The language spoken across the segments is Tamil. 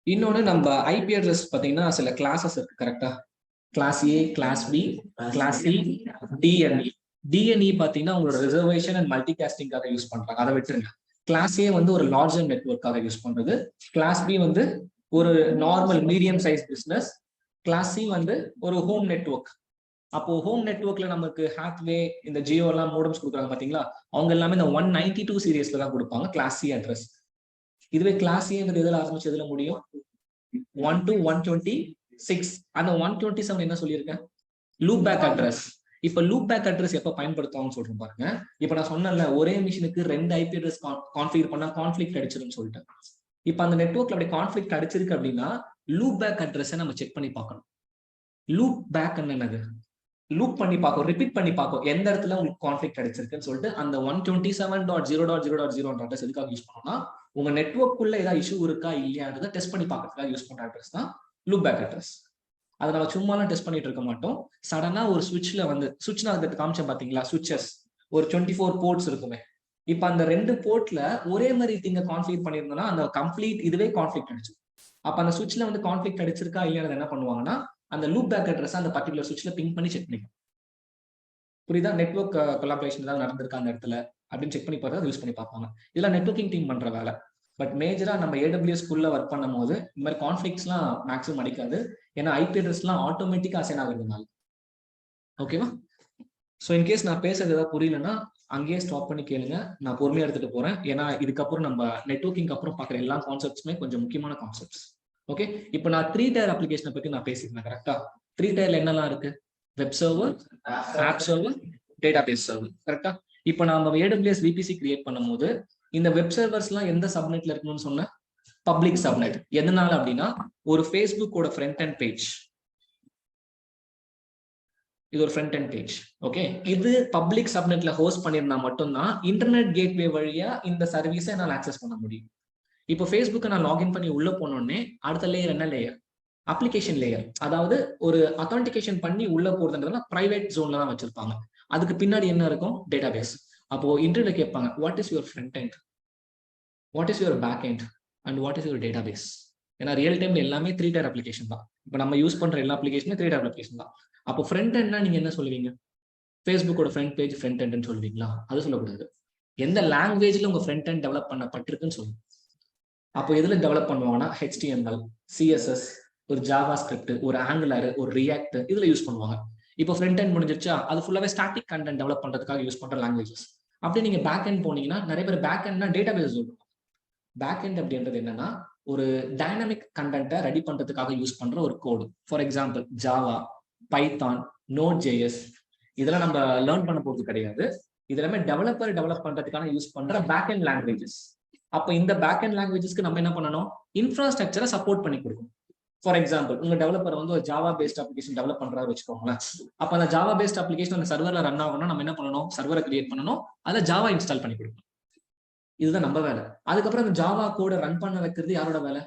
இன்னொன்னு நம்ம ஐபி அட்ரஸ் பாத்தீங்கன்னா சில கிளாஸஸ் இருக்கு கரெக்டா. Class A, class B, class C, D and E. D and E பாத்தீங்கன்னா உங்களோட ரிசர்வேஷன் அண்ட் மல்டி காஸ்டிங்காக யூஸ் பண்றாங்க, அதை விட்டுருங்க. கிளாஸ் ஏ வந்து ஒரு லார்ஜர் நெட்வொர்க்காக யூஸ் பண்றது. கிளாஸ் பி வந்து ஒரு normal medium size business. Class C வந்து ஒரு ஹோம் நெட்வொர்க். அப்போ ஹோம் நெட்வொர்க்ல நமக்கு ஹாத்வே, இந்த ஜியோ எல்லாம் மோடம்ஸ் கொடுக்குறாங்க பாத்தீங்களா, அவங்க எல்லாமே இந்த 192 சீரியஸ்ல தான் கொடுப்பாங்க கிளாஸ் சி அட்ரஸ். இதுவே கிளாஸ் ஏங்கிறது எதில் ஆரம்பிச்சு எதுல முடியும்? 1 to 126. அந்த 127 என்ன சொல்லியிருக்கேன்? Loop back address. இப்ப லூப் பேக் அட்ரஸ் எப்ப பயன்படுத்துவாங்கன்னு சொல்றேன் பாருங்க. இப்ப நான் சொன்னேன்ல, ஒரே மிஷினுக்கு 2 ஐபி அட்ரஸ் கான்ஃபிகர் பண்ணா கான்ஃபிளிக்ட் அடிச்சிருன்னு சொல்லிட்டு. இப்ப அந்த நெட்வொர்க்ல அப்படி கான்ஃபிளிக்ட் அடிச்சிருக்கு அப்படின்னா லூப் பேக் அட்ரஸை நம்ம செக் பண்ணி பார்க்கணும். லூப் பேக் என்னது? லூப் பண்ணி பார்க்கும், ரிப்பீட் பண்ணி பார்க்கும் எந்த இடத்துல உங்களுக்கு கான்ஃபிளிக்ட் அடிச்சிருக்குன்னு சொல்லிட்டு. அந்த 127.0.0.0 அட்ரஸ் எதுக்காக யூஸ் பண்ணோம்னா, உங்க நெட்வொர்க்குள்ள ஏதாவது இஷ்யூ இருக்கா இல்லையான்றதை டெஸ்ட் பண்ணி பார்க்கறதுக்காக யூஸ் பண்ற அட்ரஸ் தான் லூப் பேக் அட்ரஸ். அதை நம்ம சும்மாலாம் டெஸ்ட் பண்ணிட்டு இருக்க மாட்டோம். சடனா ஒரு சுவிட்ச்ல வந்து சுவிட்ச் நான் காமிச்சேன் பாத்தீங்களா, சுவிச்சஸ் ஒரு 24 போர்ட்ஸ் இருக்குமே. இப்ப அந்த 2 போர்ட்ல ஒரே மாதிரி திங்க கான்ஃபிகர் பண்ணியிருந்தோம்னா அந்த கம்ப்ளீட் இதுவே கான்ஃபிளிக்ட் அடிச்சு. அப்ப அந்த சுவிட்ச்ல வந்து கான்ஃபிளிக்ட் அடிச்சிருக்கா இல்லையா என்ன பண்ணுவாங்கன்னா, அந்த லூப் பேக் அட்ரஸ் அந்த பர்டிகுலர் சுவிட்ச்ல பிங் பண்ணி செக் பண்ணிக்கும். புரியுதா? நெட்வொர்க் கொலாபரேஷன் ஏதாவது நடந்திருக்கா அந்த இடத்துல அப்படின்னு செக் பண்ணி பார்த்து யூஸ் பண்ணி பார்ப்பாங்க. இதெல்லாம் நெட்வொர்க்கிங் டீம் பண்ற வேலை. பட் மேஜரா நம்ம AWS குள்ள ஒர்க் பண்ணும் போது இந்த மாதிரி கான்ஃபிளிக்ட்ஸ்லாம் மேக்ஸிமம் அடிக்காது. ஏன்னா ஐபி அட்ரஸ்லாம் ஆட்டோமேட்டிக்கா அசைன் ஆகுறதுனால. ஓகேவா? ஸோ இன்கேஸ் நான் பேசுறது ஏதாவது புரியலன்னா அங்கேயே ஸ்டாப் பண்ணி கேளுங்க, நான் பொறுமையா எடுத்துட்டு போறேன். ஏன்னா இதுக்கப்புறம் நம்ம நெட்வொர்க்கிங் அப்புறம் பார்க்குற எல்லா கான்செப்ட்ஸுமே கொஞ்சம் முக்கியமான கான்செப்ட்ஸ். ஓகே, இப்போ நான் 3 டயர் அப்ளிகேஷனை பத்தி நான் பேசியிருந்தேன் கரெக்டா. 3 டயர்ல என்னெல்லாம் இருக்கு? Web server, app server, database server. கரெக்டா? இப்போ நம்ம AWS VPC கிரியேட் பண்ணும்போது இந்த வெப் சர்வர்ஸ்லாம் எந்த சப்நெட்ல இருக்கணும்னு சொன்ன? Public subnet. எதனால அப்படின்னா, ஒரு ஃபேஸ்புக்கோட ஃப்ரண்ட் அண்ட் பேஜ், இது ஒரு ஃப்ரண்ட் அண்ட் பேஜ். ஓகே, இது பப்ளிக் சப்நெட்ல ஹோஸ்ட் பண்ணியிருந்தா மட்டும்தான் இன்டர்நெட் கேட்வே வழியா இந்த சர்வீஸை என்னால் ஆக்சஸ் பண்ண முடியும். இப்போ ஃபேஸ்புக்கை நான் லாகின் பண்ணி உள்ள போனோடனே அடுத்த லேயர் என்ன லேயர்? Application layer. அதாவது ஒரு அத்தான்டிகேஷன் பண்ணி உள்ள போறதுன்றதுனா பிரைவேட் ஜோன்ல தான் வச்சிருப்பாங்க. அதுக்கு பின்னாடி என்ன இருக்கும்? டேட்டாபேஸ். அப்போ இன்டர்வியூல கேட்பாங்க, what is your front end, what is your back end and what is your database. ஏன்னா ரியல் டைம்ல எல்லாமே 3 டயர் அப்ளிகேஷன் தான். இப்போ நம்ம யூஸ் பண்ற எல்லா அப்ளிகேஷனும் 3 டயர் அப்ளிகேஷன் தான். அப்போ ஃப்ரண்ட் எண்ட்னா நீங்க என்ன சொல்லுவீங்க? ஃபேஸ்புக்கோட ஃப்ரண்ட் பேஜ் ஃப்ரண்ட் எண்ட்னு சொல்லுவீங்களா? அது சொல்லக்கூடாது. எந்த லாங்குவேஜ்ல உங்க ஃப்ரண்ட் எண்ட் டெவலப் பண்ணப்பட்டிருக்குன்னு சொல்லுங்க. அப்போ எதுல டெவலப் பண்ணுவாங்கன்னா HTML, CSS, ஒரு ஜாவா ஸ்கிரிப்ட், ஒரு ஆங்குலர், ஒரு ரியாக்ட், இதுல யூஸ் பண்ணுவாங்க. இப்போ ஃப்ரண்ட் எண்ட் முடிஞ்சிருச்சா, அது ஃபுல்லாவே ஸ்டாட்டிக் கண்டென்ட் டெவலப் பண்றதுக்காக யூஸ் பண்ற லாங்குவேஜஸ். அப்படி நீங்க பேக் எண்ட் போனீங்கன்னா நிறைய பேர் பேக் எண்ட்னா டேட்டாபேஸ் சொல்லுவாங்க. பேக் எண்ட் அப்படின்றது என்னன்னா, ஒரு டைனமிக் கண்டென்ட்டை ரெடி பண்றதுக்காக யூஸ் பண்ற ஒரு code. For example Java, Python, Node.js, இதெல்லாம் நம்ம லேர்ன் பண்ண போறது கிடையாது. இது எல்லாமே டெவலப்பர் டெவலப் பண்றதுக்கான யூஸ் பண்ற பேக் எண்ட் லாங்குவேஜஸ். அப்போ இந்த பேக் எண்ட் லாங்குவேஜஸ்க்கு நம்ம என்ன பண்ணணும்? இன்ஃப்ராஸ்ட்ரக்சரை சப்போர்ட் பண்ணி கொடுக்கும். ஃபார் எக்ஸாம்பிள் உங்க டெவலப்பர் வந்து ஒரு ஜாவா பேஸ்ட் அப்ளிகேஷன் டெவலப் பண்றாரு வச்சுக்கோங்களேன். அப்ப அந்த ஜாவா பேஸ்ட் அப்ளிகேஷன் அந்த சர்வர்ல ரன் ஆகணும்னா நம்ம என்ன பண்ணணும்? சர்வரை கிரியேட் பண்ணணும், அதை ஜாவா இன்ஸ்டால் பண்ணி கொடுக்கணும். இதுதான் நம்ம வேலை. அதுக்கப்புறம் அந்த ஜாவா கோட ரன் பண்ண வைக்கிறது யாரோட வேலை?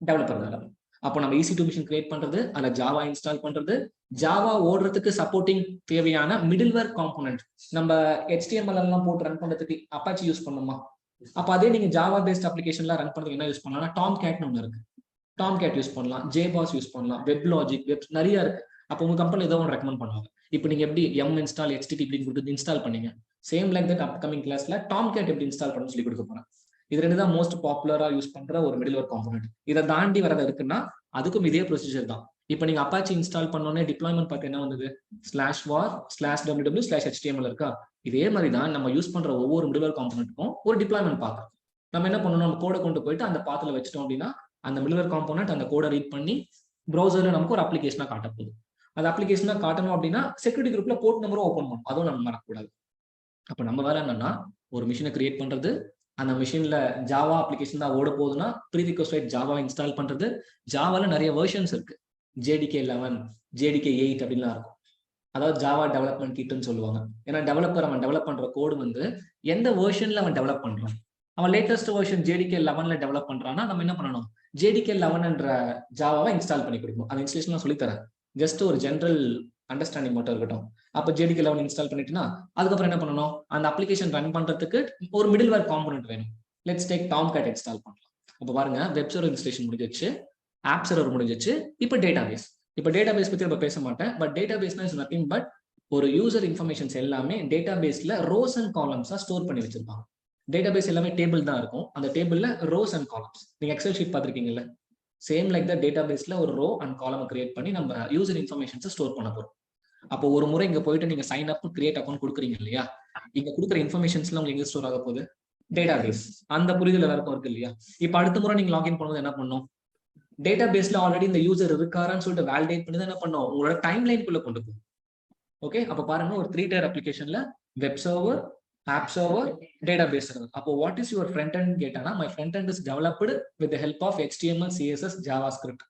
டெவலப்பர் வேலை. அப்போ நம்ம EC2 மிஷின் கிரியேட் பண்றது, அதுல ஜாவா இன்ஸ்டால் பண்றது, ஜாவா ஓடுறதுக்கு சப்போர்ட்டிங் தேவையான மிடில்வேர் காம்போனன்ட். நம்ம HTML எல்லாம் போட்டு ரன் பண்றதுக்கு அப்பாச்சி யூஸ் பண்ணுமா? அப்ப அதே நீங்க ஜாவா பேஸ்ட் அப்ளிகேஷன்ல ரன் பண்றதுக்கு என்ன யூஸ் பண்ணலாம்? டாம்கேட்னு ஒன்று இருக்கு. டாம்கேட் யூஸ் பண்ணலாம், JBoss யூஸ் பண்ணலாம், வெப்லாஜிக், நிறைய இருக்கு. அப்போ உங்க கம்பெனி ஏதோ ஒன்று ரெக்கமெண்ட் பண்ணுவாங்க. இப்போ நீங்க எப்படி install HTTP கொடுத்து இன்ஸ்டால் பண்ணீங்க, சேம் லைக் தட் அப்கமிங் கிளாஸ்ல டாம்கேட் எப்படி இன்ஸ்டால் பண்ணணும்னு சொல்லி கொடுக்க போறேன். இது 2 தான் மோஸ்ட் பாப்புலரா யூஸ் பண்ற ஒரு மிடில்வேர் காம்போனன்ட். இதை தாண்டி வரது இருக்குன்னா அதுக்கும் இதே ப்ரொசீஜர் தான். இப்போ நீங்க அப்பாச்சி இன்ஸ்டால் பண்ணோன்னே டிப்ளாய்மெண்ட் பார்த்து என்ன வந்தது? /var/www/html இருக்கா? இதே மாதிரி தான் நம்ம யூஸ் பண்ற ஒவ்வொரு மிடில்வேர் காம்போனன்ட்டுக்கும் ஒரு டிப்ளாய்மெண்ட் பார்க்கணும். நம்ம என்ன பண்ணணும்? நம்ம கோடை கொண்டு போயிட்டு அந்த பாத்துல வச்சிட்டோம் அப்படின்னா அந்த மிடில்வேர் காம்போனன்ட் அந்த கோடை ரீட் பண்ணி ப்ரௌசர்ல நமக்கு ஒரு அப்ளிகேஷனா காட்ட போகுது. அந்த அப்ளிகேஷனா காட்டணும் அப்படின்னா செக்யூரிட்டி குரூப்ல போர்ட் நம்பரும் ஓப்பன் பண்ணும், அதுவும் நம்ம மறக்கக்கூடாது. அப்ப நம்ம வேலை என்னன்னா, ஒரு மிஷினை கிரியேட் பண்றது, அந்த மிஷின்ல ஜாவா அப்ளிகேஷன் தான் ஓட போகுதுன்னா ப்ரீரிக்வெஸ்ட் ஜாவா இன்ஸ்டால் பண்றது. ஜாவால நிறைய வெர்ஷன்ஸ் இருக்கு. JDK 11, JDK 8 அப்படின்லாம் இருக்கும். அதாவது ஜாவா டெவலப்மெண்ட் கிட்னு சொல்லுவாங்க. ஏன்னா டெவலப்பர் அவன் டெவலப் பண்ற கோடு வந்து எந்த வெர்ஷன்ல அவன் டெவலப் பண்றான். அவன் லேட்டஸ்ட் வெர்ஷன் JDK 11ல டெவலப் பண்றான்னா நம்ம என்ன பண்ணணும்? JDK 11 ஜாவாவை இன்ஸ்டால் பண்ணி கொடுக்கணும். அந்த இன்ஸ்டாலேஷன் சொல்லித்தரேன், ஜஸ்ட் ஒரு ஜென்ரல் அண்டர்ஸ்டாண்டிங் மட்டும் இருக்கட்டும். அப்போ JDK 11 இன்ஸ்டால் பண்ணிட்டுனா அதுக்கப்புறம் என்ன பண்ணணும்? அந்த அப்ளிகேஷன் ரன் பண்றதுக்கு ஒரு மிடில்வேர் காம்போனன்ட் வேணும். லெட்ஸ் டேக் டாம்கேட் இன்ஸ்டால் பண்ணலாம். அப்ப பாருங்க, வெப் சர்வர் இன்ஸ்டலேஷன் முடிஞ்சிச்சு, ஆப் சர்வர் முடிஞ்சிச்சு, இப்போ டேட்டாபேஸ். இப்போ டேட்டாபேஸ் பத்தி நம்ம பேச மாட்டேன், பட் டேட்டாபேஸ்னா இஸ் நத்திங் பட் ஒரு யூசர் இன்ஃபர்மேஷன்ஸ் எல்லாமே டேட்டாபேஸ்ல ரோஸ் அண்ட் காலம்ஸா ஸ்டோர் பண்ணி வச்சிருப்பாங்க. டேட்டாபேஸ் எல்லாமே டேபிள் தான் இருக்கும், அந்த டேபிள்ல ரோஸ் அண்ட் காலம்ஸ். நீங்க எக்ஸல் ஷீட் பார்த்திருக்கீங்கல்ல, சேம் லைக் த டேட்டாபேஸ்ல ஒரு ரோ அண்ட் காலம் கிரியேட் பண்ணி நம்ம யூசர் இன்ஃபர்மேஷன்ஸ் ஸ்டோர் பண்ண போறோம். அப்போ ஒரு முறை இங்க போயிட்டு நீங்க சைன் அப் கிரியேட் அக்கௌண்ட் கொடுக்குறீங்க இல்லையா, இங்க கொடுக்குற இன்ஃபர்மேஷன்ஸ்லாம் உங்களுக்கு எங்க ஸ்டோர் ஆக போகுது? டேட்டாபேஸ். அந்த புரிதல் எல்லாருக்கும் இருக்கு இல்லையா? இப்ப அடுத்த முறை நீங்க லாகின் பண்ணும்போது என்ன பண்ணும்? டேட்டாபேஸ்ல ஆல்ரெடி இந்த யூசர் இருக்காரான்னு சொல்லிட்டு வேலிடேட் பண்ணி தான் என்ன பண்ணும், உங்களோட டைம் லைனுக்குள்ள கொண்டு போகும். ஓகே, அப்ப பாருங்க, ஒரு 3 tier அப்ளிகேஷன்ல web server, app server, database server. அப்போ what is your front end கேட்டானா, my front end is developed with the help of HTML, CSS, JavaScript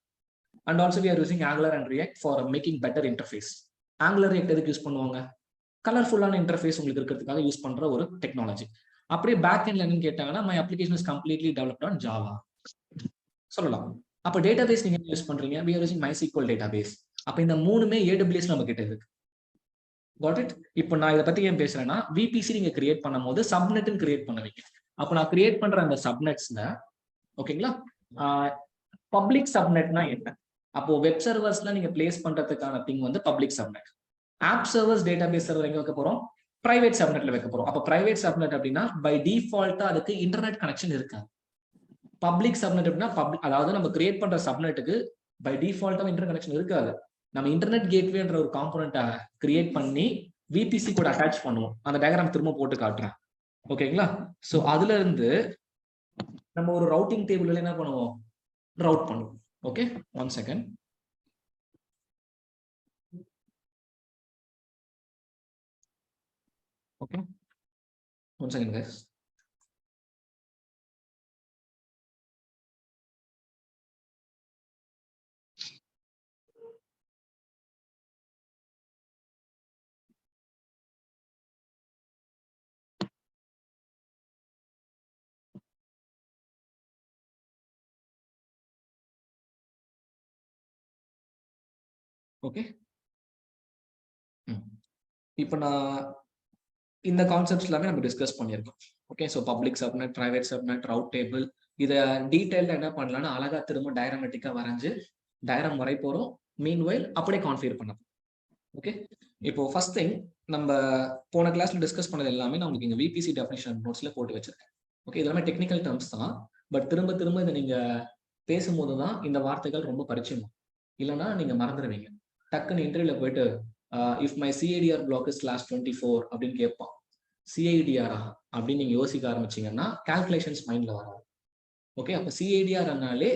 and also we are using Angular and React for making better interface. Angular React எதுக்கு யூஸ் பண்ணுவாங்க? கலர்ஃபுல்லான இன்டர்ஃபேஸ் உங்களுக்கு இருக்கிறதுக்காக யூஸ் பண்ற ஒரு டெக்னாலஜி. அப்படியே பேக் எண்ட்ல என்னன்னு கேட்டாங்கன்னா, my application is completely developed on Java சொல்லலாம். அப்ப டேட்டாபேஸ் நீங்க யூஸ் பண்றீங்க, we are using MySQL database. அப்ப இந்த மூணுமே AWS நம்ம கிட்ட இருக்கு. Got it? இப்போ நான் இதை பத்தி ஏன் பேசுறேன்னா, VPC நீங்க கிரியேட் பண்ணும்போது சப்நெட்னு கிரியேட் பண்ணுவீங்க. அப்ப நான் கிரியேட் பண்ற அந்த சப்நெட்ஸ்ல, ஓகேங்களா, பப்ளிக் சப்நெட்னா என்ன? அப்போ வெப் சர்வர்ஸ்ல நீங்க பிளேஸ் பண்றதுக்கான திங் வந்து public subnet. App servers, database server எங்க வைக்க போறோம்? பிரைவேட் சப்நெட்ல வைக்க போறோம். அப்ப பிரைவேட் சப்நெட் அப்படின்னா பை டிஃபால்ட்டா அதுக்கு இன்டர்நெட் கனெக்ஷன் இருக்காது. பப்ளிக் சப்நெட் அப்படின்னா அதாவது நம்ம கிரியேட் பண்ற சப்நெட்டுக்கு பை டிஃபால்ட்டா இன்டர்நெட் கனெக்ஷன் இருக்காது. நம்ம இன்டர்நெட் கேட்வேன்ற ஒரு காம்போனன்ட்டை கிரியேட் பண்ணி VPC கூட அட்டாச் பண்ணுவோம். அந்த டயக்ராம் திரும்ப போட்டு காட்டுறேன், ஓகேங்களா? சோ அதுல இருந்து நம்ம ஒரு ரவுட்டிங் டேபிள்ல என்ன பண்ணுவோம்? ரவுட் பண்ணுவோம். Okay, 1 second. Okay, 1 second guys. Okay, இப்போ நான் இந்த கான்செப்ட்ஸ் எல்லாமே நம்ம டிஸ்கஸ் பண்ணியிருக்கோம். Okay, so public subnet, private subnet, route table, இதை டீடைல்ல என்ன பண்ணலாம்னா அழகா திரும்ப டயராமெட்டிக்கா வரைஞ்சு டயராம் வரை போறோம். மீன்வைல் அப்படியே கான்ஃபிகர் பண்ணலாம். ஓகே, இப்போ ஃபர்ஸ்ட் திங் நம்ம போன கிளாஸ்ல டிஸ்கஸ் பண்ணது எல்லாமே நான் உங்களுக்கு இங்க VPC டெஃபினிஷன் நோட்ஸ்ல போட்டு வச்சிருக்கேன். ஓகே, இதெல்லாமே டெக்னிக்கல் டேர்ம்ஸ் தான், பட் திரும்ப திரும்ப இதை நீங்க பேசும்போது தான் இந்த வார்த்தைகள் ரொம்ப பரிச்சயம். இல்லைன்னா நீங்க மறந்துடுவீங்க. டக்குன்னு இன்டர்வியூல போயிட்டு if my CIDR block is /24 அப்படின்னு கேட்பான். CIDR அப்படின்னு நீங்க யோசிக்க ஆரம்பிச்சீங்கன்னா கால்குலேஷன்ஸ் மைண்ட்ல வராது. ஓகே, அப்ப CIDRனாலே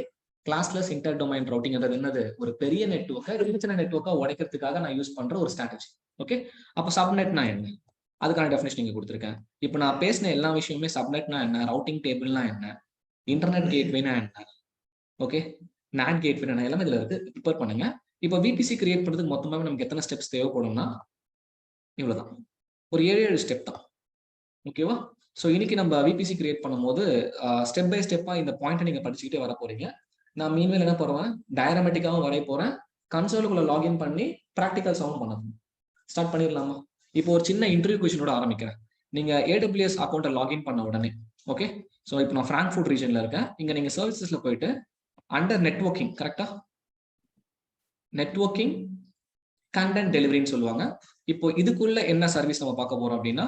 கிளாஸ்லெஸ் இன்டர் டொமைன் ரவுட்டிங். அதாவது என்னது? ஒரு பெரிய நெட்வொர்க்கை சின்ன சின்ன நெட்வொர்க்கை உடைக்கிறதுக்காக நான் யூஸ் பண்ற ஒரு ஸ்ட்ராட்டஜி. ஓகே, அப்ப சப்நெட்னா என்ன? அதுக்கான டெஃபினேஷன் இங்க கொடுத்துருக்கேன். இப்போ நான் பேசின எல்லா விஷயமே சப்நெட்னா என்ன, ரவுட்டிங் டேபிள்னா என்ன, இன்டர்நெட் கேட்வேனா என்ன, ஓகே, NAT கேட்வே என்ன, எல்லாமே இதுல இருக்கு. ப்ரிப்பேர் பண்ணுங்க. இப்போ VPC கிரியேட் பண்றதுக்கு மொத்தமாவே நமக்கு எத்தனை ஸ்டெப்ஸ் தேவைப்படும்னா இவ்வளவுதான், ஒரு 7 ஸ்டெப் தான். ஓகேவா? ஸோ இன்னைக்கு நம்ம VPC கிரியேட் பண்ணும்போது ஸ்டெப் பை ஸ்டெப்பா இந்த பாயிண்ட் நீங்க படிச்சுக்கிட்டே வர போறீங்க. நான் மீன்வேல் என்ன போறேன், டயராமெட்டிக்காவும் வரைய போறேன், கன்சோலுக்குள்ள லாகின் பண்ணி ப்ராக்டிகல்ஸாவும் பண்ணணும். ஸ்டார்ட் பண்ணிடலாமா? இப்போ ஒரு சின்ன இன்டர்வியூ கொஸ்டினோட ஆரம்பிக்கிறேன். நீங்க AWS அக்கௌண்ட்டை லாகின் பண்ண உடனே, ஓகே, ஸோ இப்போ நான் ஃப்ராங்க்ஃபர்ட் ரீஜன்ல இருக்கேன். இங்க நீங்க சர்வீசஸ்ல போயிட்டு அண்டர் நெட்வொர்க்கிங், கரெக்டா? நெட்வொர்க்கிங் கண்டென்ட் டெலிவரின்னு சொல்லுவாங்க. இப்போ இதுக்குள்ள என்ன சர்வீஸ் நம்ம பார்க்க போறோம் அப்படின்னா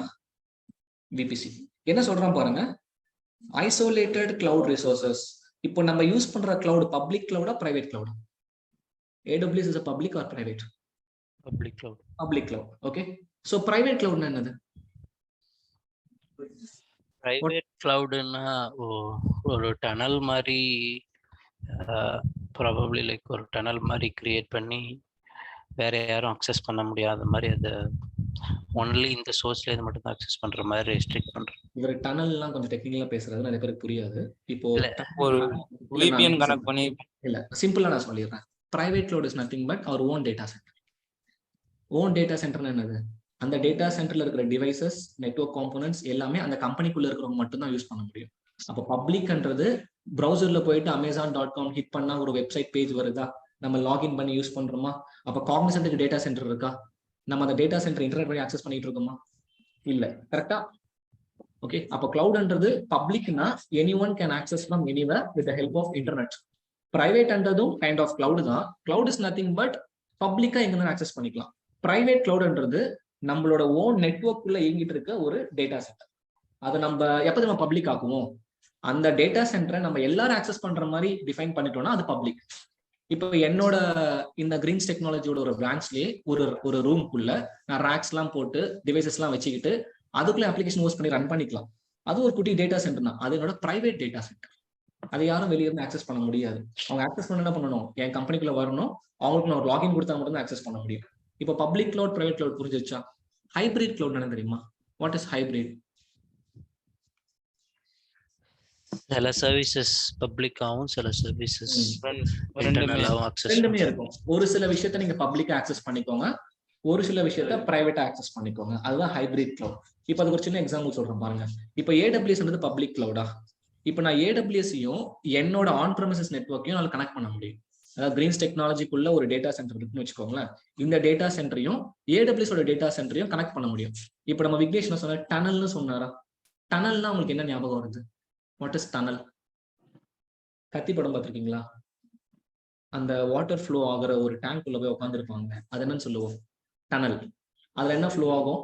VPC. என்ன சொல்றோம் பாருங்க, ஐசோலேட்டட் கிளவுட் ரிசோர்சஸ். இப்போ நம்ம யூஸ் பண்ற கிளவுட் பப்ளிக் கிளவுடா, பிரைவேட் கிளவுடா? AWS is a public or private? Public cloud. Public cloud. Okay, so private cloud னா என்னது? Private cloud னா ஒரு டனல் மாதிரி, ப்ராபப்ளி லைக் ஒரு டனல் மாதிரி கிரியேட் பண்ணி வேற யாரும் அக்சஸ் பண்ண முடியாத மாதிரி, அது ஒன்லி இந்த சோர்ஸ்ல இது மட்டும் தான் அக்சஸ் பண்ற மாதிரி ரெஸ்ட்ரிக்ட் பண்றோம். இவர் டனல்லாம் கொஞ்சம் டெக்னிக்கலா பேசுறது நிறைய பேருக்கு புரியாது. இப்போ ஒரு VPN கனெக்ட் பண்ணி இல்ல, சிம்பிளா நான் சொல்லிடுறேன். Private cloud is nothing but our own data centre. Own data சென்டர்னா என்னது? அந்த டேட்டா சென்டர்ல இருக்கிற டிவைசஸ், நெட்வொர்க் காம்போனன்ட்ஸ் எல்லாமே அந்த கம்பெனிக்குள்ள இருக்கிறவங்க மட்டும் தான் யூஸ் பண்ண முடியும். அப்போ பப்ளிக்ன்றது ப்ரௌசர்ல போயிட்டு amazon.com ஹிட் பண்ணா ஒரு வெப்சைட் பேஜ் வருதா, நம்ம லாகின் பண்ணி யூஸ் பண்றோமா? அப்ப காக்னிசன்ட்க்கு டேட்டா சென்டர் இருக்கா? நம்ம அந்த டேட்டா சென்டர் இன்டர்நெட் வழி அக்சஸ் பண்ணிட்டு இருக்கோமா? இல்ல, கரெக்டா? ஓகே, அப்போ கிளவுட்ன்றது பப்ளிக்னா any one can access from anywhere with the help of internet. பிரைவேட்ன்றதும் கைண்ட் ஆஃப் கிளவுட் தான். கிளவுட் இஸ் நத்திங் பட் பப்ளிக்கா எங்க ஆக்சஸ் பண்ணிக்கலாம். பிரைவேட் கிளவுட்ன்றது நம்மளோட ஓன் நெட்வொர்க்குள்ள இயங்கிட்டு இருக்க ஒரு டேட்டா சென்டர். அதை நம்ம எப்போ நம்ம பப்ளிக் ஆக்குவோம், அந்த டேட்டா சென்டரை நம்ம எல்லாரும் ஆக்சஸ் பண்ற மாதிரி டிஃபைன் பண்ணிட்டோம்னா அது பப்ளிக். இப்போ என்னோட இந்த கிரீன்ஸ் டெக்னாலஜியோட ஒரு பிரான்ச்லயே ஒரு ரூம்குள்ள நான் ரேக்ஸ் எல்லாம் போட்டு டிவைசஸ் எல்லாம் வச்சுக்கிட்டு அதுக்குள்ள அப்ளிகேஷன் ஹோஸ்ட் பண்ணி ரன் பண்ணிக்கலாம். அது ஒரு குட்டி டேட்டா சென்டர் தான். அது என்னோட பிரைவேட் டேட்டா சென்டர். அதை யாரும் வெளியே இருந்து ஆக்சஸ் பண்ண முடியாது. அவங்க ஆக்சஸ் பண்ண என்ன பண்ணணும், என் கம்பெனிக்குள்ள வரணும், அவங்களுக்கு நான் ஒரு லாகின் கொடுத்தா மட்டும் தான் ஆக்சஸ் பண்ண முடியும். இப்போ பப்ளிக் கிளவுட், பிரைவேட் கிளவுட் புரிஞ்சிச்சா? ஹைபிரிட் கிளவுட் என்ன தெரியுமா? What is hybrid? சில சர்வீசஸ் பப்ளிக் ஆகும், சில சர்வீசஸ் இன்டர்னலாவும் அக்சஸ் ரெண்டுமே இருக்கும். ஒரு சில விஷயத்தை நீங்க பப்ளிக்கா ஆக்சஸ் பண்ணிக்கோங்க, ஒரு சில விஷயத்த பிரைவேட்டா ஆக்சஸ் பண்ணிக்கோங்க. அதுதான் ஹைபிரிட் கிளவுட். இப்போ அதுக்கு ஒரு சின்ன எக்ஸாம்பிள் சொல்றேன் பாருங்க. இப்போ AWS பப்ளிக் கிளவுடா? இப்போ நான் AWS-ஐயும் என்னோட ஆன் ப்ரெமிசஸ் நெட்வொர்க்கையும் நான் கனெக்ட் பண்ண முடியும். அதாவது கிரீன்ஸ் டெக்னாலஜிக்குள்ள ஒரு டேட்டா சென்டர் இருக்குன்னு வச்சுக்கோங்களேன். இந்த டேட்டா சென்டரையும் AWS-ஓட டேட்டா சென்டரையும் கனெக்ட் பண்ண முடியும். இப்போ நம்ம விக்னேஷ் சொன்ன டனல்னு சொன்னாரா? டனல்னா உங்களுக்கு என்ன ஞாபகம் வருது? What is tunnel? கத்தி படம் பார்த்துருக்கீங்களா? அந்த வாட்டர் ஃப்ளோ ஆகிற ஒரு டேங்க் உள்ள போய் உட்காந்துருப்பாங்க, அது என்னன்னு சொல்லுவோம்? டனல். அதுல என்ன ஃப்ளோ ஆகும்?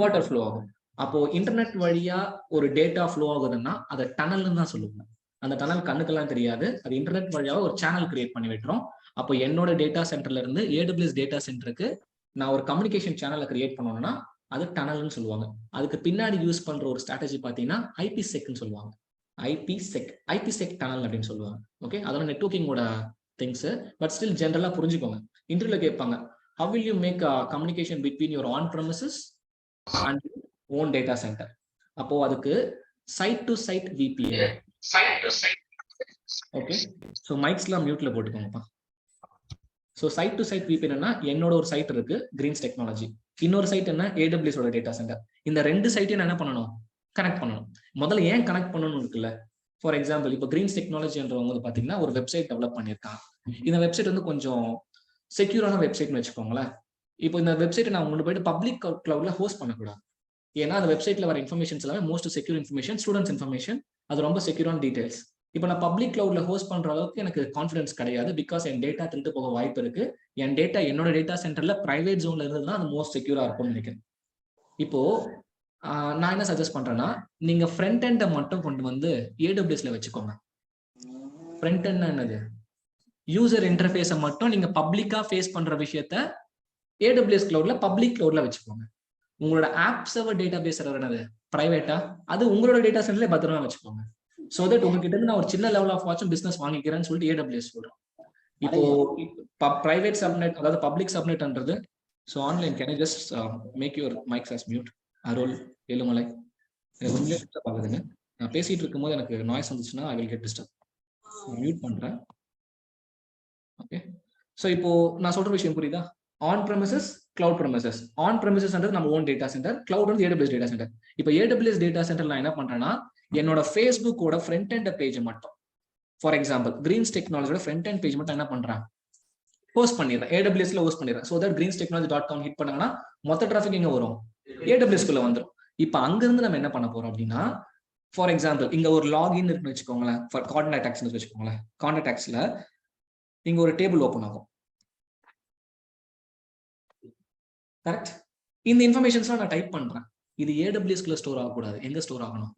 வாட்டர் ஃப்ளோ ஆகும். அப்போ இன்டர்நெட் வழியா ஒரு டேட்டா ஃப்ளோ ஆகுதுன்னா அதை டனல்னு தான் சொல்லுவாங்க. அந்த டனல் கண்ணுக்கெல்லாம் தெரியாது, அது இன்டர்நெட் வழியாக ஒரு சேனல் கிரியேட் பண்ணி விட்டுரும். அப்போ என்னோட டேட்டா சென்டர்ல இருந்து AWS டேட்டா சென்டருக்கு நான் ஒரு கம்யூனிகேஷன் சேனலை கிரியேட் பண்ணணும்னா அது டனல்னு சொல்லுவாங்க. அதுக்கு பின்னாடி யூஸ் பண்ற ஒரு ஸ்ட்ராட்டஜி பார்த்தீங்கன்னா IPsecன்னு சொல்லுவாங்க. ஐபிசெக் டனல் அப்படின்னு சொல்லுவாங்க. ஓகே, அதெல்லாம் நெட்வொர்க்கிங்கோட திங்ஸ். பட் ஸ்டில் ஜென்ரலா புரிஞ்சுக்கோங்க. இன்டர்வியூல கேட்பாங்க, how will you make a communication between your on premises and own data center? அப்போ அதுக்கு side to side VPN. Okay, so மைக்ஸ்லாம் மியூட்ல போட்டுக்கோங்கப்பா. So side to side VPN என்ன, என்னோட ஒரு சைட் இருக்கு கிரீன்ஸ் டெக்னாலஜி, இன்னொரு சைட் என்ன AWS-ஓட டேட்டா சென்டர். இந்த ரெண்டு சைட்டையும் நான் என்ன பண்ணணும், கனெக்ட் பண்ணணும். முதல்ல ஏன் கனெக்ட் பண்ணணும் இருக்குல்ல. ஃபார் எக்ஸாம்பிள் இப்போ கிரீன்ஸ் டெக்னாலஜின்றவங்க வந்து பாத்தீங்கன்னா ஒரு வெப்சைட் டெவலப் பண்ணியிருக்காங்க. இந்த வெப்சைட் வந்து கொஞ்சம் செக்யூரான வெப்சைட்னு வச்சுக்கோங்களேன். இப்போ இந்த வெப்சைட்டை நான் கொண்டு போயிட்டு பப்ளிக் கிளவுட்ல ஹோஸ்ட் பண்ணக்கூடாது. ஏன்னா அந்த வெப்சைட்ல வர இன்ஃபர்மேஷன்ஸ் எல்லாமே most secure information, students information, அது ரொம்ப செக்யூரான டீடைல்ஸ். இப்போ நான் பப்ளிக் கிளவுட்ல ஹோஸ்ட் பண்ற அளவுக்கு எனக்கு கான்ஃபிடன்ஸ் கிடையாது. பிகாஸ் என் டேட்டா திருட்டு போக வாய்ப்பு இருக்கு. என் டேட்டா என்னோட டேட்டா சென்டர்ல பிரைவேட் ஜோன்ல இருந்ததுன்னா அது மோஸ்ட் செக்யூரா இருக்கும்னு நினைக்கிறேன். இப்போ நான் என்ன சஜஸ்ட் பண்றேன்னா, நீங்க ஃப்ரண்ட் எண்டை மட்டும் கொண்டு வந்து AWS-ல வச்சுக்கோங்க. ஃப்ரண்ட் எண்ட் என்னது, யூசர் இன்டர்ஃபேஸை மட்டும் நீங்க பப்ளிக்கா ஃபேஸ் பண்ற விஷயத்த AWS கிளவுட்ல பப்ளிக் கிளவுட்ல வச்சுக்கோங்க. உங்களோட ஆப் சர்வர் டேட்டாபேஸ் சர்வர் என்னது, பிரைவேட்டா, அது உங்களோட டேட்டா சென்டர்ல பத்திரமா வச்சுக்கோங்க. சோ தட் உங்ககிட்ட இருந்து நான் ஒரு சின்ன லெவல் ஆஃப் வாட்சும் பிசினஸ் வாங்கிக்கிறேன்னு சொல்லிட்டு AWS சொல்றோம். இப்போ பிரைவேட் சப்நெட் அதாவது பப்ளிக் சப்நெட்ன்றது, so online can I just make your mics as mute. Arul, Ezhumalai, எனக்கு உண்மையிலே டிஸ்டர்ப் ஆகுதுங்க. நான் பேசிட்டு இருக்கும்போது எனக்கு நாய்ஸ் வந்துச்சுன்னா I will get disturb. Mute பண்றேன். ஓகே, ஸோ இப்போ நான் சொல்ற விஷயம் புரியுதா? On premises, cloud premises. On ப்ரெமிசஸ்ன்றது நம்ம ஓன் டேட்டா சென்டர், கிளவுட் வந்து AWS டேட்டா சென்டர். இப்போ AWS டேட்டா சென்டர் நான் என்ன பண்றேன்னா, என்னோட ஃபேஸ்புக்கோட ஃப்ரண்ட் எண்ட் பேஜ் மட்டும், ஃபார் எக்ஸாம்பிள் கிரீன்ஸ் டெக்னாலஜியோட ஃப்ரண்ட் எண்ட் பேஜ் மட்டும் என்ன பண்றேன், ஹோஸ்ட் பண்ணிடுறேன், AWS-ல ஹோஸ்ட் பண்ணிடுறேன். ஸோ தட் greenstechnology.com ஹிட் பண்ணாங்கன்னா மொத்த டிராஃபிக் எங்க வரும், AWS-குள்ள வந்துடும். இப்போ அங்கிருந்து நம்ம என்ன பண்ண போறோம் அப்படின்னா, ஃபார் எக்ஸாம்பிள் இங்க ஒரு லாகின் இருக்குன்னு வச்சுக்கோங்களேன், ஃபார் கான்டாக்ட்ஸ்னு வச்சுக்கோங்களேன். கான்டாக்ட்ஸ்ல இங்க ஒரு டேபிள் ஓப்பன் ஆகும். கரெக்ட்? இந்த இன்ஃபர்மேஷன்ஸ்லாம் நான் டைப் பண்றேன். இது AWS-குள்ள ஸ்டோர் ஆகக்கூடாது. எங்க ஸ்டோர் ஆகணும்,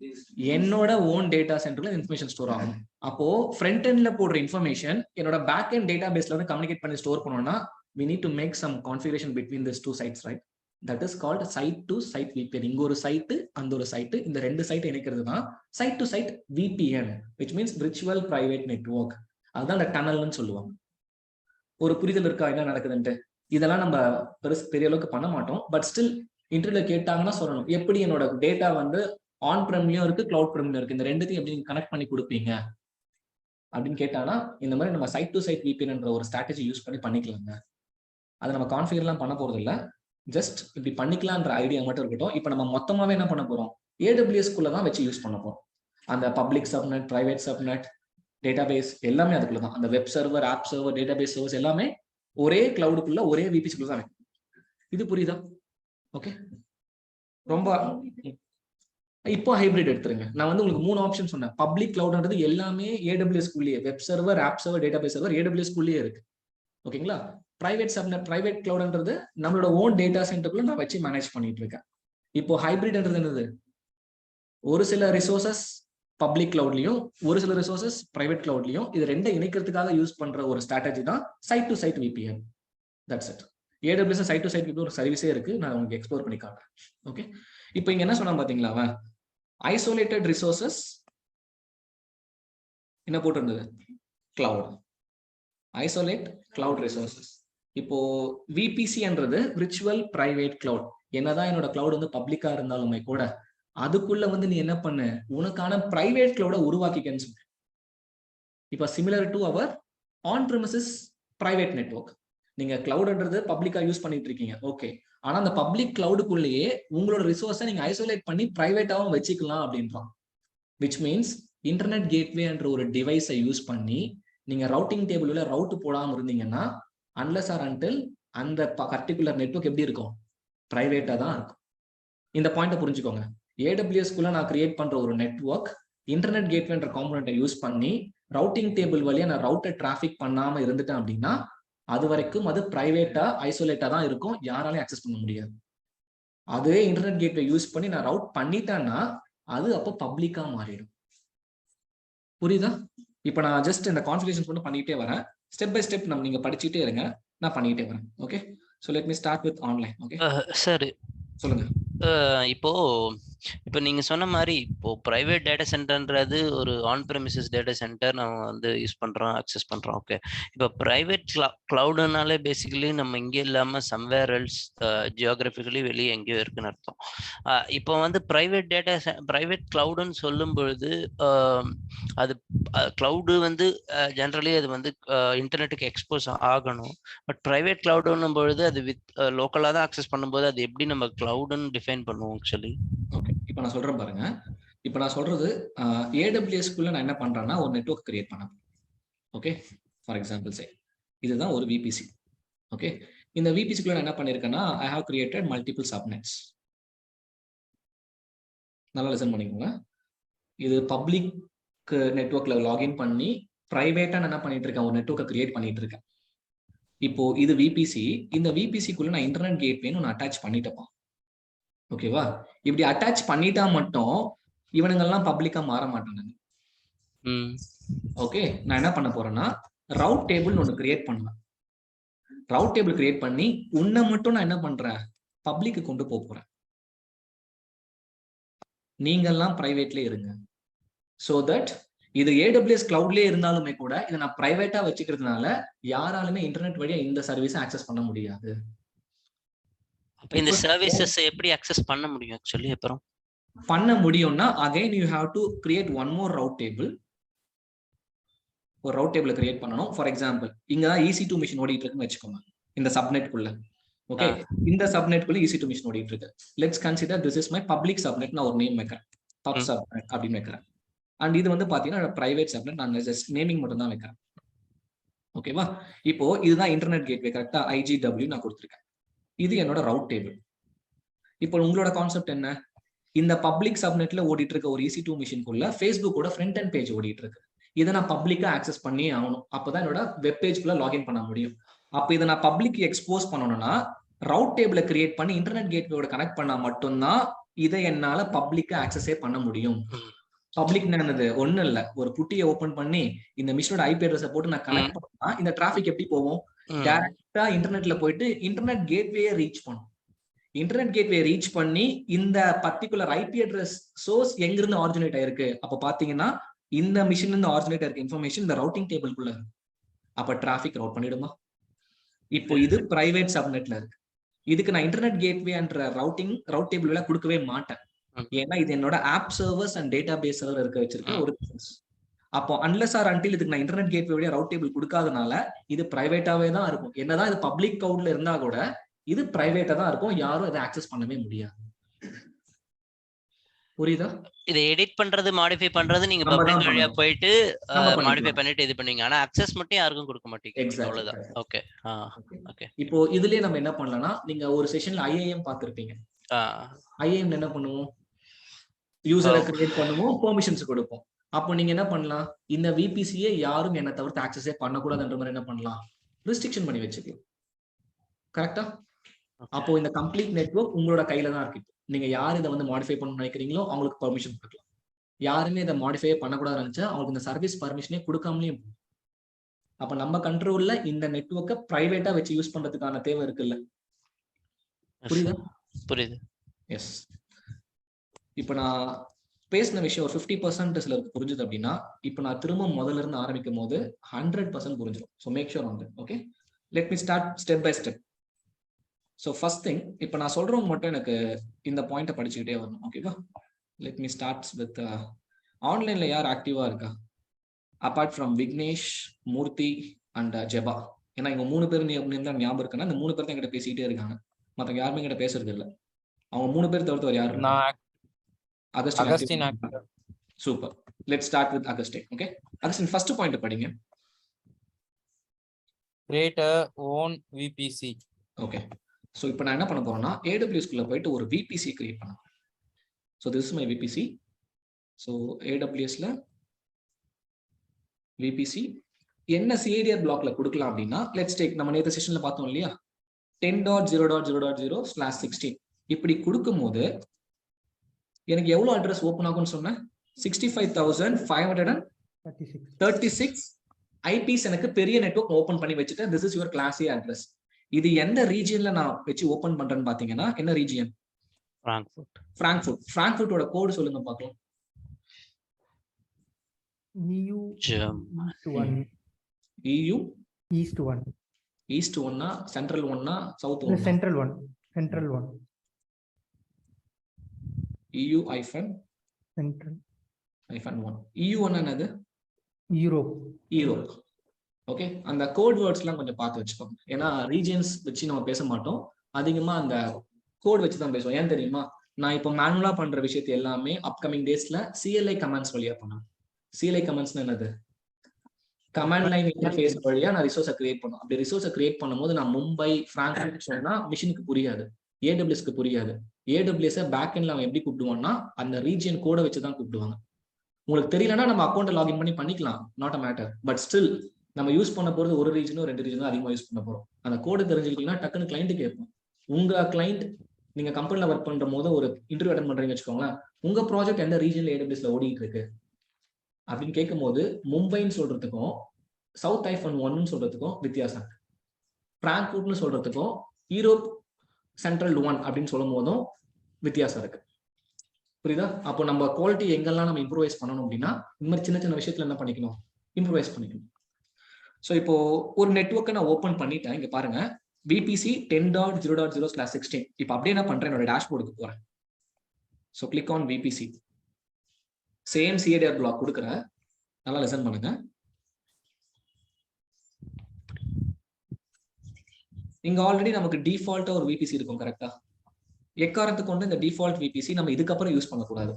என்னோட ஓன் டேட்டா சென்டர்ல இன்ஃபர்மேஷன் ஸ்டோர் ஆகணும். அப்போ ஃப்ரண்ட் எண்ட்ல போடுற இன்ஃபர்மேஷன் என்னோட பேக் எண்ட் டேட்டாபேஸ்ல வந்து கம்யூனிகேட் பண்ணி ஸ்டோர் பண்ணணும்னா we need to make some configuration between these two sites, right? That is called site to site VPN. இங்க ஒரு சைட், அந்த ஒரு சைட், இந்த ரெண்டு சைட் இணைக்கிறது தான் side to side VPN, which means virtual private network. அதுதான் அந்த டனல்னு சொல்லுவாங்க. ஒரு புரிதல் இருக்கா என்ன நடக்குதுன்ட்டு? இதெல்லாம் நம்ம பெரிய அளவுக்கு பண்ண மாட்டோம். பட் ஸ்டில் இன்டர்வியூல கேட்டாங்கன்னா சொல்லணும், எப்படி என்னோட டேட்டா வந்து ஆன் ப்ரெம்லயும் இருக்கு, கிளவுட் ப்ரெம்லயும் இருக்கு, இந்த ரெண்டுத்தையும் எப்படி கனெக்ட் பண்ணி கொடுப்பீங்க அப்படின்னு கேட்டானா, இந்த மாதிரி நம்ம சைட் டு சைட் VPN ஒரு ஸ்ட்ராட்டஜி யூஸ் பண்ணி பண்ணிக்கலாங்க. அதை நம்ம கான்ஃபிகர்லாம் பண்ண போறது இல்லை, ஜஸ்ட் இப்படி பண்ணிக்கலான்ற ஐடியா மட்டும் இருக்கட்டும். இப்போ நம்ம மொத்தமாவே என்ன பண்ண போறோம், AWS-குள்ள தான் வச்சு யூஸ் பண்ண போறோம். அந்த public subnet, private subnet, database எல்லாமே அதுக்குள்ள தான். அந்த web server, app server, database servers எல்லாமே ஒரே கிளவுடுக்குள்ள ஒரே VPC-குள்ள தான் வைக்கும். இது புரியுதா? ஓகே, ரொம்ப இப்போ ஹைபிரிட் எடுத்துருங்க. நான் வந்து உங்களுக்கு 3 ஆப்ஷன் சொன்னேன். பப்ளிக் கிளவுட்ன்றது எல்லாமே AWS குள்ளேயே, web server, app server, database server AWS குள்ளேயே இருக்கு. ஓகேங்களா? பிரைவேட் சப்நெட், பிரைவேட் கிளவுட்ன்றது நம்மளோட ஓன் டேட்டா சென்டருக்குள்ள நான் வச்சு மேனேஜ் பண்ணிட்டு இருக்கேன். இப்போ ஹைபிரிட்ன்றது என்னது? ஒரு சில ரிசோர்சஸ் பப்ளிக் கிளவுட்லயும், ஒரு சில ரிசோர்சஸ் பிரைவேட் கிளவுட்லயும், இது ரெண்டை இணைக்கிறதுக்காக யூஸ் பண்ற ஒரு ஸ்ட்ராட்டஜி தான் side to side VPN. That's it. AWS side to side VPN ஒரு சர்வீஸே இருக்கு. நான் உங்களுக்கு எக்ஸ்ப்ளோர் பண்ணி காட்டுறேன். ஓகே, இப்போ இங்க என்ன சொன்னா பாத்தீங்களா? அவன் ஐசோலேட்டட் ரிசோர்சஸ் என்ன போட்டிருந்தது? கிளவுட். Isolate cloud resources. இப்போ VPCன்றது விர்ச்சுவல் பிரைவேட் கிளவுட். என்னதான் என்னோட கிளவுட் வந்து பப்ளிக்கா இருந்தாலுமே கூட அதுக்குள்ள வந்து நீ என்ன பண்ணு, உனக்கான பிரைவேட் கிளவுட உருவாக்கிக்கன்னு சொல்ற. இப்போ similar to our on premises private network. நீங்க கிளவுட்ன்றது பப்ளிக்கா யூஸ் பண்ணிட்டு இருக்கீங்க, ஓகே. ஆனா அந்த பப்ளிக் கிளவுடுக்குள்ளேயே உங்களோட ரிசோர்ஸை நீங்க ஐசோலேட் பண்ணி பிரைவேட்டாவும் வச்சுக்கலாம் அப்படின்றான். விச் மீன்ஸ் இன்டர்நெட் கேட்வே என்ற ஒரு டிவைஸை யூஸ் பண்ணி நீங்க ரவுட்டிங் டேபிள்ல ரவுட் போடாம இருந்தீங்கன்னா அன்லெஸ் ஆர் அன்டில் அந்த பர்டிகுலர் நெட்வொர்க் எப்படி இருக்கும்? பிரைவேட்டா தான் இருக்கும். இந்த பாயிண்ட்டை புரிஞ்சுக்கோங்க. AWS குள்ள நான் கிரியேட் பண்ற ஒரு நெட்வொர்க் இன்டர்நெட் கேட்வேன்ற காம்போனன்ட்டை யூஸ் பண்ணி ரவுட்டிங் டேபிள் வழியா நான் ரவுட்டர் டிராஃபிக் பண்ணாம இருந்துட்டேன் அப்படின்னா அது வரைக்கும் அது பிரைவேட்டா ஐசோலேட்டா தான் இருக்கும், யாராலையும் அக்சஸ் பண்ண முடியாது. அதுவே இன்டர்நெட் கேட்வே யூஸ் பண்ணி நான் ரவுட் பண்ணிட்டேன்னா அது அப்போ பப்ளிக்கா மாறிடும். புரியுதா? இப்போ நான் ஜஸ்ட் இந்த கான்ஃபிகரேஷன் மட்டும் பண்ணிட்டே வரேன். ஸ்டெப் பை ஸ்டெப் நம்ம நீங்க படிச்சுட்டே இருங்க, நான் பண்ணிட்டே வரேன். Okay, so let me start with online. Okay sir, சொல்லுங்க. இப்போ நீங்க சொன்ன மாதிரி இப்போ பிரைவேட் டேட்டா சென்டர்ன்றது ஒரு ஆன் பிரமிசஸ் டேட்டா சென்டர் நம்ம வந்து யூஸ் பண்றோம், அக்சஸ் பண்றோம். ஓகே, இப்போ பிரைவேட் கிளவுடுனாலே பேசிக்கலி நம்ம இங்கே இல்லாம சம்வேர் எல்ஸ் ஜியோகிராபிக்கலி வெளியே எங்கேயோ இருக்குன்னு அர்த்தம். இப்போ வந்து பிரைவேட் கிளவுடுன்னு சொல்லும் பொழுது அது கிளவுடு வந்து ஜென்ரலி அது வந்து இன்டர்நெட்டுக்கு எக்ஸ்போஸ் ஆகணும். பட் பிரைவேட் கிளவுடுன்னும் பொழுது அது வித் லோக்கலாக தான் அக்சஸ் பண்ணும்போது அது எப்படி நம்ம கிளவுடுன்னு டிஃபைன் பண்ணுவோம் ஆக்சுவலி? ஓகே, இப்போ நான் சொல்றேன் பாருங்க. இப்போ நான் சொல்றது AWS குள்ள நான் என்ன பண்றேன்னா ஒரு நெட்வொர்க் கிரியேட் பண்ணேன். ஓகே, ஃபார் எக்ஸாம்பிள் சே இதுதான் ஒரு VPC. ஓகே, இந்த VPC குள்ள நான் என்ன பண்ணிருக்கேன்னா I have created multiple subnets. நல்லா லிசன் பண்ணிக்கோங்க. இது பப்ளிக் நெட்வொர்க்ல லாகின் பண்ணி பிரைவேட்டா நான் என்ன பண்ணிட்டு இருக்கேன், ஒரு நெட்வொர்க்கை கிரியேட் பண்ணிட்டு இருக்கேன். இப்போ இது VPC. இந்த VPC குள்ள நான் இன்டர்நெட் கேட்வேன்னு நான் அட்டாச் பண்ணிட்டேப்பா. ஓகேவா? இப்படி அட்டாச் பண்ணிட்டா மட்டும் இவனுங்கெல்லாம் பப்ளிக்கா மாற மாட்டாங்க. ஓகே, நான் என்ன பண்ண போறேன்னா ரவுட் டேபிள் ஒன்று கிரியேட் பண்ணுவேன். ரவுட் டேபிள் கிரியேட் பண்ணி உன்னை மட்டும் நான் என்ன பண்றேன், பப்ளிக்கு கொண்டு போறேன். நீங்கெல்லாம் பிரைவேட்ல இருங்க. சோ தட் இது AWS கிளவுட்லயே இருந்தாலுமே கூட இதை நான் பிரைவேட்டா வச்சுக்கிறதுனால யாராலுமே இன்டர்நெட் வழியா இந்த சர்வீஸை அக்சஸ் பண்ண முடியாது. இந்த சர்வீசஸ் எப்படி அக்சஸ் பண்ண முடியும் ஆக்சுவலி? அப்புறம் பண்ண முடியும்னா again you have to create one more route table. ஒரு ரவுட் டேபிள் கிரியேட் பண்ணணும். ஃபார் எக்ஸாம்பிள் இங்க தான் EC2 மிஷின் ஓடிட்டு இருக்குன்னு வச்சுக்கோங்க, இந்த சப்நெட்குள்ள. ஓகே, இந்த சப்நெட்குள்ள EC2 மிஷின் ஓடிட்டு இருக்கு. Let's consider this is my public subnet. நான் ஒரு நேம் வைக்கிறேன், பப் சப்நெட் அப்படின்னு வைக்கிறேன். அண்ட் இது வந்து பாத்தீங்கன்னா பிரைவேட் சப்நெட், நான் ஜஸ்ட் நேமிங் மட்டும் தான் வைக்கிறேன். ஓகேவா? இப்போ இதுதான் இன்டர்நெட் கேட்வே, கரெக்டா? IGW நான் கொடுத்துருக்கேன். இது என்னோட ரவுட் டேபிள். இப்போ உங்களோட கான்செப்ட் என்ன? இந்த பப்ளிக் சப்நெட்ல ஓடிட்டு இருக்க ஒரு EC2 மிஷின்குள்ள ஃபேஸ்புக்கோட ஃப்ரண்ட் அண்ட் பேஜ் ஓடிட்டு இருக்கு. இதை நான் பப்ளிக்கா ஆக்சஸ் பண்ணி ஆகணும், அப்பதான் என்னோட வெப் பேஜ்குள்ள லாகின் பண்ண முடியும். அப்ப இதை நான் பப்ளிக் எக்ஸ்போஸ் பண்ணணும்னா ரவுட் டேபிளை கிரியேட் பண்ணி இன்டர்நெட் கேட்வேயோட கனெக்ட் பண்ணா மட்டும்தான் இதை என்னால பப்ளிக்கா ஆக்சஸே பண்ண முடியும். பப்ளிக் என்னது? ஒண்ணு இல்ல, ஒரு புட்டியை ஓபன் பண்ணி இந்த மிஷினோட IP அட்ரஸை போட்டு நான் கனெக்ட் பண்ணா இந்த டிராபிக் எப்படி போகும்? டைரக்டா இன்டர்நெட்ல போயிட்டு இன்டர்நெட் கேட்வேயை ரீச் பண்ணும். இன்டர்நெட் கேட்வே ரீச் பண்ணி இந்த பர்டிகுலர் IP அட்ரஸ் சோர்ஸ் எங்க இருந்து ஆரிஜினேட் ஆயிருக்கு, அப்ப பாத்தீங்கன்னா இந்த மிஷின்ல இருந்து ஆரிஜினேட் ஆயிருக்க இன்ஃபர்மேஷன் இந்த ரவுட்டிங் டேபிள்குள்ள இருக்கு. அப்ப டிராபிக் ரவுட் பண்ணிடுமா? இப்போ இது பிரைவேட் சப்நெட்ல இருக்கு. இதுக்கு நான் இன்டர்நெட் கேட்வே என்ற ரவுட் டேபிள் எல்லாம் கொடுக்கவே மாட்டேன். ஏன்னா இது என்னோட app servers and database server இருக்க வச்சிருக்க ஒரு பிசினஸ். அப்போ அன்லெஸ் ஆர் அன்டில் இதுக்கு நான் இன்டர்நெட் கேட்வே வழியா ரவுட் டேபிள் கொடுக்காதனால இது பிரைவேட்டாவே தான் இருக்கும். என்னதான் இது பப்ளிக் கிளவுட்ல இருந்தா கூட இது பிரைவேட்டா தான் இருக்கும், யாரும் இதை ஆக்சஸ் பண்ணவே முடியாது. புரியுதா? இதை எடிட் பண்றது, மாடிஃபை பண்றது நீங்க பப்ளிக் வழியா போயிட்டு மாடிஃபை பண்ணிட்டு இது பண்ணீங்க. ஆனா அக்சஸ் மட்டும் யாருக்கும் கொடுக்க மாட்டீங்க. அவ்வளவுதான். Okay, okay. இப்போ இதுலயே நம்ம என்ன பண்ணலாம்னா, நீங்க ஒரு செஷன்ல IAM பார்த்திருப்பீங்க. IAM என்ன பண்ணுவோம்? யூசரை கிரியேட் பண்ணுவோம், பெர்மிஷன்ஸ் கொடுப்போம். அப்போ நீங்க என்ன பண்ணலாம், இந்த விபிசியை யாரும் என்ன தவிர்த்து ஆக்சஸே பண்ணக்கூடாதுன்ற மாதிரி என்ன பண்ணலாம், ரெஸ்ட்ரிக்ஷன் பண்ணி வச்சுக்கலாம். கரெக்டா? அப்போ இந்த கம்ப்ளீட் நெட்வொர்க் உங்களோட கையில தான் இருக்கு. நீங்க யார் இதை வந்து மாடிஃபை பண்ண நினைக்கிறீங்களோ அவங்களுக்கு பெர்மிஷன் கொடுக்கலாம். யாருமே இதை மாடிஃபை பண்ணக்கூடாதுன்னு நினைச்சா அவங்களுக்கு இந்த சர்வீஸ் பர்மிஷனே கொடுக்காமலே. அப்ப நம்ம கண்ட்ரோல்ல இந்த நெட்வொர்க்கை பிரைவேட்டா வச்சு யூஸ் பண்றதுக்கான தேவை இருக்குல்ல. புரியுதா? புரியுது. எஸ். இப்ப நான் பேசின விஷயம் ஒரு 50% சிலருக்கு புரிஞ்சுது அப்படின்னா, இப்ப நான் திரும்ப முதல்ல இருந்து ஆரம்பிக்கும் போது 100% புரிஞ்சிடும். So make sure on that. Okay, let me start step by step. So first thing, இப்போ நான் சொல்றவங்க மட்டும் எனக்கு இந்த பாயிண்ட்டை படிச்சுக்கிட்டே வரணும். ஓகேவா? லெட் மீ ஸ்டார்ட் வித் ஆன்லைன்ல யார் ஆக்டிவா இருக்கா, apart from Vignesh, Murthy and Jeba. ஏன்னா இவங்க 3 பேர் ஞாபகம் இருக்குன்னா இந்த 3 பேர் தான் என்கிட்ட பேசிக்கிட்டே இருக்காங்க. மற்றவங்க யாருமே என்கிட்ட பேசுறது இல்லை. அவங்க 3 பேர் தவிர்த்து யாரு? Augustine. Super. Let's start with Augustine. Okay, Augustine first point படிங்க. Create a own VPC. Okay, so இப்போ நான் என்ன பண்ண போறேன்னா AWS குள்ள போயிட்டு ஒரு VPC கிரியேட் பண்ண. So this is my VPC. So AWSல VPC என்ன CADR பிளாக்ல கொடுக்கலாம் அப்படின்னா, லெட்ஸ் டேக் நம்ம நேற்று செஷன்ல பார்த்தோம் இல்லையா, 10.0.0.0/16 இப்படி கொடுக்கும் போது எனக்கு எவ்வளவு அட்ரஸ் ஓபன் ஆகும்னு சொன்னேன்? 65,536 ஐபிஸ் எனக்கு பெரிய நெட்வொர்க் ஓபன் பண்ணி வச்சுட்டேன். This is your class A address. இது எந்த ரீஜியன்ல நான் வச்சு ஓபன் பண்றேன்னு பாத்தீங்கன்னா, என்ன ரீஜியன்? பிராங்க்ஃபர்ட்டோட கோட் சொல்லுங்க பார்க்கலாம். EU East 1 Central 1 South 1? Central 1. EU-1. EU1 என்னது? யூரோப். ஓகே, அந்த கோட் வேர்ட்ஸ்லாம் கொஞ்சம் பார்த்து வச்சுக்கோங்க. ஏன்னா ரீஜியன்ஸ் வச்சு நம்ம பேச மாட்டோம், அதிகமா அந்த கோட் வச்சு தான் பேசுவோம். ஏன் தெரியுமா, நான் இப்போ மேனுவலா பண்ற விஷயத்தை எல்லாமே அப்கமிங் டேஸ்ல CLI கமாண்ட்ஸ் வழியா பண்ணுவேன். CLI கமாண்ட்ஸ் என்னது? கமாண்ட் லைன் இன்டர்ஃபேஸ் வழியா நான் ரிசோர்ஸை கிரியேட் பண்ணும். அப்படி ரிசோர்ஸை கிரியேட் பண்ணும்போது நான் மும்பை, பிராங்க்ஃபர்ட் சொன்னா மிஷினுக்கு புரியாது, AWSக்கு புரியாது. AWS பேக் எண்ட்ல அவன் எப்படி கூப்பிடுவான்னா அந்த ரீஜியன் கோட வச்சு தான் கூப்பிடுவாங்க. உங்களுக்கு தெரியலன்னா நம்ம அக்கௌண்ட் லாகின் பண்ணி பண்ணிக்கலாம், not a matter. But still நம்ம யூஸ் பண்ண போறது ஒரு ரீஜனோ 2 ரீஜனோ அதிகமாக யூஸ் பண்ண போறோம். அந்த கோடு தெரிஞ்சுக்கிட்டீங்கன்னா டக்குன்னு கிளைண்ட் கேட்போம். உங்க கிளைண்ட் நீங்க கம்பெனில ஒர்க் பண்ற போது ஒரு இன்டர்வியூ அட்டெண்ட் பண்றீங்கன்னு வச்சுக்கோங்களேன், உங்க ப்ராஜெக்ட் எந்த ரீஜன்ல AWSல ஓடிட்டு இருக்கு அப்படின்னு கேட்கும் போது மும்பைன்னு சொல்றதுக்கும் சவுத் -1 சொல்றதுக்கும் வித்தியாசம் இருக்கு. பிராங்க்ஃபர்ட்னு சொல்றதுக்கும் யூரோப் சென்ட்ரல் 1 அப்படின்னு சொல்லும் போதும் வித்தியாசம் இருக்கு. புரியுதா? அப்போ நம்ம குவாலிட்டி எங்கெல்லாம் நம்ம இம்ப்ரூவைஸ் பண்ணணும் அப்படின்னா இந்த மாதிரி சின்ன சின்ன விஷயத்துல என்ன பண்ணிக்கணும், இம்ப்ரூவைஸ் பண்ணிக்கணும். ஸோ இப்போ ஒரு நெட்வொர்க்கை நான் ஓப்பன் பண்ணிட்டேன். இங்க பாருங்க, VPC 10.0.0/16. இப்போ அப்படியே என்ன பண்றேன், என்னோட டேஷ்போர்டுக்கு போறேன். So click on VPC. Same CADR block கொடுக்குறேன், நல்லா லிசன் பண்ணுங்க. இங்க ஆல்ரெடி நமக்கு டிஃபால்ட்டா ஒரு VPC இருக்கும், கரெக்டா? எக்காரணத்துக்கு கொண்டு இந்த டிஃபால்ட் VPC நம்ம இதுக்கப்புறம் யூஸ் பண்ணக்கூடாது.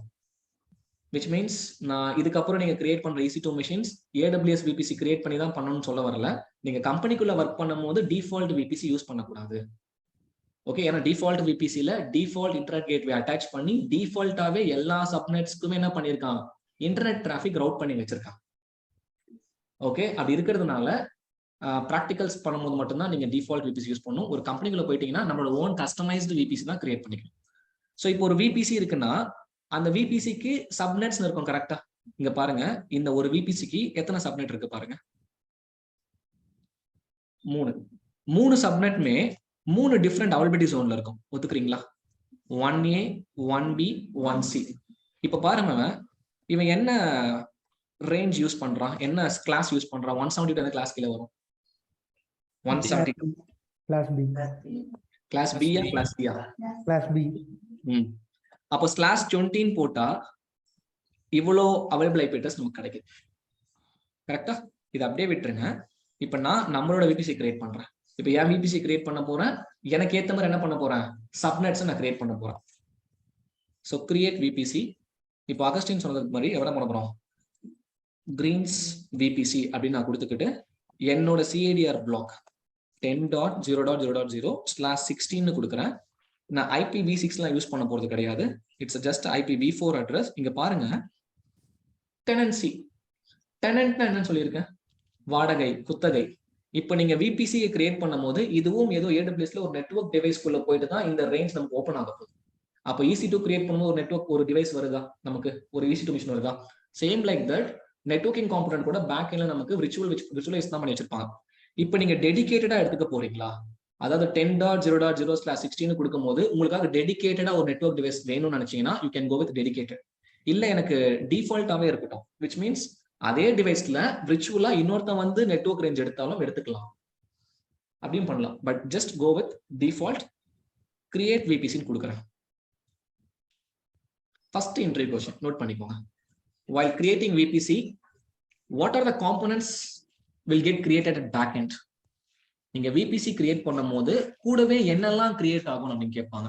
விச் மீன்ஸ் நான் இதுக்கப்புறம் நீங்க கிரியேட் பண்ற EC2 machines AWS VPC create பண்ணி தான் பண்ணணும்னு சொல்ல வரல. நீங்க கம்பெனிக்குள்ள ஒர்க் பண்ணும் போது டிஃபால்ட் VPC யூஸ் பண்ணக்கூடாது. ஓகே, ஏன்னா டிஃபால்ட் VPCல டிஃபால்ட் இன்டர்நெட் கேட்வே அட்டாச் பண்ணி டிஃபால்ட்டாவே எல்லா சப்நெட்ஸ்க்குமே என்ன பண்ணிருக்கான், இன்டர்நெட் டிராஃபிக் ரவுட் பண்ணி வச்சிருக்கான். ஓகே, அப்படி இருக்கிறதுனால ப்ராக்டிகல்ஸ் பண்ணும்போது மட்டும்தான் நீங்க டிஃபால்ட் VPC யூஸ் பண்ணணும். ஒரு கம்பெனிக்குள்ள போயிட்டீங்கன்னா நம்மளோட ஓன் கஸ்டமைஸ்டு VPC தான் கிரியேட் பண்ணிக்கணும். ஸோ இப்போ ஒரு VPC இருக்குன்னா அந்த VPCக்கு சப்நெட்ஸ் இருக்கும், கரெக்டா? இங்க பாருங்க, இந்த ஒரு VPCக்கு எத்தனை சப்நெட் இருக்கு பாருங்க, 3 சப்நெட்மே 3 டிஃப்ரெண்ட் அவைலபிலிட்டி ஜோன்ல இருக்கும். ஒத்துக்கிறீங்களா? 1A 1B 1C. இப்ப பாருங்க, இவன் என்ன ரேஞ்ச் யூஸ் பண்றான், என்ன கிளாஸ் யூஸ் பண்றான்? 172 எந்த கிளாஸ் கீழ வரும்? 172 கிளாஸ் B யா கிளாஸ் C யா? Class B. அப்போ /20 போட்டா இவ்வளோ அவைலபிள் IP அட்ரஸ் நமக்கு கிடைக்குது, கரெக்டா? இது அப்படியே விட்டுருங்க. இப்ப நான் நம்மளோட VPC கிரியேட் பண்றேன். இப்ப என் VPC கிரியேட் பண்ண போறேன், எனக்கு ஏத்த மாதிரி என்ன பண்ண போறேன், சப்நெட்ஸ் நான் கிரியேட் பண்ண போறேன். So create VPC. இப்போ அகஸ்டின் சொன்னதுக்கு மாதிரி எவ்வளவு பண்ண போறோம், கிரீன்ஸ் VPC அப்படின்னு நான் கொடுத்துக்கிட்டு என்னோட CADR பிளாக் 10.0.0.0/16 கொடுக்குறேன். நான் IPv6 யூஸ் பண்ண போறது கிடையாது, இட்ஸ் ஜஸ்ட் IPv4 அட்ரஸ். இங்க பாருங்க, டெனன்சி, டெனன்ட்னா என்னன்னு சொல்லியிருக்கேன், வாடகை, குத்தகை. இப்போ நீங்க VPC கிரியேட் பண்ணும் போது இதுவும் ஏதோ AWSல ஒரு நெட்வொர்க் டிவைஸ்க்குள்ள போயிட்டு தான் இந்த ரேஞ்ச் நமக்கு ஓப்பன் ஆக போகுது. அப்போ EC2 கிரியேட் பண்ணும்போது ஒரு நெட்வொர்க், ஒரு டிவைஸ் வருதா, நமக்கு ஒரு EC2 மிஷின் வருதா? Same like that networking component கூட பேக் எண்ட்ல நமக்கு விர்ச்சுவலைஸ் தான் பண்ணி வச்சிருப்பாங்க. இப்போ நீங்க டெடிகேட்டடா எடுத்துக்க போறீங்களா, அதாவது 10.0.0/16 கொடுக்கும் போது உங்களுக்காக டெடிகேட்டடா ஒரு நெட்வொர்க் டிவைஸ் வேணும்னு நினைச்சீங்கன்னா you can go with dedicated. இல்ல எனக்கு டிஃபால்ட்டாவே இருக்கட்டும், விச் மீன்ஸ் அதே டிவைஸ்ல விர்ச்சுவலா இன்னொருத்தன் வந்து நெட்வொர்க் ரேஞ்ச் எடுத்தாலும் எடுத்துக்கலாம், அப்படியும் பண்ணலாம். But just go with default create VPCன்னு கொடுக்குறேன். ஃபர்ஸ்ட் இன்டர்வியூ क्वेश्चन நோட் பண்ணிக்கோங்க. while creating VPC, what are the components will get created at back end? நீங்க VPC கிரியேட் பண்ணும்போது கூடவே என்னெல்லாம் கிரியேட் ஆகும் அப்படின்னு கேட்பாங்க.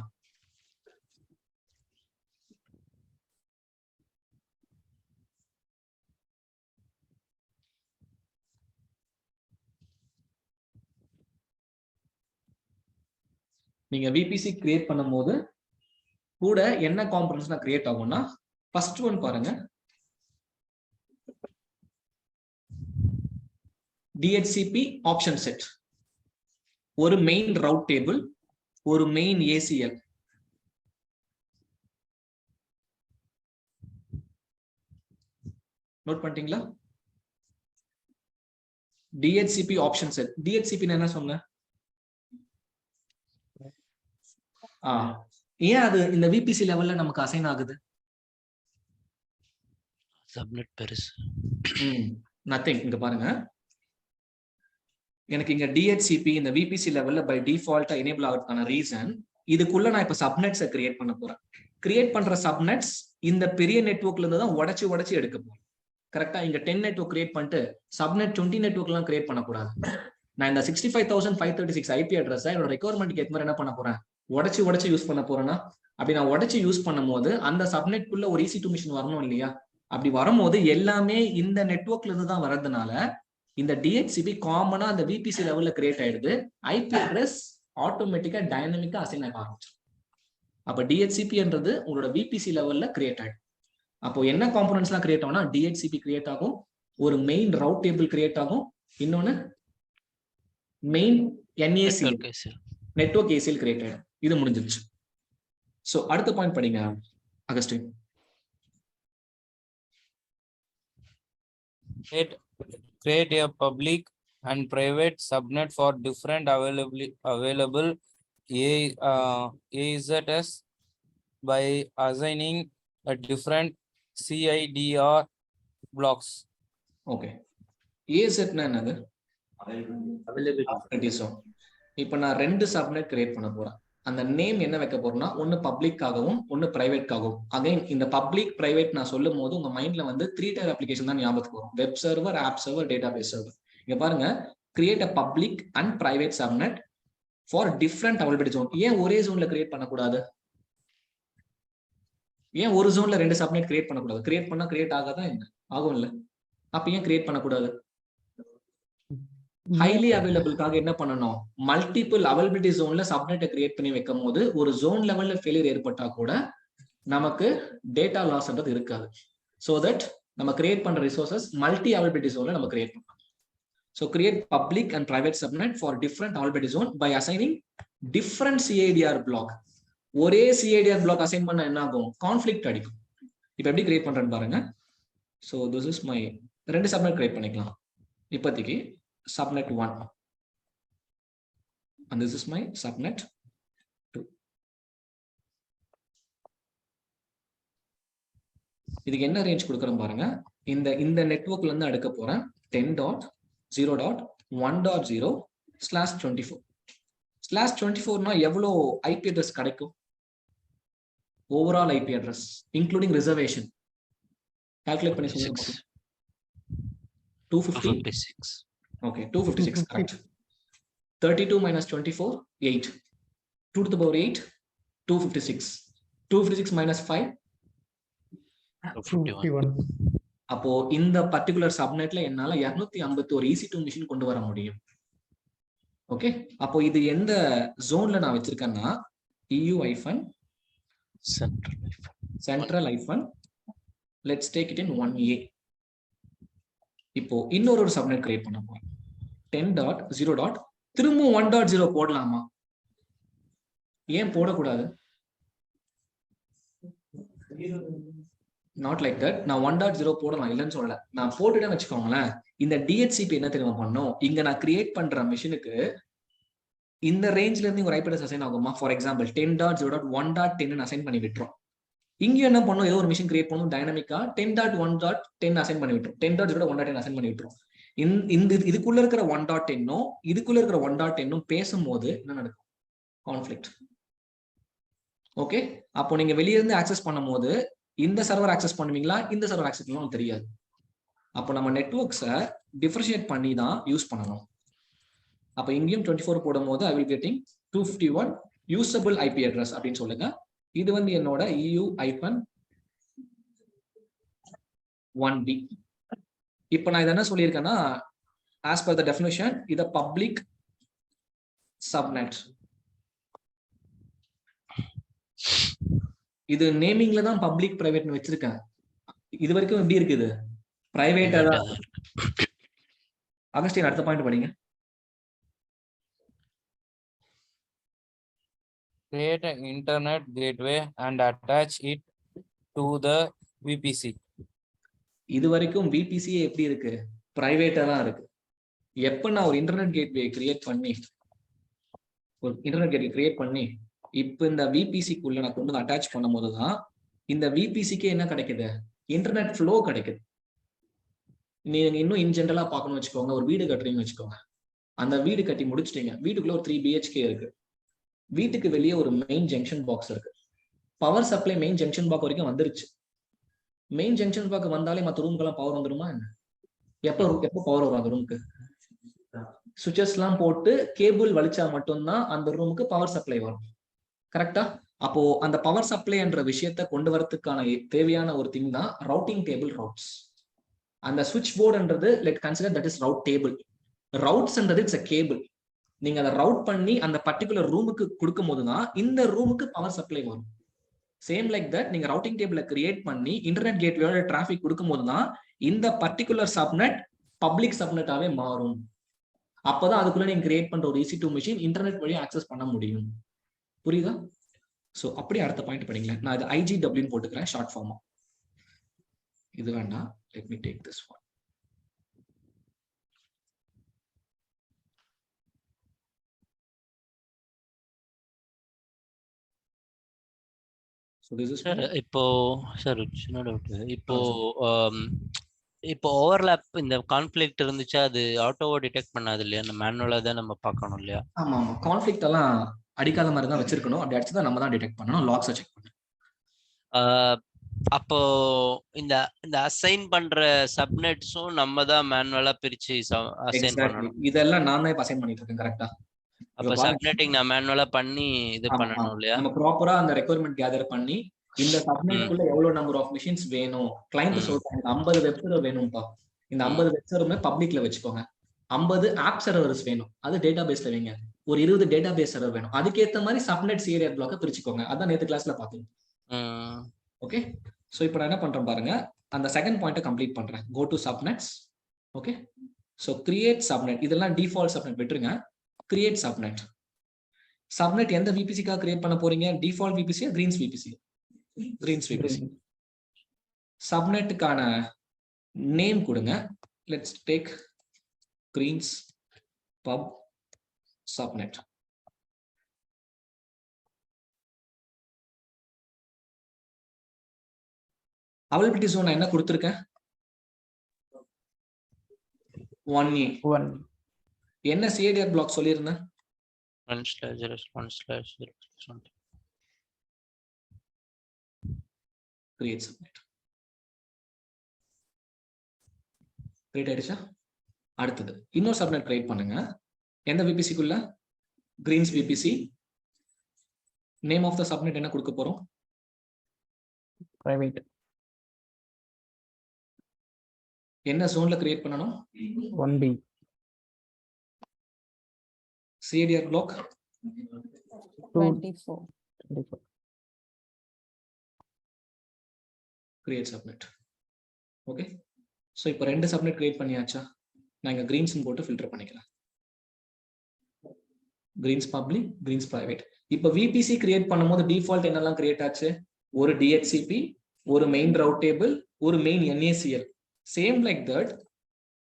நீங்க VPC கிரியேட் பண்ணும்போது கூட என்ன காம்பனன்ட்ஸ்லாம் கிரியேட் ஆகும்னா, ஃபர்ஸ்ட் ஒன் பாருங்க, DHCP ஆப்ஷன் செட், ஒரு மெயின் ரவுட் டேபிள், ஒரு மெயின் ACL. நோட் பண்ணிட்டீங்களா? DHCP option set. DHCP என்ன சொன்ன? ஏன் அது இந்த VPC லெவல்ல நமக்கு அசைன் ஆகுது? சப்நெட் பெருசு. நத்திங். இங்க பாருங்க, எனக்கு இங்க DHCP இந்த VPC லெவல்ல பை டிஃபால்ட்டா எனேபிள் ஆகிறதுக்கான ரீசன், இதுக்குள்ள நான் இப்ப சப்நெட்ஸை கிரியேட் பண்ண போறேன். கிரியேட் பண்ற சப்நெட்ஸ் இந்த பெரிய நெட்வொர்க்ல இருந்து தான் உடைச்சு எடுக்க போறேன். கரெக்டா? இங்க 10 நெட்வொர்க் கிரியேட் பண்ணிட்டு சப்நெட் 20 நெட்வொர்க் எல்லாம் கிரியேட் பண்ணக்கூடாது. நான் இந்த 65,536 IP அட்ரஸ் என்னோட ரெக்யர்மெண்ட்க்கு ஏற்ற மாதிரி என்ன பண்ண போறேன், உடைச்சு யூஸ் பண்ண போறேன்னா, அப்படி நான் உடைச்சு யூஸ் பண்ணும் போது அந்த சப்நெட்குள்ள ஒரு EC2 மிஷின் வரணும் இல்லையா? அப்படி வரும்போது எல்லாமே இந்த நெட்வொர்க்ல இருந்து தான் வர்றதுனால இந்த DHCP காமனா அந்த VPC லெவல்ல கிரியேட் ஆயிடுது. IP அட்ரஸ் ஆட்டோமேட்டிக்கா டைனமிக்கா அசைன் ஆக ஆரம்பிச்சிடும். அப்ப DHCPன்றது உங்களோட VPC லெவல்ல கிரியேட் ஆயிடும். அப்போ என்ன காம்பனன்ட்ஸ்லாம் கிரியேட் ஆகும்னா, DHCP கிரியேட் ஆகும், ஒரு மெயின் ரவுட் டேபிள் கிரியேட் ஆகும், இன்னொன்னு main NACL network ACL create ஆயிடும். இது முடிஞ்சிருச்சு. சோ அடுத்த பாயிண்ட் படிங்க Augustine. Create a public and private subnet for different available AZS by assigning a different CIDR blocks. Okay, AZ என்னது? Availability zone. இப்போ நான் 2 சப்நெட் கிரியேட் பண்ண போறேன். அந்த நேம் என்ன வைக்க போறேன்னா, ஒன்னு பப்ளிக்காகவும் ஒன்னு பிரைவேட்காகவும். அகைன் இந்த பப்ளிக் பிரைவேட் நான் சொல்லும் போது உங்க மைண்ட்ல வந்து 3 டைப் அப்ளிகேஷன் தான் ஞாபகத்துக்கு வரும். Web server, app server, database server. இங்க பாருங்க, create a public and private subnet for different availability zone. ஏன் ஒரே ஜோன்ல கிரியேட் பண்ணக்கூடாது? ஏன் ஒரு ஜோன்ல 2 சப்நெட் கிரியேட் பண்ணக்கூடாது? கிரியேட் பண்ணா கிரியேட் ஆகாதான் என்ன ஆகும் இல்ல? அப்ப ஏன் கிரியேட் பண்ணக்கூடாது? ஹைலி அவைலபிள்காக என்ன பண்ணணும், மல்டிபிள் அவைலபிலிட்டி ஜோன்ல சப்நெட்டை கிரியேட் பண்ணி வைக்கும் போது ஒரு ஜோன் லெவல்ல ஃபெயிலியர் ஏற்பட்டா கூட நமக்கு டேட்டா லாஸ்ன்றது இருக்காது. சோ தட் நம்ம கிரியேட் பண்ற ரிசோர்சஸ் மல்டி அவைலபிலிட்டி ஜோன்ல நம்ம கிரியேட் பண்ணலாம். So create public and private subnet for different availability zone by assigning different CIDR block. ஒரே CIDR block அசைன் பண்ண என்ன ஆகும், கான்ஃபிளிக்ட் அடிக்கும். இப்போ எப்படி கிரியேட் பண்றேன்னு பாருங்க. So this is my 2 சப்நெட் கிரியேட் பண்ணிக்கலாம். இப்போதைக்கு subnet 1 and this is my subnet 2. இதுக்கு என்ன ரேஞ்ச் கொடுக்குறேன் பாருங்க. இந்த நெட்வொர்க்ல இருந்து எடுக்க போறேன் 10.0.1.0/24. /24னா எவ்வளோ IP அட்ரஸ் கிடைக்கும்? Overall IP address including reservation calculate பண்ணி சொல்லுங்க. 256. Okay, 256 correct. 32 minus 24 8. 2 to the power 8 256. 256 minus 5 251. அப்போ இந்த பர்టిక్యులர் சப்நெட்ல என்னால 251 EC2 மிஷின் கொண்டு வர முடியும். ஓகே, அப்போ இது எந்த ஜோன்ல நான் வச்சிருக்கேன்னா EU-2 central hyphen let's take it in 1a. இப்போ இன்னொரு ஒரு சப்நெட் கிரியேட் பண்ண போறோம் 10.0. திரும்ப 1.0 போடலாமா? ஏன் போடக்கூடாது? Not like that. நான் 1.0 போடலாம், இல்லைன்னு சொல்லல. நான் போட்டுட்டேன்னு வச்சுக்கோங்களேன், இந்த DHCP என்ன தெரியுமா பண்ணும்? இங்க நான் கிரியேட் பண்ற மிஷினுக்கு இந்த ரேஞ்ச்ல இருந்து ஒரு ஐபி அட்ரஸ் அசைன் ஆகுமா? ஃபார் எக்ஸாம்பிள் 10.0.1.10 அசைன் பண்ணி விட்டுரும். இங்க என்ன பண்ணும்? ஏதோ ஒரு மிஷின் கிரியேட் பண்ணும் டைனமிக்கா 10.1.10 அசைன் பண்ணி விட்டுரும். 10.0.1.10 அசைன் பண்ணி விட்டுரும். இந்த இதுக்குள்ள இருக்கிற 1.10 இதுக்குள்ள இருக்கிற 1.10 பேசும்போது என்ன நடக்கும்? கான்ஃபிளிக்ட். ஓகே, அப்போ நீங்க வெளியே இருந்து ஆக்சஸ் பண்ணும்போது இந்த சர்வர் ஆக்சஸ் பண்ணுவீங்களா, இந்த சர்வர் ஆக்சஸ் பண்ணணும் தெரியாது. அப்போ நம்ம நெட்வொர்க்ஸை டிஃபரன்ஷியேட் பண்ணி தான் யூஸ் பண்ணணும். அப்போ இங்கேயும் 24 போடும் போது I will getting 251 usable IP address அப்படின்னு சொல்லுங்க. இது வந்து என்னோட EU-1B. இப்போ நான் இதை என்ன சொல்லியிருக்கேன்னா, as per the definition, இது பப்ளிக் சப்நெட். இது நேமிங்ல தான் பப்ளிக் பிரைவேட்னு வச்சிருக்கேன். இது வரைக்கும் எப்படி இருக்குது? பிரைவேட்டா தான். அகஸ்டின், அடுத்த பாயிண்ட் படிங்க. Create an internet gateway and attach it to the VPC. இது வரைக்கும் VPC எப்படி இருக்கு? பிரைவேட்டா தான் இருக்கு. எப்ப நான் ஒரு இன்டர்நெட் கேட்வே கிரியேட் பண்ணி இப்ப இந்த VPC-க்குள்ள நான் கொண்டு வந்து அட்டாச் பண்ணும் போதுதான் இந்த VPC-க்கு என்ன கிடைக்குது? இன்டர்நெட் ஃப்ளோ கிடைக்குது. நீங்க இன்னும் இன் ஜென்ரலா பார்க்கணும்னு வச்சுக்கோங்க, ஒரு வீடு கட்டுறீங்கன்னு வச்சுக்கோங்க. அந்த வீடு கட்டி முடிச்சிட்டீங்க, வீட்டுக்குள்ள ஒரு 3 BHK இருக்கு. வீட்டுக்கு வெளியே ஒரு மெயின் ஜங்ஷன் பாக்ஸ் இருக்கு. Power supply main junction box வரைக்கும் வந்துருச்சு. மெயின் ஜங்ஷன் பாக்ஸ் வந்தாலே மற்ற ரூம்க்கெல்லாம் பவர் வந்துருமா என்ன? எப்போ பவர் வரும் அந்த ரூமுக்கு? சுவிட்சஸ் எல்லாம் போட்டு கேபிள் வலிச்சா மட்டும்தான் அந்த ரூமுக்கு பவர் சப்ளை வரும். கரெக்டா? அப்போ அந்த பவர் சப்ளை என்ற விஷயத்தை கொண்டு வரதுக்கான தேவையான ஒரு திங் தான் ரவுட்டிங் டேபிள் ரவுட்ஸ். அந்த சுவிட்ச் போர்டுன்றது let consider that is route table. ரவுட்ஸ்ன்றது இட்ஸ் a கேபிள். நீங்க அதை ரவுட் பண்ணி அந்த பர்டிகுலர் ரூமுக்கு கொடுக்கும் போதுதான் இந்த ரூமுக்கு பவர் சப்ளை வரும். சேம் லைக் தட், நீங்க ரவுட்டிங் டேபிளை கிரியேட் பண்ணி இன்டர்நெட் கேட்வேயோட டிராஃபிக் கொடுக்கும் போதுதான் இந்த பர்டிகுலர் சப்நெட் பப்ளிக் சப்நெட்டாவே மாறும். அப்பதான் அதுக்குள்ள நீங்க கிரியேட் பண்ற ஒரு EC2 மிஷின் இன்டர்நெட் வழியா ஆக்சஸ் பண்ண முடியும். புரியுதா? சோ அப்படியே அடுத்த பாயிண்ட் படிங்களேன். நான் இது IGW போட்டுக்கிறேன் ஷார்ட் ஃபார்மா. இது வேண்டாம், let me take this one. So this is இப்போ சார் சின்ன டவுட். இப்போ ஓவர்லாப் இந்த கான்ஃப்ளிக்ட் இருந்துச்சா அது ஆட்டோவா டிடெக்ட் பண்ணாது இல்லையா? அந்த மேனுவலா தான் நம்ம பார்க்கணும் இல்லையா? ஆமா ஆமா, கான்ஃப்ளிக்ட் எல்லாம் அடிக்காத மாதிரி தான் வச்சிருக்கணும். அப்படி அடிச்சுதான் நம்ம தான் டிடெக்ட் பண்ணணும். லாக்ஸை செக் பண்ணணும். அப்போ இந்த இந்த அசைன் பண்ற சப்நெட்ஸும் நம்ம தான் மேனுவலா பிரிச்சு அசைன் பண்ணணும். இதெல்லாம் நான் தான் அசைன் பண்ணிட்டு இருக்கேன். கரெக்டா? அப்ப சப்நெட்டிங் நான் மேனுவலா பண்ணி இது பண்ணணும் இல்லையா? நம்ம ப்ராப்பரா அந்த ரெக்யர்மென்ட் கேதர் பண்ணி இந்த சப்நெட்க்குள்ள எவ்வளவு நம்பர் ஆஃப் மிஷின்ஸ் வேணும், கிளையண்ட் சொல்றாங்க 50 வெப் சர்வர் வேணும்பா, இந்த 50 வெப் சர்வருமே பப்ளிக்ல வச்சுக்கோங்க. 50 ஆப் சர்வர்ஸ் வேணும், அது டேட்டாபேஸ்ல வைங்க. ஒரு 20 டேட்டாபேஸ் சர்வர் வேணும், அதுக்கேற்ற மாதிரி சப்நெட் ஏரியா பிளாக்க பிரிச்சுக்கோங்க. அதான் நேத்து கிளாஸ்ல பாத்தீங்க. ஓகே, சோ இப்போ நான் என்ன பண்றேன் பாருங்க, அந்த செகண்ட் பாயிண்ட்டை கம்ப்ளீட் பண்றேன். Go to subnets. Okay, so create subnet. இதெல்லாம் டிஃபால்ட் சப்நெட் விட்டுருங்க. Create subnet. சப்நெட் எந்த VPC-க்காக கிரியேட் பண்ண போறீங்க? Default VPC, greens VPC? Greens VPC. சப்நெட்டுக்கான நேம் கொடுங்க. Let's take greens pub subnet. Availability zone என்ன கொடுத்திருக்கேன்? 1A. என்ன CADR பிளாக் சொல்லியிருந்தேன்? 1/0/1/0. Create subnet. கிரியேட் ஆயிடுச்சா? அடுத்தது இன்னொரு சப்நெட் கிரியேட் பண்ணுங்க. எந்த VPC-க்குள்ள? Greens VPC. Name of the subnet என்ன கொடுக்க போறோம்? பிரைவேட். என்ன ஜோன்ல கிரியேட் பண்ணனும்? 1B. CADR block 24. Create subnet. Okay, so இப்போ 2 சப்நெட் கிரியேட் பண்ணியாச்சா? நான் இங்கே கிரீன்ஸ் போட்டு ஃபில்டர் பண்ணிக்கலாம். Greens public, greens private. இப்போ விபிசி கிரியேட் பண்ணும்போது டிஃபால்ட் என்னெல்லாம் கிரியேட் ஆச்சு? ஒரு டிஹெச்சிபி, ஒரு மெயின் ரவுட் டேபிள், ஒரு main NACL. Same like that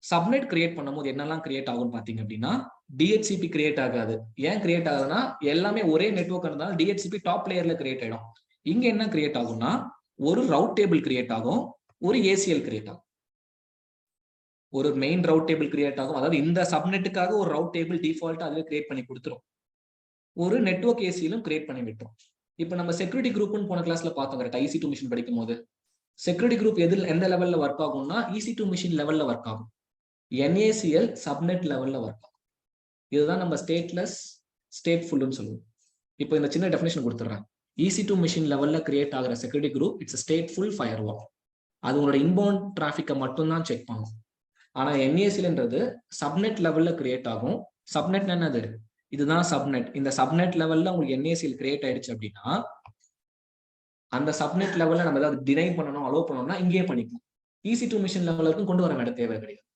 subnet create பண்ணும்போது என்னெல்லாம் கிரியேட் ஆகும்னு பாத்தீங்க அப்படின்னா, டிஹெச்சிபி கிரியேட் ஆகாது. ஏன் கிரியேட் ஆகுதுன்னா எல்லாமே ஒரே நெட்வொர்க் இருந்தாலும் டிஹெச்சிபி டாப் லேயர்ல கிரியேட் ஆயிடும். இங்க என்ன கிரியேட் ஆகும்னா ஒரு ரவுட் டேபிள் கிரியேட் ஆகும், ஒரு ஏசிஎல் கிரியேட் ஆகும். ஒரு மெயின் ரவுட் டேபிள் கிரியேட் ஆகும். அதாவது இந்த சப்நெட்டுக்காக ஒரு ரவுட் டேபிள் டிஃபால்ட்டா அதுவே கிரியேட் பண்ணி கொடுத்துரும். ஒரு நெட்வொர்க் ஏசியிலும் கிரியேட் பண்ணி விட்டுரும். இப்போ நம்ம செக்யூரிட்டி குரூப்னு போன கிளாஸ்ல பார்த்தோம் கரெக்ட்? EC2 மிஷின் படிக்கும் போது செக்யூரிட்டி குரூப் எந்த லெவல்ல ஒர்க் ஆகும்னா EC2 மிஷின் லெவல்ல ஒர்க் ஆகும். NACL சப்நெட் லெவல்ல ஒர்க் ஆகும். இதுதான் நம்ம ஸ்டேட்லெஸ் ஸ்டேட்ஃபுல்னு சொல்லுவோம். இப்போ இந்த சின்ன டெஃபினேஷன் கொடுத்துறேன். EC2 மிஷின் லெவல்ல கிரியேட் ஆகிற security group it's stateful firewall. அது உங்களோட இன்பவுண்ட் டிராஃபிக்கை மட்டும் தான் செக் பண்ணும். ஆனா NACLன்றது சப்நெட் லெவல்ல கிரியேட் ஆகும். சப்நெட் என்னது? இதுதான் சப்நெட். இந்த சப்நெட் லெவல்ல உங்களுக்கு NACL கிரியேட் ஆயிடுச்சு அப்படின்னா அந்த சப்நெட் லெவல்ல நம்ம ஏதாவது டினை பண்ணணும், அலோவ் பண்ணணும்னா இங்கேயே பண்ணிக்கலாம். EC2 மிஷின் லெவலுக்கும் கொண்டு வர வேண்டிய தேவை கிடையாது.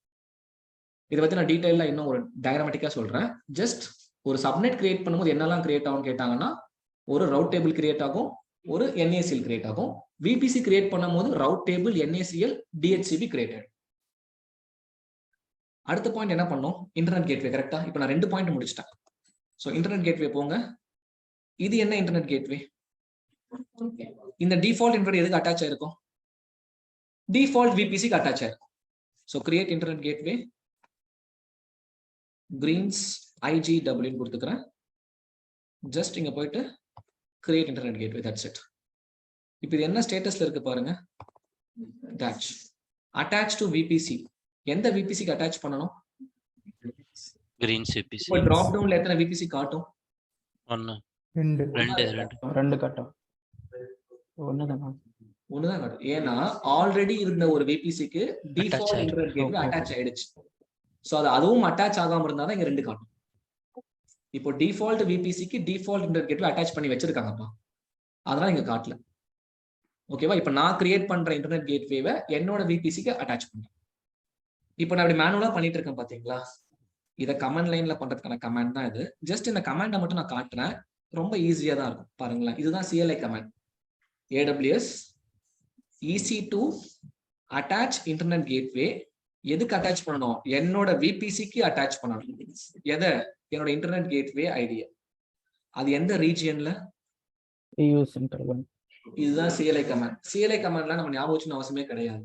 இதை பத்தி நான் டீடைலா இன்னும் ஒரு டயக்ராமேட்டிக்கா சொல்றேன். ஜஸ்ட் ஒரு சப்நெட் கிரியேட் பண்ணும்போது என்னெல்லாம் கிரியேட் ஆகும் கேட்டாங்கன்னா, ஒரு ரவுட் டேபிள் கிரியேட் ஆகும், ஒரு NACL கிரியேட் ஆகும். VPC கிரியேட் பண்ணும்போது route table, NACL, DHCP create ஆகும். அடுத்த பாயிண்ட் என்ன பண்ணோம்? Internet gateway. கரெக்டா? இப்போ நான் 2 பாயிண்ட் முடிச்சிட்டேன். ஸோ இன்டர்நெட் கேட்வே போங்க. இது என்ன இன்டர்நெட் கேட்வே? இந்த டிஃபால்ட் இன்டர்நெட் எதுக்கு அட்டாச் ஆயிருக்கும்? டிஃபால்ட் VPCக்கு அட்டாச் ஆயிருக்கும். So create internet gateway greens IGW கொடுத்துக்கிறேன். ஜஸ்ட் இங்க போயிட்டு create internet gateway. That's it. இப்போ இது என்ன ஸ்டேட்டஸ்ல இருக்கு பாருங்க. Attach to VPC. எந்த VPCக்கு அட்டாச் பண்ணணும்? Greens VPC. இப்போ டிராப் டவுன்ல எத்தனை VPC காட்டும்? 1 2 காட்டும். ஒண்ணுதான் காட்டும். ஏன்னா ஆல்ரெடி இருந்த ஒரு VPCக்கு டிஃபால்ட் இன்டர்நெட் கேட்வே அட்டாச் ஆயிடுச்சு. சோ அதுவும் அட்டாச் ஆகாம இருந்தா தான் இங்க 2 காட்டும். இப்போ டிஃபால்ட் VPCக்கு டிஃபால்ட் இன்டர்நெட் கேட்வே அட்டாச் பண்ணி வச்சிருக்காங்கப்பா, அதனால இங்க காட்டல. ஓகேவா? இப்போ நான் கிரியேட் பண்ற இன்டர்நெட் கேட்வேவை என்னோட VPCக்கு அட்டாச் பண்றேன். இப்போ நான் இப்படி மேனுவலா பண்ணிட்டு இருக்கேன் பாத்தீங்களா? இதை கமெண்ட் லைன்ல பண்றதுக்கான கமெண்ட் தான் இது. ஜஸ்ட் இந்த கமெண்டை மட்டும் நான் காட்டுறேன். ரொம்ப ஈஸியா தான் இருக்கும் பாருங்களேன். இதுதான் CLI comment. AWS EC2 attach internet gateway. எதுக்கு அட்டாச் பண்ணணும்? என்னோட VPCக்கு அட்டாச் பண்ணணும். எதை? என்னோட இன்டர்நெட் கேட்வே ஐடியா. அது எந்த ரீஜியன்ல? இதுதான் CLI கமெண்ட். CLI கமெண்ட்லாம் நம்ம ஞாபகம் வச்சுக்கணும் அவசியமே கிடையாது.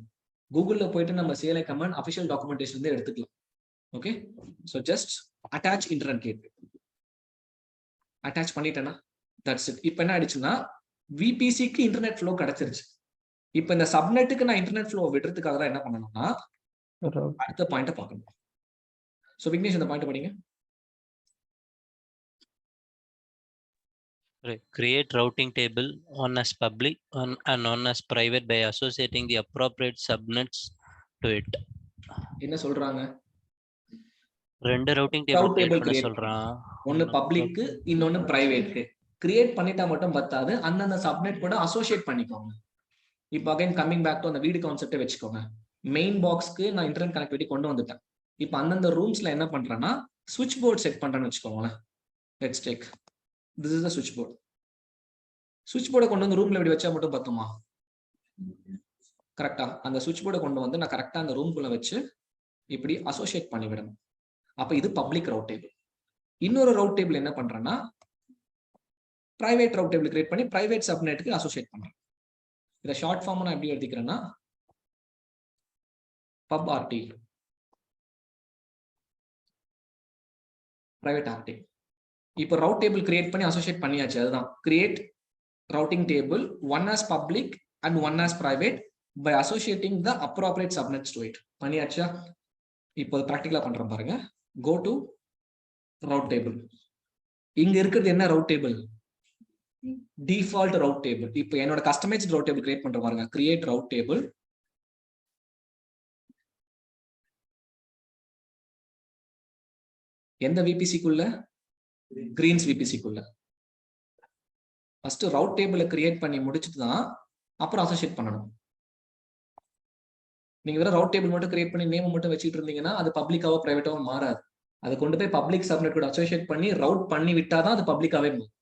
கூகுள்ல போயிட்டு நம்ம CLI கமெண்ட் அபிஷியல் டாக்குமெண்டேஷன் வந்து எடுத்துக்கலாம். Okay, so just attach internet gateway. Attach பண்ணிட்டேன்னா தட்ஸ் இட். இப்போ என்ன ஆயிடுச்சுன்னா VPCக்கு இன்டர்நெட் ஃப்ளோ கிடைச்சிருச்சு. இப்போ இந்த சப்நெட்டுக்கு நான் இன்டர்நெட் ஃப்ளோ விடுறதுக்காக தான் என்ன பண்ணணும்னா அடுத்த பாயிண்ட பார்க்கணும். சோ விக்னேஷ் இந்த பாயிண்ட் படிங்க. Create routing table, one as public and one as private by associating the appropriate subnets to it. என்ன சொல்றாங்க? 2 routing table create பண்ண சொல்றான். ஒன்னு பப்ளிக்கு, இன்னொன்னு பிரைவேட்க்கு. கிரியேட் பண்ணிட்டா மட்டும் பத்தாது, அந்தந்த சப்நெட் கூட அசோசியேட் பண்ணிக்கோங்க. இப்போ அகைன் கமிங் பேக் டு அந்த வீடு கான்செப்டை வச்சுக்கோங்க. மெயின் பாக்ஸ்க்கு நான் இன்டர்நெட் கனெக்டிவிட்டி கொண்டு வந்துட்டேன். இப்போ அந்தந்த ரூம்ஸ்ல என்ன பண்றேன்னா சுவிட்ச் போர்ட் செட் பண்றேன்னு வச்சுக்கோங்களேன். Let's take this is the சுவிட்ச் போர்ட். சுவிட்ச் போர்டை கொண்டு வந்து ரூம்ல இப்படி வச்சா மட்டும் பத்துமா? கரெக்டா? அந்த சுவிட்ச் போர்டை கொண்டு வந்து நான் கரெக்டா அந்த ரூம்குள்ள வச்சு இப்படி அசோசியேட் பண்ணி விடணும். அப்ப இது பப்ளிக் ரவுட் டேபிள். இன்னொரு ரவுட் டேபிள் என்ன பண்றேன்னா பிரைவேட் ரவுட் டேபிள் கிரியேட் பண்ணி பிரைவேட் சப்நெட்டுக்கு அசோசியேட் பண்றேன். இத ஷார்ட் ஃபார்ம் நான் எப்படி எழுதிக்கிறேன்னா pub RT பிரைவேட் RT. இப்போ ரவுட் டேபிள் கிரியேட் பண்ணி அசோசியேட் பண்ணியாச்சு. அதுதான் create routing table one as public and one as private by associating the appropriate subnets to it. பண்ணியாச்சா? இப்போ பிராக்டிகலா பண்றேன் பாருங்க. go to route table. இங்க இருக்கிறது என்ன route table? Default route table. இப்போ என்னோட கஸ்டமைஸ்ட் ரவுட் டேபிள் கிரியேட் பண்ற பாருங்க. Create route table. எந்த VPCக்குள்ள? கிரீன்ஸ் VPCக்குள்ள. ஃபர்ஸ்ட் ரவுட் டேபிளை கிரியேட் பண்ணி முடிச்சுட்டு தான் அப்புறம் அசோசியேட் பண்ணணும். நீங்க வெறும் ரவுட் டேபிள் மட்டும் கிரியேட் பண்ணி நேம் மட்டும் வச்சுட்டு இருந்தீங்கன்னா அது பப்ளிக்காவோ பிரைவேட்டாவோ மாறாது. அதை கொண்டு போய் பப்ளிக் சப்நெட் கூட அசோசியேட் பண்ணி ரவுட் பண்ணி விட்டாதான் அது பப்ளிக்காவே மாறும்.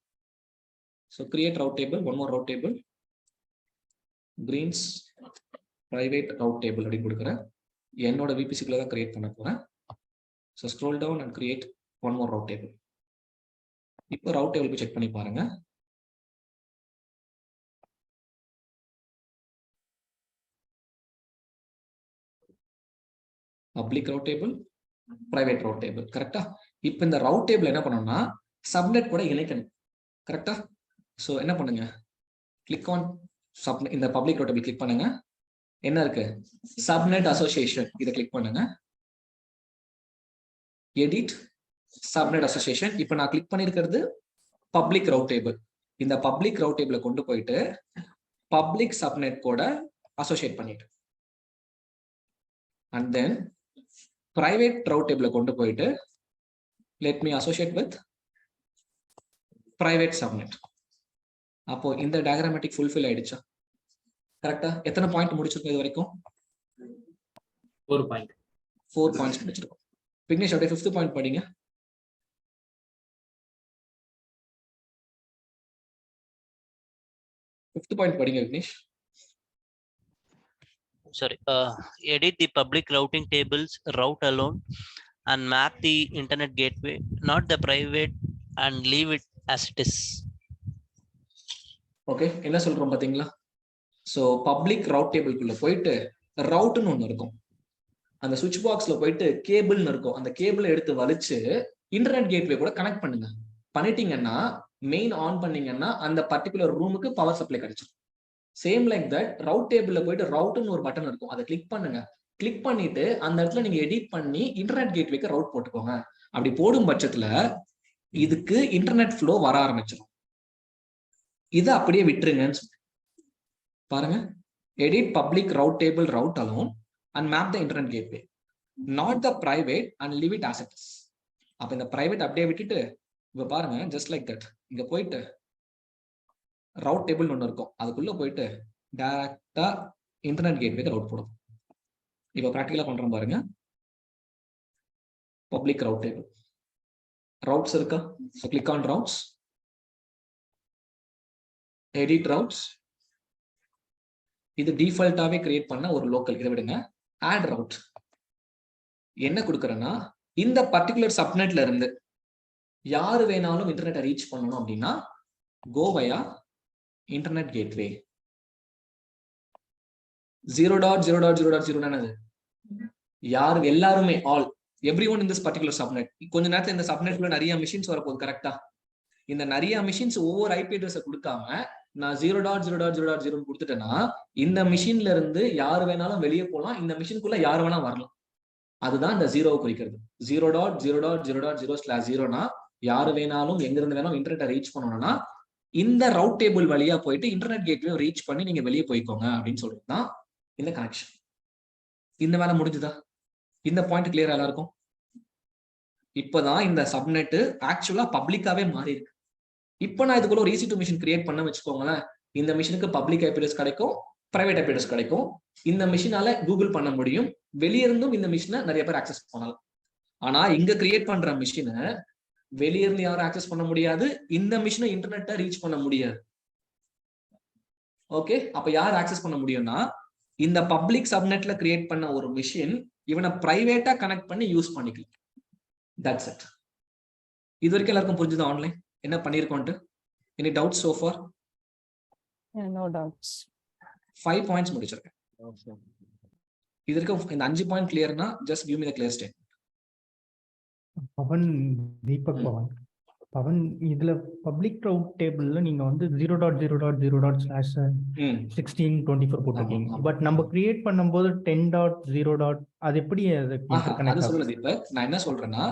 So create route table, one more route table, greens private route table அப்படின்னு கொடுக்குறேன். என்னோட விபிசிக்குள்ள தான் கிரியேட் பண்ண போறேன். So scroll down and create one more route table. இப்போ ரவுட் டேபிள் போய் செக் பண்ணி பாருங்க. Public route table, private route table. கரெக்டா? இப்போ இந்த ரவுட் டேபிள் என்ன பண்ணணும்னா சப்நெட் கூட இணைக்கணும். கரெக்டா? ஸோ என்ன பண்ணுங்க, கிளிக் ஆன் சப்நெட். இந்த பப்ளிக் ரவுட் டேபிள் கிளிக் பண்ணுங்க. என்ன இருக்கு? Subnet association. இதை கிளிக் பண்ணுங்க. Edit subnet association. இப்போ நான் கிளிக் பண்ணிருக்கிறது பப்ளிக் ரவுட் டேபிள். இந்த பப்ளிக் ரவுட் டேபிளை கொண்டு போயிட்டு பப்ளிக் சப்நெட் கூட அசோசியேட் பண்ணிட்டு, அண்ட் தென் பிரைவேட் ரவுட் டேபிளை கொண்டு போயிட்டு let me associate with private subnet. அப்போ இந்த டயக்ராமேட்டிக் ஃபுல்ஃபில் ஆயிடுச்சா? கரெக்டா? எத்தனை பாயிண்ட் முடிச்சிருக்கோம் இது வரைக்கும்? 4 பாயிண்ட்ஸ் முடிச்சிருக்கோம். விக்னேஷ் அப்படியே 5th பாயிண்ட் படிங்க. 5th பாயிண்ட் படிங்க Vignesh. Sorry, edit the public routing tables route alone and map the internet gateway, not the private, and leave it as it is. Okay, என்ன சொல்றோம் பாத்தீங்களா? ஸோ பப்ளிக் ரவுட் டேபிள்குள்ள போயிட்டு ரவுட்னு ஒன்று இருக்கும். அந்த சுவிட்ச் பாக்ஸ்ல போயிட்டு கேபிள்னு இருக்கும். அந்த கேபிளை எடுத்து வலிச்சு இன்டர்நெட் கேட்வே கூட கனெக்ட் பண்ணுங்க. பண்ணிட்டீங்கன்னா மெயின் ஆன் பண்ணீங்கன்னா அந்த பர்டிகுலர் ரூமுக்கு பவர் சப்ளை கிடைச்சிடும். சேம் லைக் தட் ரவுட் டேபிள்ல போயிட்டு ரவுட்னு ஒரு பட்டன் இருக்கும். அதை கிளிக் பண்ணுங்க. கிளிக் பண்ணிட்டு அந்த இடத்துல நீங்க எடிட் பண்ணி இன்டர்நெட் கேட்வேக்கு ரவுட் போட்டுக்கோங்க. அப்படி போடும் பட்சத்துல இதுக்கு இன்டர்நெட் ஃப்ளோ வர ஆரம்பிச்சிடும். இதை அப்படியே விட்டுருங்கன்னு பாருங்க. Edit public route table route alone and map the internet gateway, not the private, and leave it as it is. அப்ப இந்த பிரைவேட் அப்படியே விட்டுட்டு இப்ப பாருங்க, ஜஸ்ட் லைக் தட் இங்க போயிட்டு ரவுட் டேபிள் ஒன்று இருக்கும். அதுக்குள்ள போயிட்டு டைரக்டா இன்டர்நெட் கேட்வேக்கு ரவுட் போடும். இப்ப ப்ராக்டிகலா பண்றோம் பாருங்க. பப்ளிக் ரவுட் டேபிள் ரவுட்ஸ் இருக்கா? So click on ரவுட்ஸ், edit ரவுட்ஸ். இது டிஃபால்ட்டாவே கிரியேட் பண்ண ஒரு லோக்கல். இதை விடுங்க. ஆட் ரவுட் என்ன கொடுக்குறேன்னா, இந்த பர்டிகுலர் சப்நெட்ல இருந்து யாரு வேணாலும் இன்டர்நெட்டை ரீச் பண்ணணும் அப்படின்னா கோ வயா இன்டர்நெட் கேட்வே 0.0.0.0 யாரு எல்லாருமே, all every one in this particular subnet. கொஞ்ச நேரத்துல இந்த சப்நெட்ல நிறைய மிஷின்ஸ் வரப்போகுது. கரெக்டா? இந்த நிறைய மிஷின்ஸ் ஒவ்வொரு ஐபி அட்ரஸை கொடுக்காம நான் 0.0.0.0 கொடுத்துட்டேன்னா இந்த மிஷின்ல இருந்து யாரு வேணாலும் வெளியே போகலாம். இந்த மிஷினுக்குள்ள யாரு வேணா வரலாம். அதுதான் இந்த ஜீரோவை குறிக்கிறது. 0.0.0.0/0னா யாரு வேணாலும் எங்க இருந்து வேணாலும் இன்டர்நெட்டை ரீச் பண்ணணும்னா இந்த ரவுட் டேபிள் வழியா போயிட்டு இன்டர்நெட் கேட்வே ரீச் பண்ணி நீங்க வெளியே போய்க்கோங்க அப்படின்னு சொல்றதுதான் இந்த கனெக்ஷன். இந்த வேலை முடிஞ்சுதா? இந்த பாயிண்ட் கிளியரா எல்லாருக்கும்? இப்பதான் இந்த சப்நெட் ஆக்சுவலா பப்ளிக்காவே மாறி இருக்கு. இப்போ நான் இதுக்குள்ள ஒரு EC2 மிஷின் கிரியேட் பண்ண வச்சுக்கோங்களேன். இந்த மிஷினுக்கு பப்ளிக் ஐபி அட்ரஸ் கிடைக்கும், பிரைவேட் ஐபி அட்ரஸ் கிடைக்கும். இந்த மிஷினால கூகுள் பண்ண முடியும். வெளியிருந்தும் இந்த மிஷினை நிறைய பேர் ஆக்சஸ் பண்ணலாம். ஆனா இங்க கிரியேட் பண்ற மிஷினை வெளியிருந்து யாரும் ஆக்சஸ் பண்ண முடியாது. இந்த மிஷினை இன்டர்நெட்டை ரீச் பண்ண முடியாது. ஓகே, அப்ப யார் ஆக்சஸ் பண்ண முடியும்னா இந்த பப்ளிக் சப்நெட்ல கிரியேட் பண்ண ஒரு மிஷின் இவனை பிரைவேட்டா கனெக்ட் பண்ணி யூஸ் பண்ணிக்கலாம். That's it. இது வரைக்கும் எல்லாருக்கும் புரிஞ்சுதா ஆன்லைன் என்ன பண்ணிருக்கோம்ட்டு? Any doubts so far? No doubts. 5 points முடிச்சிருக்கேன். இது வரைக்கும் இந்த 5 பாயிண்ட் கிளியர்னா just give me the clear statement. Pavan, Deepak Pavan. Pavan, இதுல பப்ளிக் ரவுட் டேபிள்ல நீங்க வந்து 0.0.0./1624 போட்டிருக்கீங்க. பட் நம்ம கிரியேட் பண்ணும்போது 10.0. அது எப்படி அது சொல்லுங்க தீபக். நான் என்ன சொல்றேன்னா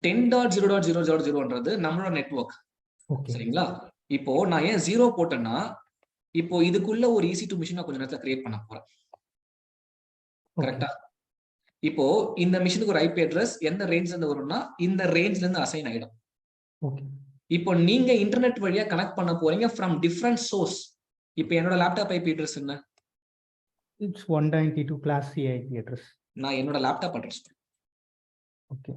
10.0.0.0ன்றது நம்மளோட நெட்வொர்க். சரிங்களா? இப்போ நான் ஏன் 0 போட்டேன்னா இப்போ இதுக்குள்ள ஒரு EC2 மிஷின் நான் கொஞ்ச நேரத்துல கிரியேட் பண்ண போறேன். கரெக்டா? இப்போ இந்த மிஷினுக்கு ஒரு ஐபி அட்ரஸ் எந்த ரேஞ்ச்ல இருந்து வரும்னா இந்த ரேஞ்ச்ல இருந்து அசைன் ஆயிடும். இப்போ நீங்க இன்டர்நெட் வழியா கனெக்ட் பண்ண போறீங்க ஃப்ரம் டிஃபரண்ட் சோர்ஸ். இப்போ என்னோட லேப்டாப் ஐபி அட்ரஸ் என்ன? It's 192 class C IP address. நான் என்னோட laptop address. Okay.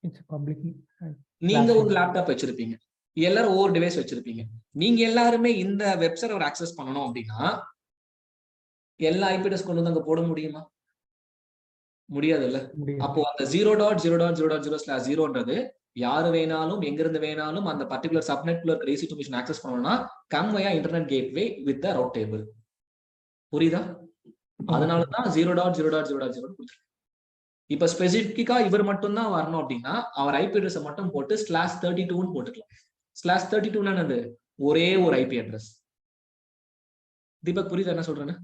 It's a public. நீங்க ஒரு லேப்டாப் வச்சிருப்பீங்க, எல்லாரும் ஒவ்வொரு டிவைஸ் வச்சிருப்பீங்க. நீங்க எல்லாருமே இந்த வெப் சர்வர் ஆக்சஸ் பண்ணணும் அப்படின்னா எல்லா ஐபி அட்ரஸ் கொண்டு வந்து அங்க போட முடியுமா? முடியாது இல்ல. அப்போ அந்த 0.0.0.0/0ன்றது யாரு வேணாலும் எங்க இருந்து வேணாலும் அந்த பர்டிகுலர் சப்நெட்ல இருக்கிற EC2 மிஷின் ஆக்சஸ் பண்ணணும்னா come via internet gateway with the route table. புரியுதா? அதனாலதான் 0.0.0.0 இப்ப ஸ்பெசிபிக்கா இவர் மட்டும் தான் வரணும் அப்படின்னா அவர் ஐபி அட்ரஸ் மட்டும் போட்டு /32 போட்டுக்கலாம். /32 என்னது? ஒரே ஒரு ஐபி அட்ரஸ். தீபக் புரியுது என்ன சொல்றேன்னு?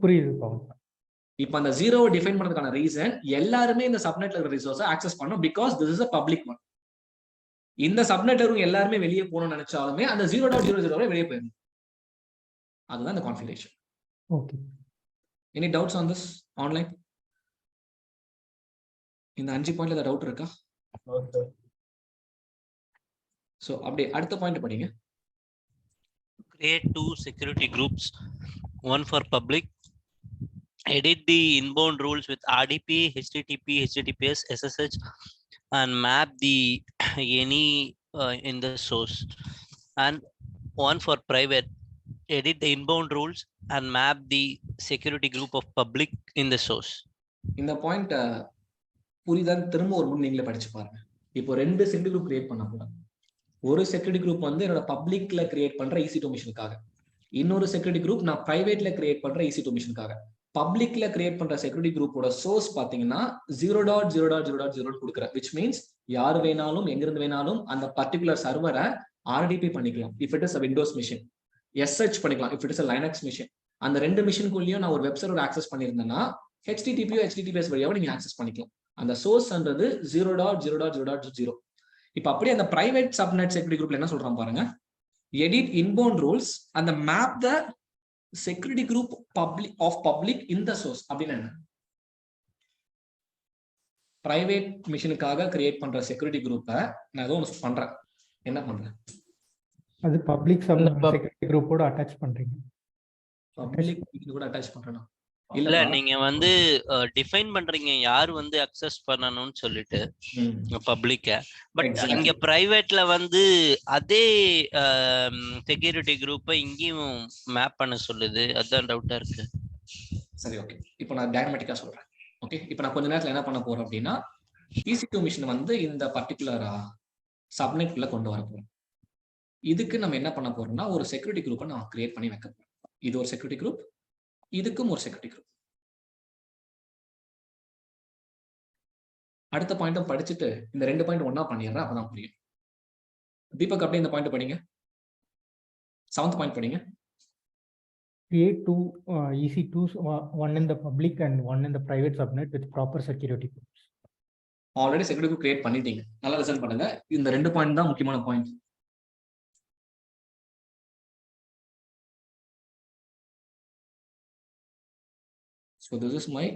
புரியுது. இப்ப அந்த 0 டிஃபைன் பண்ணதுக்கான ரீசன் எல்லாருமே இந்த சப்நெட்ல இருக்கிற ரிசோர்ஸை ஆக்சஸ் பண்ணணும். Because this is a public one. இந்த சப்நெட்ல இருக்க எல்லாருமே வெளியே போகணும்னு நினைச்சாலுமே அந்த 0.00 வெளியே போயிடும். அதுதான் இந்த configuration. Okay. Any doubts on this online? இந்த 5 பாயிண்ட்ல ஏதாவது டவுட் இருக்கா? சோ அப்படியே அடுத்த பாயிண்ட் படிங்க. Create 2 security groups, one for public. Edit the inbound rules with RDP, HTTP, HTTPS, SSH, and map the any in the source. And one for private. Edit the inbound rules and map the security group of public in the source. இந்த பாயிண்ட் புரியுதான்னு திரும்ப ஒரு முறை நீங்களே படிச்சு பாருங்க. இப்போ 2 செக்யூரிட்டி குரூப் கிரியேட் பண்ண போறோம். ஒரு செக்யூரிட்டி குரூப் வந்து என்னோட பப்ளிக்ல கிரியேட் பண்ற EC2 மிஷினுக்காக, இன்னொரு செக்யூரிட்டி குரூப் நான் பிரைவேட்ல கிரியேட் பண்ற EC2 மிஷினுக்காக. பப்ளிக்ல கிரியேட் பண்ற செக்யூரிட்டி குரூப்போட சோர்ஸ் பாத்தீங்கன்னா 0.0.0.0 கொடுக்குற, which means யார் வேணாலும் எங்கிருந்து வேணாலும் அந்த பர்டிகுலர் சர்வரை RDP பண்ணிக்கலாம் if it is a Windows machine, SH பண்ணிக்கலாம் if it is a Linux machine. அந்த 2 மிஷினுக்குள்ளேயும் நான் ஒரு வெப் சர்வர் ஆக்சஸ் பண்ணியிருந்தேன்னா HTTP HTTPS வழியாக நீங்க ஆக்சஸ் பண்ணிக்கலாம். அந்த சோர்ஸ்ன்றது 0.0.0.0. இப்ப அப்படியே அந்த பிரைவேட் சப்நெட் செக்யூரிட்டி குரூப்ல என்ன சொல்றாங்க பாருங்க. எடிட் இன்பவுண்ட் ரூல்ஸ் அந்த map the security group public in the source. அப்படின்னு என்ன? பிரைவேட் மிஷினுக்காக கிரியேட் பண்ற செக்யூரிட்டி குரூப்பை நான் ஏதோ ஒன்று பண்றேன். என்ன பண்றேன்? அது பப்ளிக் செக்யூரிட்டி குரூப்போட அட்டாச் பண்றீங்க. பப்ளிக் கூட அட்டாச் பண்றேனா? இல்ல, நீங்க வந்து டிஃபைன் பண்றீங்க யார் வந்து அக்சஸ் பண்ணணும்னு சொல்லிட்டு பப்ளிக்க. பட் இங்க பிரைவேட்ல வந்து அதே செக்யூரிட்டி குரூப்பை இங்கேயும் மேப் பண்ண சொல்லுது. அதுதான் டவுட்டா இருக்கு. சரி, ஓகே. இப்போ நான் டயக்ராமேட்டிக்கா சொல்றேன். ஓகே, இப்போ நான் கொஞ்ச நேரத்துல என்ன பண்ண போறேன் அப்படின்னா EC2 மிஷின் வந்து இந்த பர்டிகுலர் சப்நெட்ல கொண்டு வர போறோம். இதுக்கு நம்ம என்ன பண்ண போறோம்னா ஒரு செக்யூரிட்டி குரூப்பை நான் கிரியேட் பண்ணி வைக்க போறோம். இது ஒரு செக்யூரிட்டி குரூப், இதுக்கும் ஒரு செக்யூரிட்டி குரூப். அடுத்த பாயிண்ட்டும் படிச்சுட்டு இந்த 2 பாயிண்ட் ஒண்ணா பண்ணிடுறேன், அப்பதான் புரியும். தீபக் அப்படியே இந்த பாயிண்ட் படிங்க. 7th பாயிண்ட் படிங்க. Create 2 EC2s, one in the public and one in the private subnet with proper security groups. Already security group create பண்ணிட்டீங்க. நல்லா லிசன் பண்ணுங்க. இந்த 2 பாயிண்ட் தான் முக்கியமான point. So this is my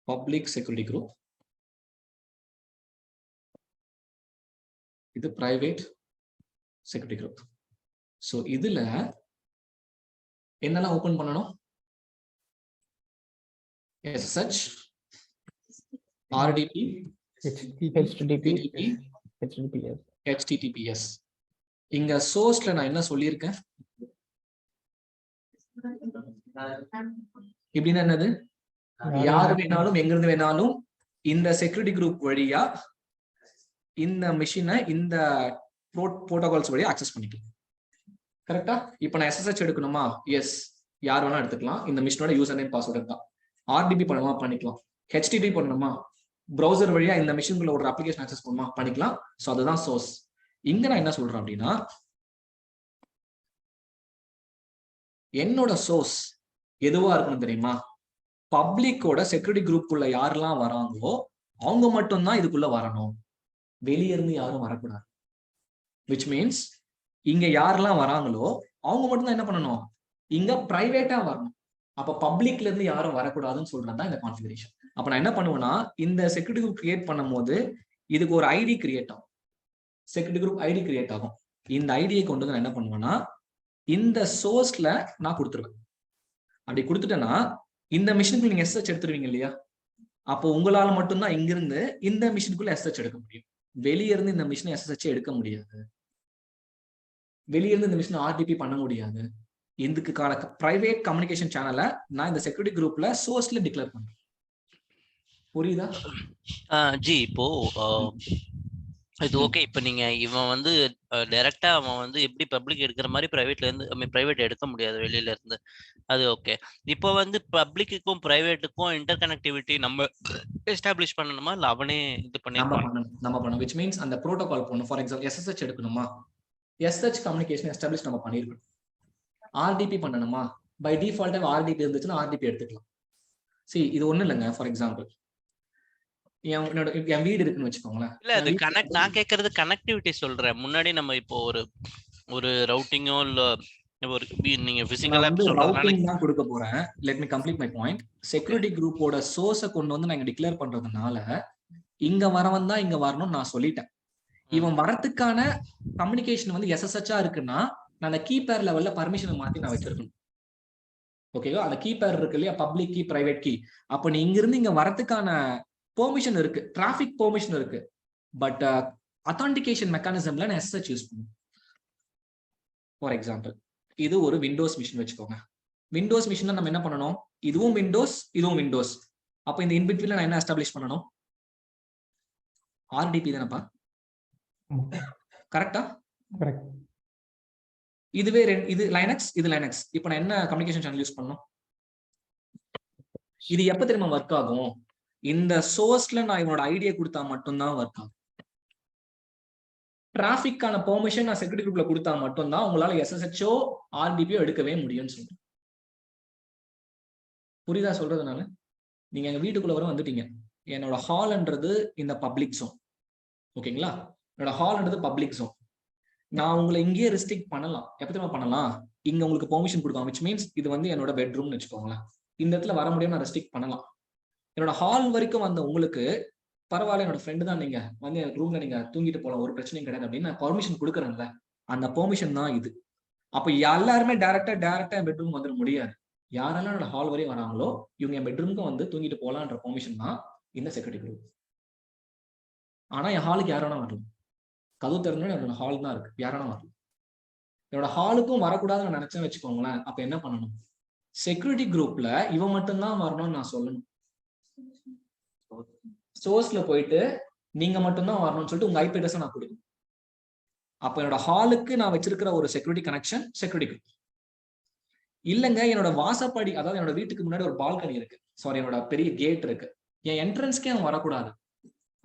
public security group. இது private security group. So இதுல என்னெல்லாம் ஓபன் பண்ணணும்? SSH, RDP, HTTPS. இங்க சோர்ஸ்ல நான் என்ன சொல்லியிருக்கேன்? இப்படின்னா என்னது? யாரு வேணாலும் எங்கிருந்து வேணாலும் இந்த செக்யூரிட்டி குரூப் வழியா இந்த மிஷினை இந்த புரோட்டோகால்ஸ் வழியா ஆக்சஸ் பண்ணிக்கலாம். கரெக்டா? இப்ப நான் SSH எடுக்கணுமா? எஸ், யார் வேணா எடுத்துக்கலாம். இந்த மிஷினோட யூசர் நேம் பாஸ்வேர்டு தான். RDP பண்ணணுமா? பண்ணிக்கலாம். HTTP பண்ணணுமா? ப்ரௌசர் வழியா இந்த மிஷினுக்குள்ள ஒரு அப்ளிகேஷன் ஆக்சஸ் பண்ணுமா? பண்ணிக்கலாம். சோ அதுதான் சோர்ஸ். இங்க நான் என்ன சொல்றேன் அப்படின்னா என்னோட சோர்ஸ் எதுவா இருக்கணும் தெரியுமா? பப்ளிக்கோட செக்யூரிட்டி குரூப்புக்குள்ள யாரெல்லாம் வராங்களோ அவங்க மட்டும்தான் இதுக்குள்ள வரணும். வெளியே இருந்து யாரும் வரக்கூடாது. விச் மீன்ஸ் இங்க யாரெல்லாம் வராங்களோ அவங்க மட்டும்தான் என்ன பண்ணணும்? இங்க பிரைவேட்டா வரணும். அப்ப பப்ளிக்ல இருந்து யாரும் வரக்கூடாதுன்னு சொல்றதுதான் இந்த கான்ஃபிகரேஷன். அப்ப நான் என்ன பண்ணுவேன்னா இந்த செக்யூரிட்டி குரூப் கிரியேட் பண்ணும் போது இதுக்கு ஒரு ஐடி கிரியேட் ஆகும். செக்யூரிட்டி குரூப் ஐடி கிரியேட் ஆகும். இந்த ஐடியை கொண்டு வந்து நான் என்ன பண்ணுவேன்னா இந்த சோர்ஸ்ல நான் கொடுத்துருவேன். அப்படி கொடுத்துட்டேன்னா இந்த மிஷினுக்குள்ள நீங்க SH எடுத்துருவீங்க இல்லையா, அப்போ உங்களால மட்டும்தான் இங்கிருந்து இந்த மிஷினுக்குள்ள SH எடுக்க முடியும். வெளியே இருந்து இந்த மிஷினை SSH எடுக்க முடியாது. வெளியே இருந்து இந்த மிஷினை RDP பண்ண முடியாது. இதுக்கான பிரைவேட் கம்யூனிகேஷன் சேனலை நான் இந்த செக்யூரிட்டி குரூப்ல சோர்ஸ்ல டிக்ளேர் பண்றேன். புரியுதா? ஜி இப்போ இது ஓகே. இப்போ நீங்க இவன் வந்து டைரக்டா அவன் வந்து எப்படி பப்ளிக் எடுக்கிற மாதிரி பிரைவேட்ல இருந்து பிரைவேட் எடுக்க முடியாது வெளியில இருந்து, அது ஓகே. இப்போ வந்து பப்ளிக்குக்கும் பிரைவேட்டுக்கும் இன்டர் கனெக்டிவிட்டி நம்ம எஸ்டாப்ளிஷ் பண்ணணுமா இல்ல அவனே இது நம்ம பண்ணணும் which means அந்த புரோட்டோகால் போடணும். ஃபார் எக்ஸாம்பிள் SSH எடுக்கணுமா, SH கம்யூனிகேஷன் எஸ்டாப்ளிஷ் நம்ம பண்ணிருக்கணும். RDP பண்ணணுமா, பை டிஃபால்ட் RDP இருந்துச்சுன்னா RDP எடுத்துக்கலாம். சரி, இது ஒண்ணு இல்லைங்க. ஃபார் எக்ஸாம்பிள் என் வீடு இருக்குன்னு வச்சுக்கோங்களேன். இல்ல அது நான் கேக்குறது கனெக்டிவிட்டி சொல்றேன். முன்னாடி நம்ம இப்போ ஒரு ரவுட்டிங்கோ இல்ல ஒரு நீங்க பிசிக்கலா ரவுட்டிங் தான் கொடுக்க போறேன். Let me complete my point. Security குரூப்போட சோர்ஸை கொண்டு வந்து நான் இங்க டிக்ளேர் பண்றதுனால இங்க வரவன் தான் இங்க வரணும்னு நான் சொல்லிட்டேன். இவன் வரதுக்கான கம்யூனிகேஷன் வந்து SSH இருக்குன்னா நான் அந்த கீ பேர் லெவல்ல பர்மிஷனை மாத்தி நான் வச்சிருக்கணும். ஓகேவா? அந்த கீ பேர் இருக்கு இல்லையா, பப்ளிக் கீ, பிரைவேட் கீ. அப்ப நீ இங்க இருந்து இங்க வரதுக்கான பெர்மிஷன் இருக்கு, டிராபிக் பெர்மிஷன் இருக்கு. பட் அத்தான்டிகேஷன் மெக்கானிசம்ல நான் SSH யூஸ் பண்ணுவேன். ஃபார் எக்ஸாம்பிள் இது ஒரு விண்டோஸ் மிஷின் வச்சுக்கோங்க. விண்டோஸ் மிஷின்ல நம்ம என்ன பண்ணணும், இதுவும் விண்டோஸ் இதுவும் விண்டோஸ். அப்ப இந்த இன்பிட்வீன்ல நான் என்ன எஸ்டாப்ளிஷ் பண்ணணும், RDP தானப்பா, கரெக்டா? கரெக்ட். இதுவே இது லைனக்ஸ், இது லைனக்ஸ். இப்போ நான் என்ன கம்யூனிகேஷன் சேனல் யூஸ் பண்ணணும், இது எப்ப தெரியுமா ஒர்க் ஆகும், இந்த சோர்ஸ்ல நான் இவனோட ஐடியா கொடுத்தா மட்டும்தான் ஒர்க் ஆகும். டிராபிக்கான பெர்மிஷன் நான் செக்யூரிட்டி குரூப்ல கொடுத்தா மட்டும்தான் உங்களால SSHஓ RDPஓ எடுக்கவே முடியும்னு சொல்றேன். புரியுதா சொல்றது? நீங்க எங்க வீட்டுக்குள்ள வர வந்துட்டீங்க. என்னோட ஹால்ன்றது இந்த பப்ளிக் ஜோன். ஓகேங்களா? என்னோட ஹால்ன்றது பப்ளிக் ஜோன். நான் உங்களை இங்கேயே ரெஸ்ட்ரிக்ட் பண்ணலாம். எப்ப தெரியுமா பண்ணலாம், இங்க உங்களுக்கு பெர்மிஷன் கொடுக்கலாம். விச் மீன்ஸ் இது வந்து என்னோட பெட்ரூம்னு வச்சுக்கோங்களேன். இந்த இடத்துல வர முடியும், நான் ரெஸ்ட்ரிக்ட் பண்ணலாம். என்னோட ஹால் வரைக்கும் வந்த உங்களுக்கு பரவாயில்ல, என்னோட ஃப்ரெண்டு தான், நீங்க வந்து என் ரூம்ல நீங்க தூங்கிட்டு போலாம், ஒரு பிரச்சனையும் கிடையாது அப்படின்னு நான் பெர்மிஷன் கொடுக்குறேன்ல, அந்த பெர்மிஷன் தான் இது. அப்ப எல்லாருமே டைரக்டா என் பெட்ரூம் வந்துட முடியாது. யாரெல்லாம் என்னோட ஹால் வரையும் வராங்களோ இவங்க என் பெட்ரூமுக்கு வந்து தூங்கிட்டு போலான்ற பெர்மிஷன் தான் இந்த செக்யூரிட்டி குரூப். ஆனா என் ஹாலுக்கு யாரானா வரலாம், கதவு திறந்தோட என்னோட ஹால் தான் இருக்கு, யாரானா வரலாம். என்னோட ஹாலுக்கும் வரக்கூடாதுன்னு நினைச்சேன்னு வச்சுக்கோங்களேன். அப்ப என்ன பண்ணணும், செக்யூரிட்டி குரூப்ல இவன் மட்டும்தான் வரணும்னு நான் சொல்லணும். சோர்ஸ்ல போயிட்டு நீங்க மட்டும்தான் வரணும்னு சொல்லிட்டு உங்க IP அட்ரஸ் நான் கொடுக்கணும். அப்ப என்னோட ஹாலுக்கு நான் வச்சிருக்கிற ஒரு செக்யூரிட்டி கனெக்ஷன் செக்யூரிட்டி குரூப் இல்லைங்க. என்னோட வாசப்படி, அதாவது என்னோட வீட்டுக்கு முன்னாடி ஒரு பால்கனி இருக்கு, சாரி என்னோட பெரிய கேட் இருக்கு, என் என்ட்ரன்ஸ்க்கே அவன் வரக்கூடாது,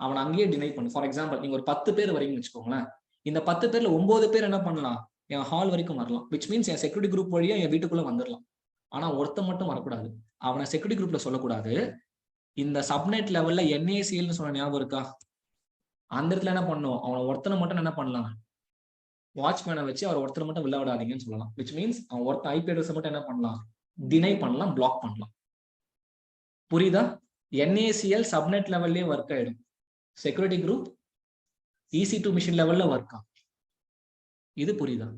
அவன் அங்கேயே டினை பண்ணு. ஃபார் எக்ஸாம்பிள் நீங்க ஒரு 10 பேர் வரீங்கன்னு வச்சுக்கோங்களேன். இந்த 10 பேர்ல 9 பேர் என்ன பண்ணலாம், என் ஹால் வரைக்கும் வரலாம். Which means N security group வழியா என் வீட்டுக்குள்ள வந்துடலாம். ஆனா ஒருத்த மட்டும் வரக்கூடாது. அவனை செக்யூரிட்டி குரூப்ல சொல்லக்கூடாது. இந்த சப்நெட் லெவல்ல NACL சொன்ன ஞாபகம் இருக்கா, அந்த இடத்துல என்ன பண்ணும், அவனை ஒருத்தனை மட்டும் என்ன பண்ணலாம், வாட்ச்மேனை வச்சு அவர் ஒருத்தரை மட்டும் வில்ல விடாதீங்கன்னு சொல்லலாம். விச் மீன்ஸ் அவன் ஒருத்தர் IP அட்ரஸ் மட்டும் என்ன பண்ணலாம், டினை பண்ணலாம், பிளாக் பண்ணலாம். புரியுதா? NACL சப்நெட் லெவல்லே ஒர்க் ஆயிடும், செக்யூரிட்டி குரூப் EC2 மிஷின் லெவல்ல ஒர்க் ஆகும். இது புரியுதா?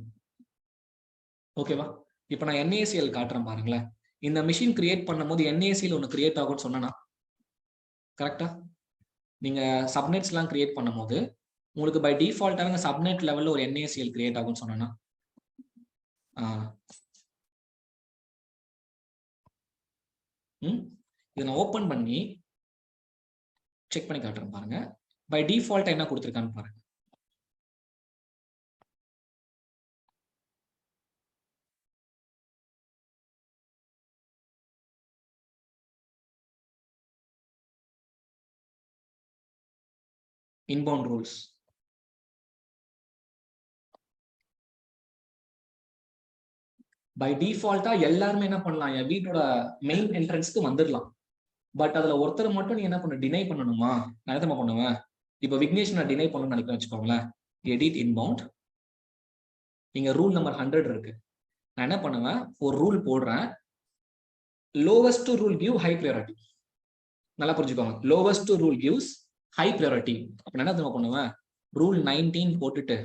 ஓகேவா? இப்ப நான் NACL காட்டுறேன் பாருங்களேன். இந்த மிஷின் கிரியேட் பண்ணும் போது NACL ஒன்னு கிரியேட் ஆகும்னு சொன்னா கரெக்டா? நீங்க சப்நெட்ஸ் எல்லாம் கிரியேட் பண்ணும் போது உங்களுக்கு பை டிஃபால்ட்டாக சப்நெட் லெவல்ல ஒரு NACL கிரியேட் ஆகும்னு சொன்னா இதை நான் ஓபன் பண்ணி செக் பண்ணி காட்டுறேன் பாருங்க. பை டிஃபால்ட் என்ன கொடுத்துருக்கான்னு பாருங்க. Inbound rules. பை டிஃபால்ட்டா எல்லாருமே என்ன பண்ணலாம், என் வீட்டோட மெயின் என்ட்ரன்ஸ்க்கு வந்துடலாம். பட் அதுல ஒருத்தர் மட்டும் நீ என்ன பண்ண, டினை பண்ணணுமா? நான் என்ன பண்ணுவேன், இப்போ விக்னேஷ் நான் டினை பண்ணணும்னு நினைக்கிறேன் வச்சுக்கோங்களேன். எடிட் இன்பவுண்ட், இங்க ரூல் நம்பர் 100 இருக்கு. நான் என்ன பண்ணுவேன், ஒரு ரூல் போடுறேன், lowest rule give high priority. நல்லா புரிஞ்சுக்கோங்க, lowest rule gives high priority. அப்ப நான் என்ன பண்ணுவேன், ரூல் 19 போட்டுட்டு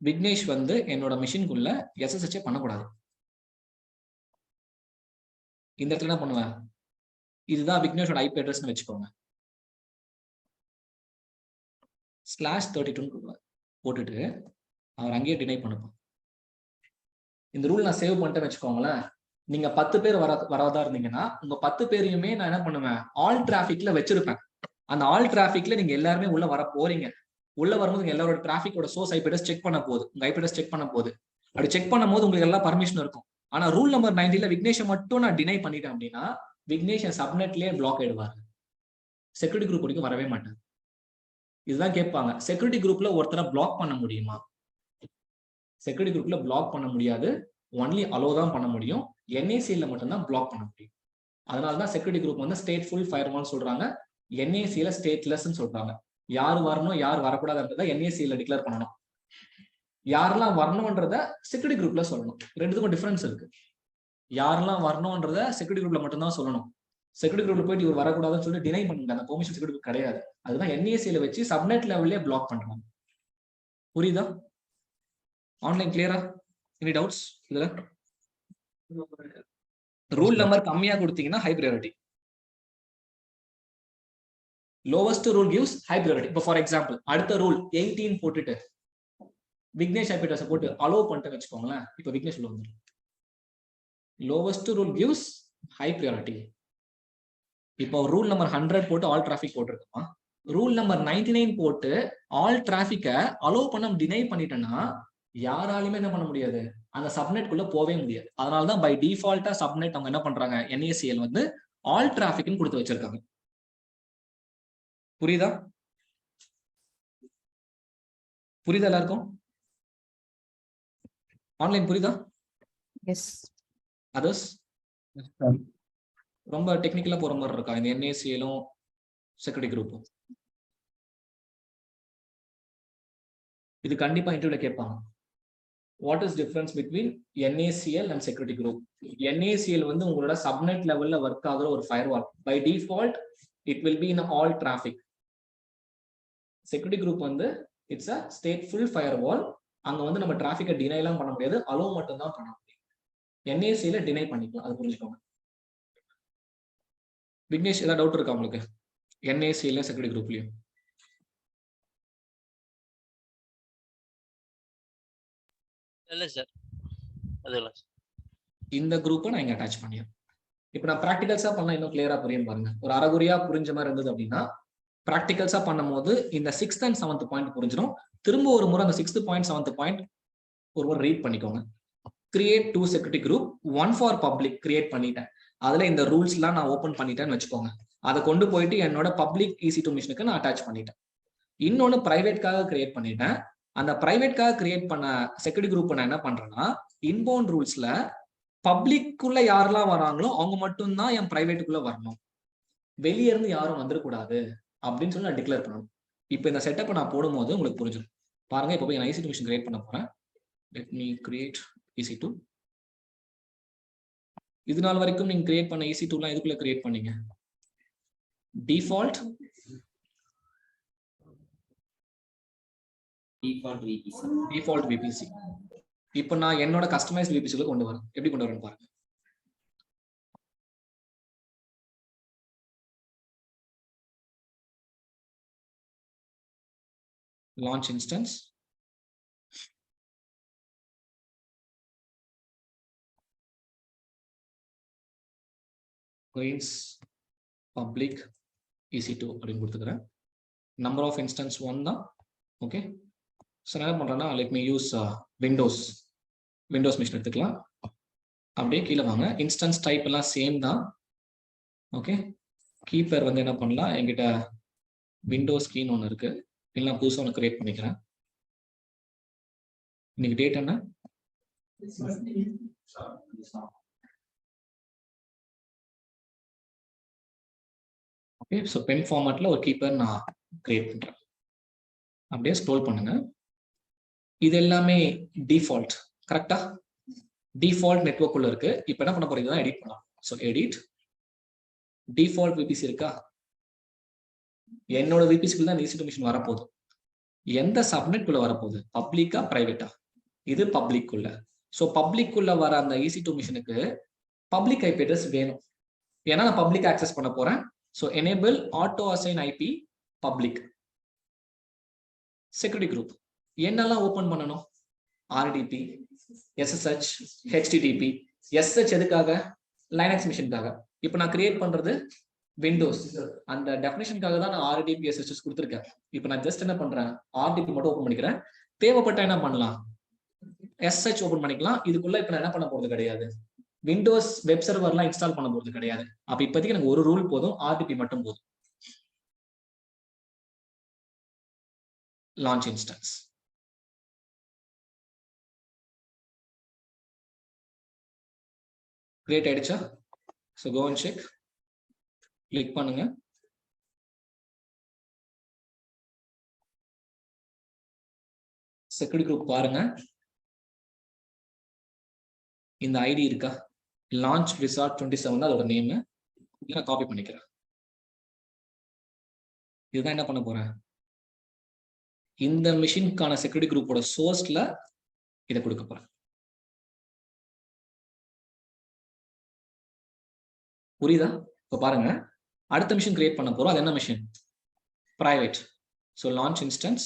விக்னேஷ் வந்து என்னோட மிஷின்குள்ள SSH பண்ணக்கூடாது. இந்த இடத்துல என்ன பண்ணுவேன், இதுதான் விக்னேஷோட ஐபி அட்ரஸ்னு வச்சுக்கோங்க. /32 போட்டுட்டு அவர் அங்கேயே டினை பண்ணுவோம். இந்த ரூல் நான் சேவ் பண்ணிட்டேன்னு வச்சுக்கோங்களேன். நீங்க 10 பேர் வரதா இருந்தீங்கன்னா உங்க 10 பேரையுமே நான் என்ன பண்ணுவேன், ஆல் டிராபிக்ல வச்சிருப்பேன். அந்த ஆல் டிராபிக்ல நீங்க எல்லாருமே உள்ள வர போறீங்க. உள்ள வரும்போது எல்லாரோட டிராபிக்கோட சோர்ஸ் ஐபி அட்ரஸ் செக் பண்ண போகுது, உங்க ஐபி அட்ரஸ் செக் பண்ண போகுது. அப்படி செக் பண்ணும் போது உங்களுக்கு எல்லாம் பர்மிஷன் இருக்கும். ஆனா ரூல் நம்பர் 90ல விக்னேஷை மட்டும் நான் டினை பண்ணிட்டேன் அப்படின்னா விக்னேஷ் சப்நெட்லயே பிளாக் ஆயிடுவாரு. செக்யூரிட்டி குரூப் வரைக்கும் வரவே மாட்டாங்க. இதுதான் கேட்பாங்க, செக்யூரிட்டி குரூப்ல ஒருத்தரை பிளாக் பண்ண முடியுமா? செக்யூரிட்டி குரூப்ல பிளாக் பண்ண முடியாது, ஒன்லி அலோ தான் பண்ண முடியும். NACL மட்டும்தான் பிளாக் பண்ண முடியும். அதனாலதான் செக்யூரிட்டி குரூப் வந்து ஸ்டேட்ஃபுல் ஃபயர்வால் சொல்றாங்க, NACL ஸ்டேட்லெஸ் சொல்றாங்க. யார் வரணும் யார் வரக்கூடாதுன்றத NACL டிக்ளேர் பண்ணணும். யாரெல்லாம் வரணும்ன்றத செக்யூரிட்டி குரூப்ல சொல்லணும். ரெண்டுத்துக்கும் டிஃபரன்ஸ் இருக்கு. யாரெல்லாம் வரணும்ன்றத செக்யூரிட்டி குரூப்ல மட்டும்தான் சொல்லணும். செக்யூரிட்டி குரூப்ல போயிட்டு இவர் வரக்கூடாதுன்னு சொல்லி டினை பண்ணுங்க, அந்த பெர்மிஷன் செக்யூரிட்டி குரூப் கிடையாது. அதுதான் NACL வச்சு சப்நெட் லெவல்லே பிளாக் பண்றாங்க. புரியுதா? ஆன்லைன் கிளியரா? எனி டவுட்ஸ் இதுல? ரூல் நம்பர் கம்மியா கொடுத்தீங்கன்னா high priority. Lowest rule gives high priority. இப்போ ஃபார் எக்ஸாம்பிள் அடுத்த ரூல் 18 போட்டுட்டு விக்னேஷ் ஐபி அட்ரஸ் போட்டு அலோ பண்ணிட்டு வச்சுக்கோங்களேன். இப்போ விக்னேஷ் உள்ள வந்துடும். Lowest rule gives high priority. இப்போ ரூல் நம்பர் 100 போட்டு ஆல் டிராபிக் போட்டிருக்கோமா, ரூல் நம்பர் 99 போட்டு ஆல் டிராபிக்க அலோ பண்ண டினை பண்ணிட்டேன்னா யாராலுமே என்ன பண்ண முடியாது, அந்த சப்நெட் குள்ள போவே முடியாது. அதனாலதான் பை டிஃபால்ட்டா சப்நெட் அவங்க என்ன பண்றாங்க, NACL வந்து ஆல் டிராபிக்னு கொடுத்து வச்சிருக்காங்க. புரியுதா? புரியுதா எல்லாருக்கும்? ஆன்லைன் புரியுதா? எஸ். அதர்ஸ் ரொம்ப டெக்னிக்கலா போற மாதிரி இருக்கா இந்த NACL-ம் செக்யூரிட்டி குரூப்பும்? இது கண்டிப்பா இன்டர்வியூல கேட்பாங்க. What is difference between NACL and security group? NACL வந்து உங்களோட சப்நெட் லெவல்ல ஒர்க் ஆகுற ஒரு firewall. By default it will be in all traffic. Security group வந்து இட்ஸ் அ ஸ்டேட்ஃபுல் ஃபயர்வால். அங்க வந்து நம்ம டிராபிக்கை டினை எல்லாம் பண்ண முடியாது, அலோ மட்டும் தான் பண்ண முடியும். NACL டினை பண்ணிக்கலாம், அது புரிஞ்சுக்கோங்க. விக்னேஷ் ஏதாவது டவுட் இருக்கா உங்களுக்கு NACL செக்யூரிட்டி குரூப்லயும்? இல்ல சார், அதெல்லாம் இந்த குரூப்பை நான் இங்க அட்டாச் பண்ணிடுறேன். இப்போ நான் ப்ராக்டிகல்ஸா பண்ணா இன்னும் கிளியரா புரியும் பாருங்க. ஒரு அரைகுறையா புரிஞ்ச மாதிரி இருந்தது அப்படின்னா ப்ராக்டிகல்ஸா பண்ணும் போது இந்த 6th and 7th பாயிண்ட் புரிஞ்சிடும். திரும்ப ஒரு முறை அந்த 6th பாயிண்ட் 7th பாயிண்ட் ஒரு முறை ரீட் பண்ணிக்கோங்க. Create 2 security group, 1 for public create பண்ணிட்டேன். அதுல இந்த ரூல்ஸ் எல்லாம் நான் ஓபன் பண்ணிட்டேன்னு வச்சுக்கோங்க. அதை கொண்டு போயிட்டு என்னோட பப்ளிக் EC2 மிஷினுக்கு நான் அட்டாச் பண்ணிட்டேன். இன்னொன்னு பிரைவேட்காக கிரியேட் பண்ணிட்டேன். அந்த பிரைவேட்காக கிரியேட் பண்ண செக்யூரிட்டி குரூப் நான் என்ன பண்றேன்னா, இன்பவுண்ட் ரூல்ஸ்ல பப்ளிக்குள்ள யாரெல்லாம் வராங்களோ அவங்க மட்டும்தான் என் பிரைவேட்டுக்குள்ள வரணும், வெளியே இருந்து யாரும் வந்துடக்கூடாது அப்படின்னு சொல்லி நான் டிக்ளேர் பண்ணணும். இப்போ இந்த செட்டப்பை நான் போடும்போது உங்களுக்கு புரிஞ்சிடும். பாருங்க, இப்போ போய் நான் EC2 மிஷின் கிரியேட் பண்ண போறேன். Let me create EC2. இது நாள் வரைக்கும் நீங்க கிரியேட் பண்ண EC2 எதுக்குள்ள கிரியேட் பண்ணீங்க? Default VPC. இப்போ நான் என்னோட கஸ்டமைஸ்ட் VPC கொண்டு வரேன். எப்படி கொண்டு வரேன்னு பாருங்க. Launch instance, Green's public EC2 அப்படின்னு கொடுத்துக்கிறேன். நம்பர் ஆஃப் இன்ஸ்டன்ஸ் 1 தான். ஓகே, ஸோ என்ன பண்றேன்னா let me use Windows machine எடுத்துக்கலாம். அப்படியே கீழே வாங்க. இன்ஸ்டன்ஸ் டைப் எல்லாம் சேம் தான். ஓகே, கீப்பர் வந்து என்ன பண்ணலாம், என்கிட்ட விண்டோஸ் கீன்னு ஒன்று இருக்கு, இல்லை புதுசாக ஒன்று கிரியேட் பண்ணிக்கிறேன். இன்னைக்கு டேட் என்ன? ஓகே, ஸோ பென் ஃபார்மேட்ல ஒரு கீப்பர் நான் கிரியேட் பண்றேன். அப்படியே ஸ்க்ரோல் பண்ணுங்க. இது எல்லாமே டிஃபால்ட், கரெக்டா? டிஃபால்ட் நெட்வொர்க் உள்ள இருக்கு. இப்போ என்ன பண்ண போறீங்க, எடிட் பண்ணலாம். ஸோ எடிட் டிஃபால்ட் VPC இருக்கா? என்னோட VPC தான் EC2 மிஷின் வரப்போகுது. எந்த சப்நெட் குள்ள வரப்போகுது, பப்ளிக்கா பிரைவேட்டா? இது பப்ளிக் குள்ள. ஸோ பப்ளிக் குள்ள வர அந்த EC2 மிஷினுக்கு பப்ளிக் ஐபி அட்ரஸ் வேணும். ஏன்னா நான் பப்ளிக் ஆக்சஸ் பண்ண போறேன். So enable auto assign IP public. Security group என்னெல்லாம் ஓபன் பண்ணணும்? RDP, SSH, HTTP. SSH எதுக்காக? லைனக்ஸ் மிஷினுக்காக. இப்போ நான் கிரியேட் பண்றது விண்டோஸ், அந்த டெஃபினேஷனுக்காக தான் நான் RDP SSH கொடுத்துருக்கேன். இப்போ நான் ஜஸ்ட் என்ன பண்றேன், RDP மட்டும் ஓபன் பண்ணிக்கிறேன். தேவைப்பட்ட என்ன பண்ணலாம், SSH ஓபன் பண்ணிக்கலாம். இதுக்குள்ள இப்போ நான் என்ன பண்ண போறது கிடையாது, விண்டோஸ் வெப் சர்வர்லாம் இன்ஸ்டால் பண்ண போறது கிடையாது. அப்ப இப்போதைக்கு எனக்கு ஒரு ரூல் போதும், RDP மட்டும் போதும். Launch instance. கிரியேட் ஆயிடுச்சா? So go and check. Click பண்ணுங்க. செக்யூரிட்டி குரூப் பாருங்க. இந்த ஐடி இருக்கா, லான்ச் விசார்ட் 27 தான் அதோட நேம். நான் காப்பி பண்ணிக்கிறேன். இதுதான் என்ன பண்ண போறேன், இந்த மிஷினுக்கான செக்யூரிட்டி குரூப்போட சோர்ஸ்ல இதை கொடுக்க போறேன். புரியுதா? இப்போ பாருங்க, அடுத்த மிஷின் கிரியேட் பண்ண போறோம். அது என்ன machine, private. So launch instance,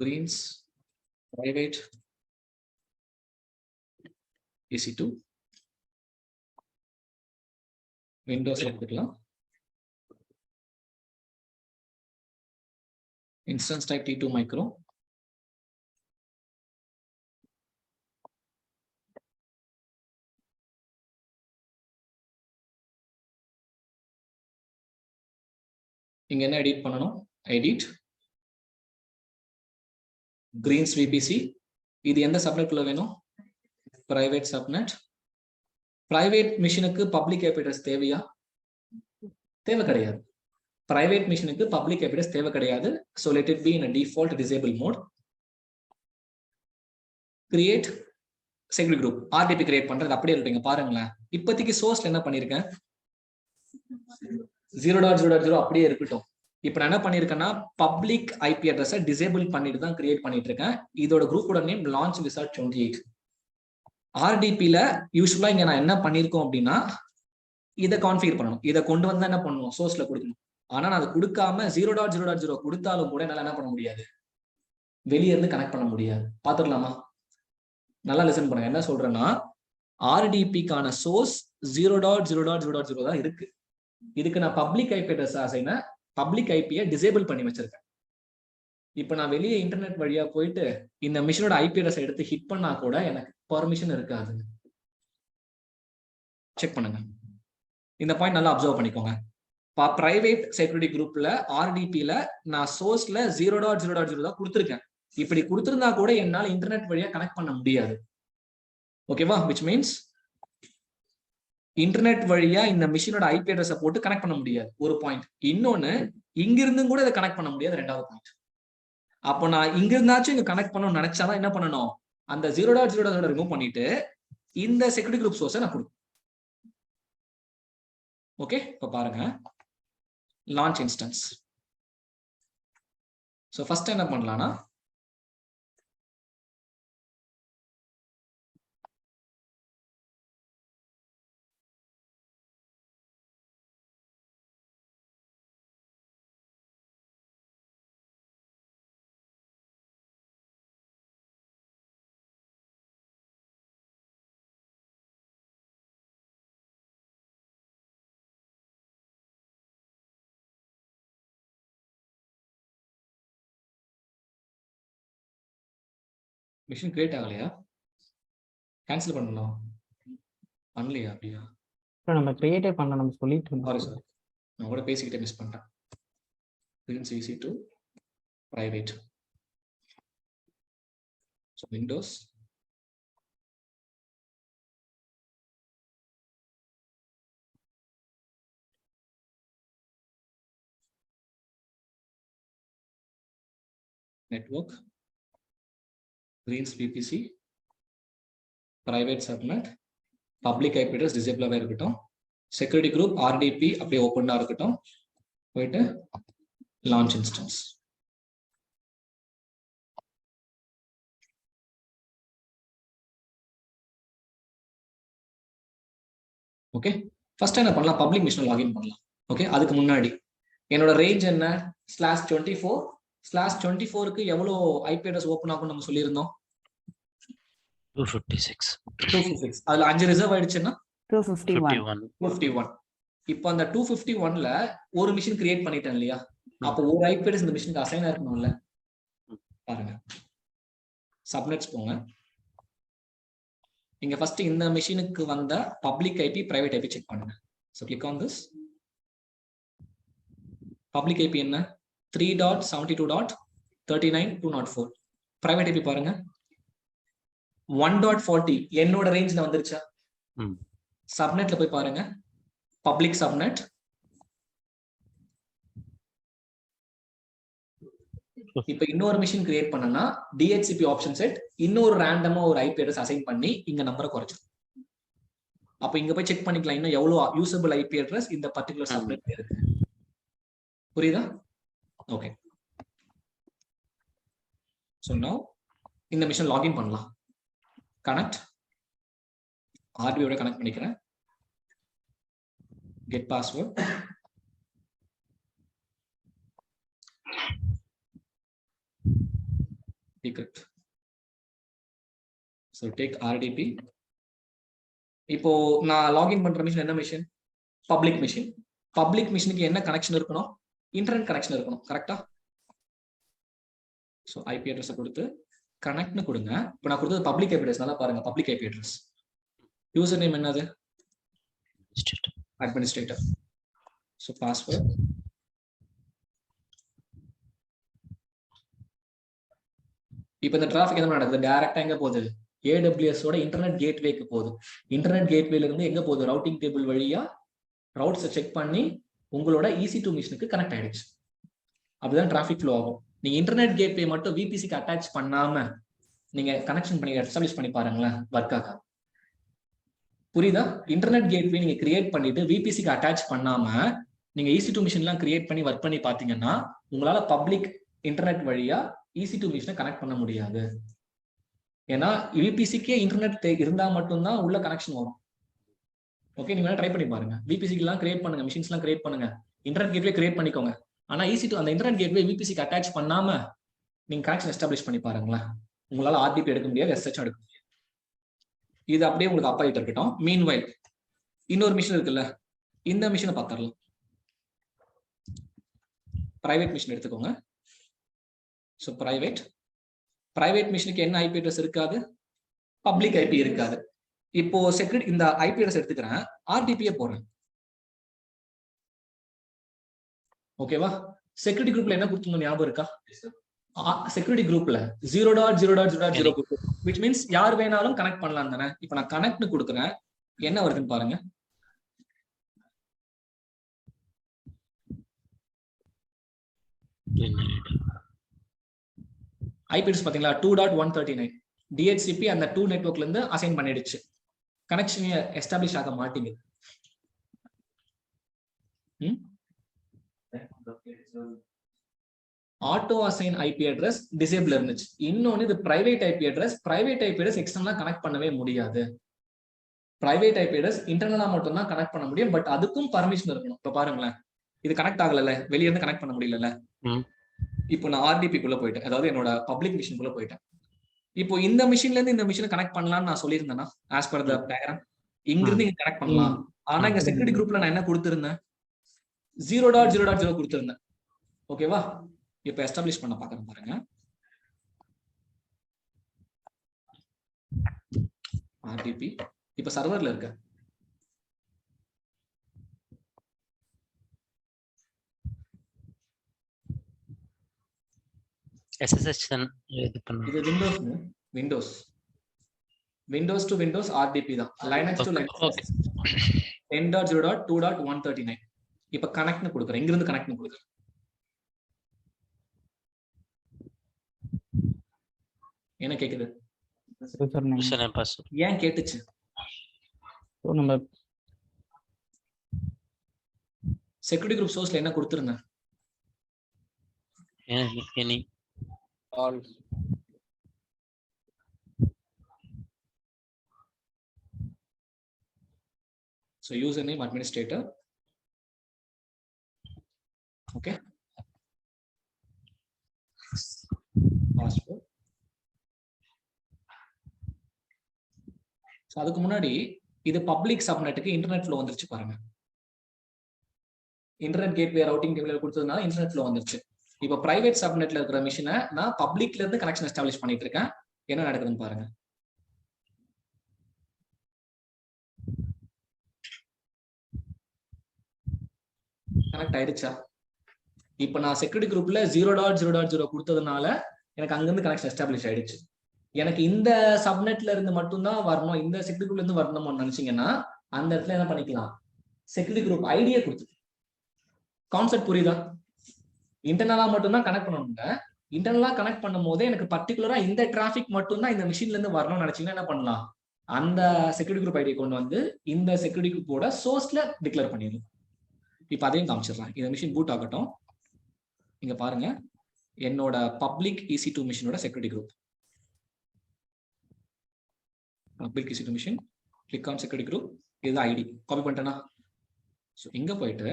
greens private EC2 Windows எடுத்துக்கலாம். Instance type T2 micro. இங்க என்ன எடிட் பண்ணணும், எடிட் greens VPC. இது எந்த சப்நெட் குள்ள வேணும், பிரைவேட் சப்நெட். பிரைவேட் மிஷினுக்கு பப்ளிக் ஐபி அட்ரஸ் தேவையா? தேவை கிடையாது. பிரைவேட் மிஷினுக்கு பப்ளிக் ஐபி அட்ரஸ் தேவை கிடையாது. So let it be in a default disable mode. Create security group. RDP create பண்றது அப்படியே இருப்பீங்க. பாருங்களேன், இப்போதைக்கு சோர்ஸ்ல என்ன பண்ணிருக்கேன், 0.0.0 அப்படியே இருக்கட்டும். இப்போ நான் என்ன பண்ணிருக்கேன்னா, பப்ளிக் ஐபி அட்ரஸை டிசேபிள் பண்ணிட்டு தான் கிரியேட் பண்ணிட்டு இருக்கேன். இதோட குரூப்போட நேம் லான்ச் விசார்ட் 28. RDPல யூஸ்வலா இங்க நான் என்ன பண்ணிருக்கோம் அப்படின்னா, இதை கான்ஃபிகர் பண்ணணும். இதை கொண்டு வந்தா என்ன பண்ணணும், சோர்ஸ்ல கொடுக்கணும். ஆனா நான் அதை கொடுக்காம 0.0.0 கொடுத்தாலும் கூட என்னால என்ன பண்ண முடியாது, வெளியே இருந்து கனெக்ட் பண்ண முடியாது. பாத்துக்கலாமா? நல்லா லிசன் பண்ணுங்க. என்ன சொல்றேன்னா, RDPக்கான சோர்ஸ் 0.0.0.0 தான் இருக்கு. இதுக்கு நான் public IP address assign public ஐபியை டிசேபிள் பண்ணி வச்சிருக்கேன். இப்போ நான் வெளியே இன்டர்நெட் வழியா போயிட்டு இந்த மிஷினோட ஐபி அட்ரஸ் எடுத்து ஹிட் பண்ணா கூட எனக்கு பர்மிஷன் இருக்காது. செக் பண்ணுங்க. இந்த பாயிண்ட் நல்லா அப்சர்வ் பண்ணிக்கோங்க. பிரைவேட் செக்யூரிட்டி குரூப்ல RDPல நான் சோர்ஸ்ல 0.0.0 தான் கொடுத்துருக்கேன். இப்படி கொடுத்திருந்தா கூட என்னால இன்டர்நெட் வழியா கனெக்ட் பண்ண முடியாது. ஓகேவா? விச் மீன்ஸ் இன்டர்நெட் வழியா இந்த மிஷினோட ஐபி அட்ரஸை போட்டு கனெக்ட் பண்ண முடியாது, ஒரு பாயிண்ட். இன்னொன்னு, இங்கிருந்தும் கூட இதை கனெக்ட் பண்ண முடியாது, ரெண்டாவது பாயிண்ட். அப்போ நான் இங்க இருந்தாச்சும் இங்க கனெக்ட் பண்ணணும்னு நினைச்சாதான் என்ன பண்ணணும், அந்த 0.0.0 ரிமூவ் பண்ணிட்டு இந்த செக்யூரிட்டி குரூப் சோர்ஸை நான் கொடுப்பேன். ஓகே, இப்போ பாருங்க, லான்ச் இன்ஸ்டன்ஸ். ஸோ ஃபர்ஸ்ட் என்ன பண்ணலாம்னா, மிஷின் கிரியேட் ஆகலையா, கேன்சல் பண்ணலாம், பண்ணலையா? அப்படியா, நம்ம கிரியேட்டே பண்ண நம்ம சொல்லிட்டு இருந்தோம். சாரி சார், நான் கூட பேசிக்கிட்டே மிஸ் பண்ணிட்டேன். EC2 private. So Windows, network, greens VPC, private subnet, public IP address disable ஆக இருக்கட்டும். செக்யூரிட்டி குரூப் ஆர்டிபி அப்படியே ஓப்பனா இருக்கட்டும். போயிட்டு லான்ச் இன்ஸ்டன்ஸ். ஓகே, ஃபர்ஸ்ட் என்ன பண்ணலாம், பப்ளிக் மிஷின் லாகின் பண்ணலாம். ஓகே, அதுக்கு முன்னாடி என்னோட ரேஞ்ச் என்ன, /24 /24க்கு எவ்வளவு ஐபி அட்ரஸ் ஓபன் ஆகும் நம்ம சொல்லியிருந்தோம் 256. அதுல 5 ரிசர்வ் ஆயிடுச்சுன்னா 251. இப்போ அந்த 251ல ஒரு மிஷின் கிரியேட் பண்ணிட்டேன் இல்லையா, அப்போ ஒரு ஐபி அட்ரஸ் இந்த மிஷினுக்கு அசைன் இருக்கணும்ல. பாருங்க, சப்நெட்ஸ் போங்க. இங்க ஃபர்ஸ்ட் இந்த மிஷினுக்கு வந்த public IP private IP check பண்ணுங்க. So click on this. Public IP என்ன 3.72.39.204. பிரைவேட் ஐபி பாருங்க 1.40. என்னோட ரேஞ்ச்ல வந்துருச்சா? சப்நெட்ல போய் பாருங்க, பப்ளிக் சப்நெட். இப்ப இன்னொரு மிஷின் கிரியேட் பண்ணனா DHCP ஆப்ஷன் செட் இன்னொரு ரேண்டமா ஒரு ஐபி அட்ரஸ் அசைன் பண்ணி இங்க நம்பரை குறைச்சிடும். அப்ப இங்க போய் செக் பண்ணிக்கலாம் இன்னும் எவ்வளவு யூசபிள் ஐபி அட்ரஸ் இந்த பர்టిక్యులர் சப்நெட் இருக்கு. புரியுதா? ஓகே, சோ நவ இந்த மிஷின் லாகின் பண்ணலாம். கனெக்ட், RDP ஓட கனெக்ட் பண்ணிக்கிறேன். Get password. decrypt. So take RDP. இப்போ நான் லாகின் பண்ற மிஷின் என்ன மிஷின், பப்ளிக் மிஷின். பப்ளிக் மிஷினுக்கு என்ன கனெக்ஷன் இருக்கணும், இன்டர்நெட் கனெக்ஷன் இருக்கணும். கரெக்டா? சோ ஐபி அட்ரஸ் கொடுத்து கனெக்ட்னு கொடுங்க. இப்போ நான் கொடுத்தது பப்ளிக் ஐபி அட்ரஸ், நல்லா பாருங்க. Public IP address, user name என்னது, அட்மினிஸ்ட்ரேட்டர். So password. இப்போ இந்த டிராஃபிக் என்ன நடக்குது, டைரக்டா எங்க போகுது, AWS ஓட இன்டர்நெட் கேட்வேக்கு போகுது. இன்டர்நெட் கேட்வேல இருந்து எங்க போகுது, ரவுட்டிங் டேபிள் வழியா ரவுட்ஸை செக் பண்ணி உங்களோட EC2 மிஷினுக்கு கனெக்ட் ஆயிடுச்சு. அப்படிதான் டிராஃபிக் ஃப்ளோ ஆகும். நீங்க இன்டர்நெட் கேட்வே மட்டும் VPCக்கு அட்டாச் பண்ணாம நீங்க கனெக்ஷன் பண்ணி எஸ்டாப்ளிஷ் பண்ணி பாருங்களேன், ஒர்க் ஆகும். புரியுதா? இன்டர்நெட் கேட்வே நீங்க கிரியேட் பண்ணிட்டு VPCக்கு அட்டாச் பண்ணாம நீங்க EC2 மிஷின்லாம் கிரியேட் பண்ணி ஒர்க் பண்ணி பாத்தீங்கன்னா உங்களால பப்ளிக் இன்டர்நெட் வழியா EC2 மிஷினை கனெக்ட் பண்ண முடியாது. ஏன்னா VPCக்கே இன்டர்நெட் இருந்தா மட்டும்தான் உள்ள கனெக்ஷன் வரும். ஓகே, நீங்க ட்ரை பண்ணி பாருங்க. VPCக்கு எல்லாம் கிரியேட் பண்ணுங்க, மிஷின்ஸ் எல்லாம் கிரியேட் பண்ணுங்க, இன்டர்நெட் கேட்வே கிரியேட் பண்ணிக்கோங்க. ஆனா EC2 அந்த இன்டர்நெட் கேட்வே VPCக்கு அட்டாச் பண்ணாம நீங்க கனெக்ஷன் எஸ்டாப்ளிஷ் பண்ணி பாருங்களேன், உங்களால RDP எடுக்க முடியாது, SSH எடுக்க முடியாது. இது அப்படியே உங்களுக்கு அப் ஆயிட்டு இருக்கட்டும். மீன்வைல் இன்னொரு மிஷின் இருக்குல்ல, இந்த மிஷினை பார்த்துடலாம். பிரைவேட் மிஷின் எடுத்துக்கோங்க. ஸோ பிரைவேட் மிஷினுக்கு என்ன ஐபி அட்ரஸ் இருக்காது, பப்ளிக் ஐபி இருக்காது. இப்போ செக்யூரிட்டி இந்த ஐபி அட்ரஸ் எடுத்துக்கிறேன், RDP போடுறேன். ஓகேவா? செக்யூரிட்டி குரூப்ல என்ன கொடுத்துருந்தோம் ஞாபகம் இருக்கா? செக்யூரிட்டி குரூப்ல 0.0.0.0 which means யார் வேணாலும் கனெக்ட் பண்ணலாம் தானே. இப்போ நான் கனெக்ட்னு கொடுக்குறேன், என்ன வருதுன்னு பாருங்க. ஐபி அட்ரஸ் பாத்தீங்களா 2.139. DHCP அந்த 2 நெட்வொர்க்ல இருந்து அசைன் பண்ணிடுச்சு, கனெக்ஷன் எஸ்டாப்ளிஷ் ஆக மாட்டேங்குது. Auto assign IP address disable இருந்துச்சு. இன்னொன்னு இது private IP address. Private IP address எக்ஸ்டர்னலா கனெக்ட் பண்ணவே முடியாது. பிரைவேட் ஐபி அட்ரஸ் இன்டர்னலா மட்டும் தான் கனெக்ட் பண்ண முடியும். பட் அதுக்கும் பர்மிஷன் இருக்கணும். இப்ப பாருங்களேன், இது கனெக்ட் ஆகல, வெளிய இருந்து கனெக்ட் பண்ண முடியல. இப்போ நான் RDP குள்ள போயிட்டேன், அதாவது என்னோட பப்ளிக் மிஷின் குள்ள போயிட்டேன். இப்போ இந்த மிஷின்ல இருந்து இந்த மிஷினை கனெக்ட் பண்ணலாம்னு நான் சொல்லியிருந்தேன்னா, ஆஸ் பர் த டயக்ராம் இங்க இருந்து இங்க கனெக்ட் பண்ணலாம். ஆனா இங்க செக்யூரிட்டி குரூப்ல நான் என்ன கொடுத்திருந்தேன், 0.0.0 கொடுத்திருந்தேன். ஓகேவா? இப்ப எஸ்டாப்ளிஷ் பண்ண பாக்குறேன் பாருங்க. RDP இப்ப சர்வர்ல இருக்கு. SSH இது பண்ணு. இது விண்டோஸ் டு விண்டோஸ் RDP தான். Linux to Linux 10.0.2.139. இப்ப கனெக்ட்னு கொடுக்குறேன், இங்க இருந்து கனெக்ட்னு கொடுக்குறேன். என்ன கேக்குது? ஏன் கேட்டுச்சு? நம்ம செக்யூரிட்டி குரூப் சோர்ஸ்ல என்ன கொடுத்துருங்க? Any. All. So username administrator. Okay. Password. So அதுக்கு முன்னாடி இது பப்ளிக் சப்நெட்டுக்கு இன்டர்நெட் ஃப்ளோ வந்துருச்சு பாருங்க. இன்டர்நெட் கேட்வே ரவுட்டிங் டேபிள் கொடுத்ததுனால இன்டர்நெட் ஃப்ளோ வந்துருச்சு. இப்போ பிரைவேட் சப்நெட்ல இருக்கிற மிஷினை நான் பப்ளிக்ல இருந்து கனெக்ஷன் எஸ்டாப்ளிஷ் பண்ணிட்டு இருக்கேன். என்ன நடக்குதுன்னு பாருங்க. கனெக்ட் ஆயிடுச்சா? இப்போ நான் செக்யூரிட்டி குரூப்ல 0.0.0 கொடுத்ததுனால எனக்கு அங்கிருந்து கனெக்ஷன் எஸ்டாப்ளிஷ் ஆயிடுச்சு. எனக்கு இந்த சப்நெட்ல இருந்து மட்டும்தான் வரணும், இந்த செக்யூரிட்டி குரூப்ல இருந்து வரணும்னு நினைச்சீங்கன்னா அந்த இடத்துல என்ன பண்ணிக்கலாம்? செக்யூரிட்டி குரூப் ஐடியா கொடுத்து. கான்செப்ட் புரியுதா? இன்டர்னலா மட்டும்தான் கனெக்ட் பண்ணணுங்க. இன்டர்னலா கனெக்ட் பண்ணும் போதே எனக்கு பர்டிகுலரா இந்த டிராபிக் மட்டும்தான் இந்த மிஷின்ல இருந்து வரணும்னு நினைச்சீங்கன்னா என்ன பண்ணலாம்? அந்த செக்யூரிட்டி குரூப் ஐடியை கொண்டு வந்து இந்த செக்யூரிட்டி குரூப்போட சோர்ஸ்ல டிக்ளேர் பண்ணிடலாம். இப்ப அதையும் காமிச்சிடுறேன். இந்த மிஷின் பூட் ஆகட்டும். இங்க பாருங்க, என்னோட பப்ளிக் EC2 மிஷினோட security group. Public EC2 machine, click on security group. இது ஐடி காப்பி பண்ணிட்டேனா? ஸோ இங்க போயிட்டு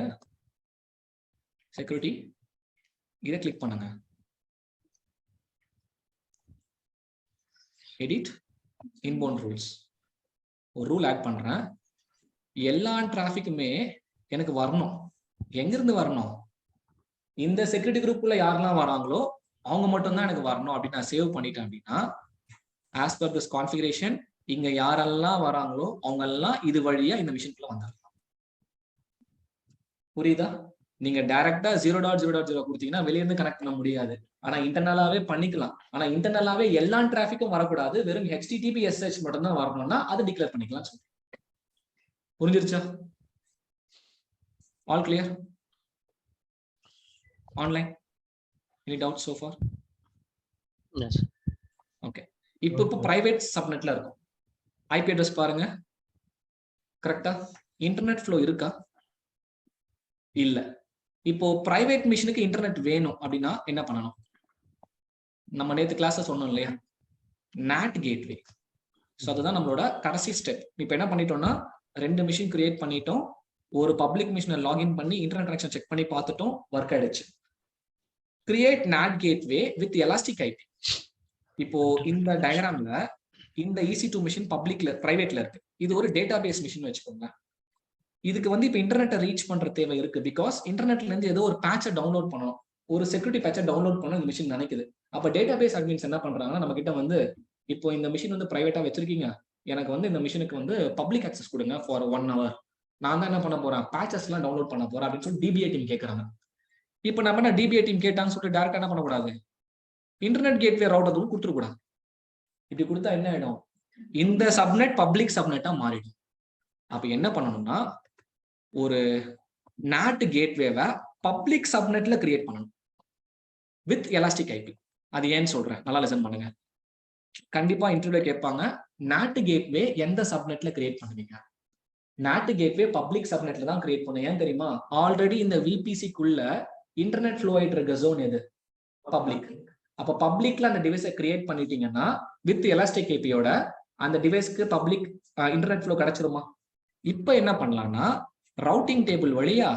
செக்யூரிட்டி இதை கிளிக் பண்ணுங்க. Edit inbound rules. ஒரு ரூல் ஆட் பண்றேன். எல்லா டிராஃபிக்குமே எனக்கு வரணும். எங்க இருந்து வரணும்? இந்த செக்யூரிட்டி குரூப்ல யாரெல்லாம் வராங்களோ அவங்க மட்டும் தான் எனக்கு வரணும் அப்படின்னு நான் சேவ் பண்ணிட்டேன் அப்படின்னா, ஆஸ் பர் திஸ் கான்ஃபிகரேஷன் இங்க யாரெல்லாம் வராங்களோ அவங்க எல்லாம் இது வழியா இந்த மிஷின்குள்ள வந்துடலாம். புரியுதா? நீங்க டைரக்டா 0.0.0 கொடுத்தீங்கன்னா வெளிய இருந்து கனெக்ட் பண்ண முடியாது. ஆனா இன்டர்னலாவே பண்ணிக்கலாம். ஆனா இன்டர்னலாவே எல்லா டிராஃபிக்கும் வரக்கூடாது, வெறும் HTTPSH மட்டும் தான் வரணும்னா அது டிக்ளேர் பண்ணிக்கலாம். புரிஞ்சிருச்சா? All clear? Online? Any doubt so far? Yes. Okay. இப்போ பிரைவேட் சப்நெட்ல இருக்கும். ஐபி அட்ரஸ் பாருங்க. கரெக்டா? இன்டர்நெட் ஃப்ளோ இருக்கா? இல்ல. இப்போ பிரைவேட் மிஷினுக்கு இன்டர்நெட் வேணும் அப்படின்னா என்ன பண்ணணும்? நம்ம நேத்து கிளாஸ்ல சொன்னோம் இல்லையா, NAT கேட்வே. ஸோ அதுதான் நம்மளோட கடைசி ஸ்டெப். இப்போ என்ன பண்ணிட்டோம்னா 2 மிஷின் கிரியேட் பண்ணிட்டோம். ஒரு பப்ளிக் மிஷினை லாகின் பண்ணி இன்டர்நெட் கனெக்ஷன் செக் பண்ணி பார்த்துட்டோம், ஒர்க் ஆயிடுச்சு. Create NAT gateway with elastic IP. இப்போ இந்த டயக்ராம்ல இந்த EC2 மிஷின் பப்ளிக்ல பிரைவேட்ல இருக்கு. இது ஒரு டேட்டா பேஸ் மிஷின் வச்சுக்கோங்க. இதுக்கு வந்து இப்போ இன்டர்நெட்டை ரீச் பண்ற தேவை இருக்கு. பிகாஸ் இன்டர்நெட்ல இருந்து ஏதோ ஒரு பேட்சை டவுன்லோட் பண்ணணும், ஒரு செக்யூரிட்டி பேட்சை டவுன்லோட் பண்ண இந்த மிஷின் நினைக்குது. அப்ப டேட்டா பேஸ் அட்மின்ஸ் என்ன பண்றாங்கன்னா நம்ம கிட்ட வந்து, இப்போ இந்த மிஷின் வந்து பிரைவேட்டா வச்சிருக்கீங்க, எனக்கு வந்து இந்த மிஷினுக்கு வந்து பப்ளிக் ஆக்சஸ் கொடுங்க ஃபார் 1 hour. நான் தான் என்ன பண்ண போறேன், பேட்சஸ் எல்லாம் டவுன்லோட் பண்ண போறேன் அப்படின்னு சொல்லி DBA டீம் கேட்கறாங்க. இப்போ நம்ம என்ன DBA டீம் கேட்டான்னு சொல்லிட்டு டேரக்டா என்ன பண்ணக்கூடாது, இன்டர்நெட் கேட்வே ரவுட்டர் கொடுத்துடக்கூடாது. இப்படி கொடுத்தா என்ன ஆயிடும், இந்த சப்நெட் பப்ளிக் சப்நெட்டா மாறிடும். அப்ப என்ன பண்ணணும்னா ஒரு NAT கேட்வேவை பப்ளிக் சப்நெட்ல கிரியேட் பண்ணணும் வித் எலாஸ்டிக் ஐபி. அது ஏன்னு சொல்றேன், நல்லா லிசன் பண்ணுங்க. கண்டிப்பா இன்டர்வியூல கேட்பாங்க, NAT கேட்வே எந்த சப்நெட்ல கிரியேட் பண்ணுவீங்க? NAT கேட்வே பப்ளிக் சப்நெட்ல தான் கிரியேட் பண்ணுங்க. ஏன் தெரியுமா? ஆல்ரெடி இந்த VPC-க்குள்ள இன்டர்நெட் ஃப்ளோ ஆயிட்டு இருக்க ஜோன் எது? பப்ளிக். அப்ப பப்ளிக்ல அந்த டிவைஸை கிரியேட் பண்ணிட்டீங்கன்னா வித் எலாஸ்டிக் ஐபியோட அந்த டிவைஸ்க்கு பப்ளிக் இன்டர்நெட் ஃப்ளோ கிடைச்சிருமா? இப்ப என்ன பண்ணலாம்னா ரவுட்டிங் டேபிள் வழியா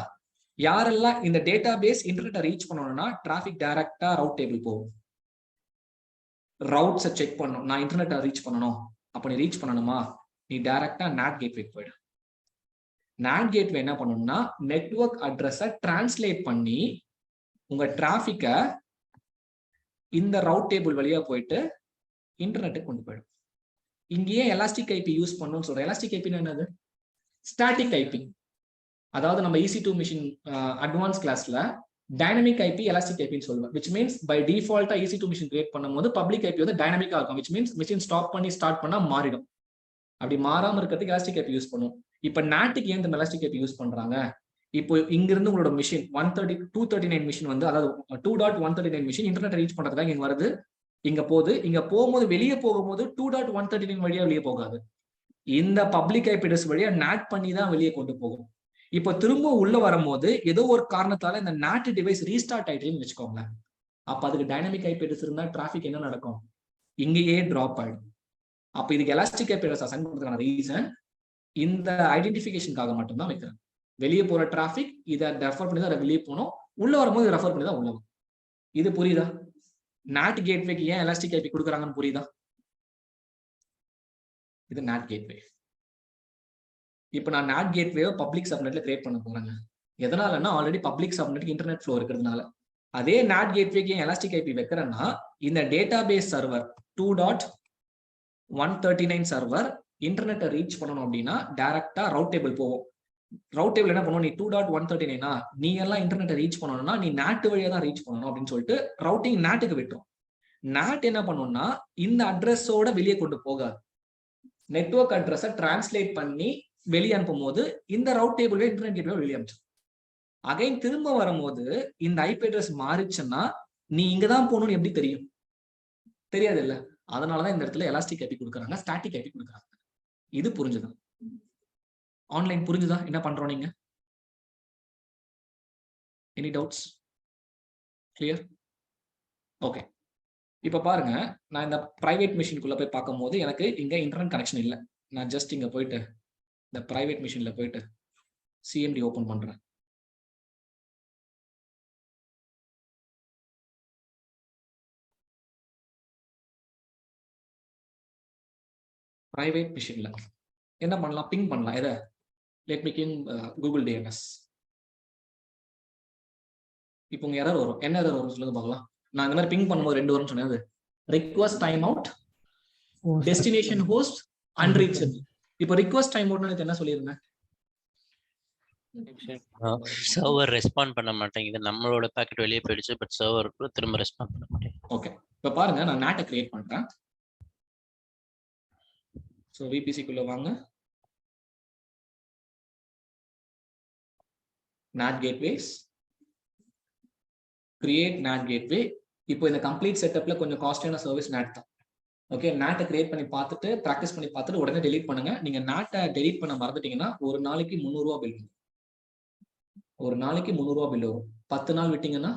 யாரெல்லாம் இந்த டேட்டா பேஸ் இன்டர்நெட்டை ரீச் பண்ணணும்னா டிராபிக் டைரக்டா ரவுட் டேபிள் போகும். ரவுட்ஸை செக் பண்ணணும். நான் இன்டர்நெட்டை ரீச் பண்ணணும், அப்ப நீ ரீச் பண்ணணுமா, நீ டைரக்டா NAT கேட்வே போயிடு. NAT கேட்வே என்ன பண்ணணும்னா நெட்வொர்க் அட்ரஸை டிரான்ஸ்லேட் பண்ணி உங்க டிராபிக்கை இந்த ரவுட் டேபிள் வழியா போயிட்டு இன்டர்நெட்டுக்கு கொண்டு போயிடும். இங்கேயே எலாஸ்டிக் ஐபி யூஸ் பண்ணணும்னு சொல்றேன். எலாஸ்டிக் ஐபி என்னது? Static IP. அதாவது நம்ம EC2 மிஷின் அட்வான்ஸ் கிளாஸ்ல டைனமிக் ஐபி எலாஸ்டிக் ஐபின்னு சொல்லுவேன். which means by default EC2 machine create பண்ணும்போது பப்ளிக் ஐபி வந்து டைனமிக்கா இருக்கும். which means மிஷின் ஸ்டாப் பண்ணி ஸ்டார்ட் பண்ணா மாறிடும். அப்படி மாறாம இருக்கிறதுக்கு எலாஸ்டிக் ஐபி யூஸ் பண்ணும். இப்ப NATக்கு ஏன் இந்த எலாஸ்டிக் ஐபி யூஸ் பண்றாங்க? இப்போ இங்க இருந்து உங்களோட மிஷின் 239 மிஷின் வந்து, அதாவது 2.139 மிஷின் இன்டர்நெட் ரீச் பண்றதுக்காக இங்க வருது, இங்க போகுது. இங்க போகும்போது வெளியே போகும்போது 2.139 வழியா வெளியே போகாது, இந்த பப்ளிக் ஐபி அட்ரஸ் வழியா NAT பண்ணி தான் வெளியே கொண்டு போகும். இப்போ திரும்ப உள்ள வரும்போது ஏதோ ஒரு காரணத்தால இந்த NAT டிவைஸ் ரீஸ்டார்ட் ஆயிட்டுன்னு வச்சுக்கோங்களேன். அப்ப அதுக்கு டைனமிக் ஐபி அட்ரஸ் இருந்தா டிராபிக் என்ன நடக்கும்? இங்கேயே டிராப் ஆயிடும். அப்ப இதுக்கு எலாஸ்டிக் ஐபி அட்ரஸ் அசைன் பண்றதுக்கான ரீசன் இந்த ஐடென்டிஃபிகேஷனுக்காக மட்டும்தான் வைக்கிறேன். வெளியே போற டிராபிக் இதை ரெஃபர் பண்ணி தான் வெளியே போகணும், உள்ள வரும்போது ரெஃபர் பண்ணி தான் உள்ள வரும். இது புரியுதா? NAT கேட்வேக்கு ஏன் எலாஸ்டிக் ஐபி கொடுக்குறாங்கன்னு புரியுதா? இது NAT கேட்வே. இப்போ நான் NAT கேட்வே பப்ளிக் சப்நெட்ல கிரியேட் பண்ண போறேங்க. எதனாலன்னா ஆல்ரெடி பப்ளிக் சப்நெட்டுக்கு இன்டர்நெட் ஃப்ளோ இருக்கிறதுனால. அதே NAT கேட்வேக்கு ஏன் எலாஸ்டிக் ஐபி வைக்கிறேன்னா இந்த டேட்டாபேஸ் சர்வர் 2.139 சர்வர் இன்டர்நெட்டை ரீச் பண்ணணும் அப்படின்னா டைரக்டா ரவுட் டேபிள் போகும். ரவுட் டேபிள் என்ன பண்ணுவோம், நீ 2.139 நீ எல்லாம் இன்டர்நெட்டை ரீச் பண்ணணும்னா நீ NAT வழியா தான் ரீச் பண்ணணும் அப்படின்னு சொல்லிட்டு ரவுட்டிங் NATக்கு விட்டுரும். NAT என்ன பண்ணும்னா இந்த அட்ரஸோட வெளியே கொண்டு போகாது. நெட்வொர்க் அட்ரஸை டிரான்ஸ்லேட் பண்ணி வெளியே அனுப்பும் போது இந்த ரவுட் டேபிள் இன்டர்நெட் கேட்வே வெளியே அனுப்பிச்சு அகைன் திரும்ப வரும்போது இந்த ஐபி அட்ரஸ் மாறிச்சுன்னா நீ இங்கதான் போகணும்னு எப்படி தெரியும்? தெரியாது இல்ல. அதனாலதான் இந்த இடத்துல எலாஸ்டிக் ஐபி கொடுக்குறாங்க, ஸ்டாட்டிக் ஐபி கொடுக்குறாங்க. இது புரிஞ்சுதா? ஆன்லைன் புரிஞ்சுதா என்ன பண்றோம் நீங்க? Any doubts? கிளியர்? ஓகே. இப்ப பாருங்க, நான் இந்த பிரைவேட் மிஷினுக்குள்ள போய் பார்க்கும் போது எனக்கு இங்க இன்டர்நெட் கனெக்ஷன் இல்லை. நான் ஜஸ்ட் இங்க போயிட்டு இந்த பிரைவேட் மிஷின்ல போயிட்டு சிஎம்டி ஓபன் பண்றேன். பிரைவேட் மிஷின்ல என்ன பண்ணலாம்? பிங் பண்ணலாம். எதை? Let me king Google DNS. இப்போ உங்க எரர் வரும். என்ன எரர் வரும் சொல்லுங்க பார்க்கலாம். நான் இந்த மாதிரி பிங் பண்ணும்போது 2 வரும்னு சொன்னது. Request time out, destination host unreachable. இப்போ ரிக்வெஸ்ட் டைம் அவுட்னு என்ன சொல்லிருந்தேன்? சர்வர் ரெஸ்பாண்ட் பண்ண மாட்டேங்குது. நம்மளோட பாக்கெட் வெளியே போயிடுச்சு, பட் சர்வர் திரும்ப ரெஸ்பாண்ட் பண்ண மாட்டேங்குது. ஓகே. இப்போ பாருங்க, நான் NAT கிரியேட் பண்றேன். ஸோ விபிசிக்குள்ள வாங்க. NAT gateways, create NAT gateway. இப்போ இந்த கம்ப்ளீட் செட்டப்ல கொஞ்சம் காஸ்ட்லியான சர்வீஸ் NAT தான். ஓகே, NAT கிரியேட் பண்ணி பார்த்துட்டு ப்ராக்டிஸ் பண்ணி பார்த்துட்டு உடனே டெலீட் பண்ணுங்க. நீங்க NAT டெலீட் பண்ண மறந்துட்டீங்கன்னா ஒரு நாளைக்கு 300 ரூபா பில் வரும். ஒரு நாளைக்கு 300 ரூபா பில் வரும். 10 நாள் விட்டீங்கன்னா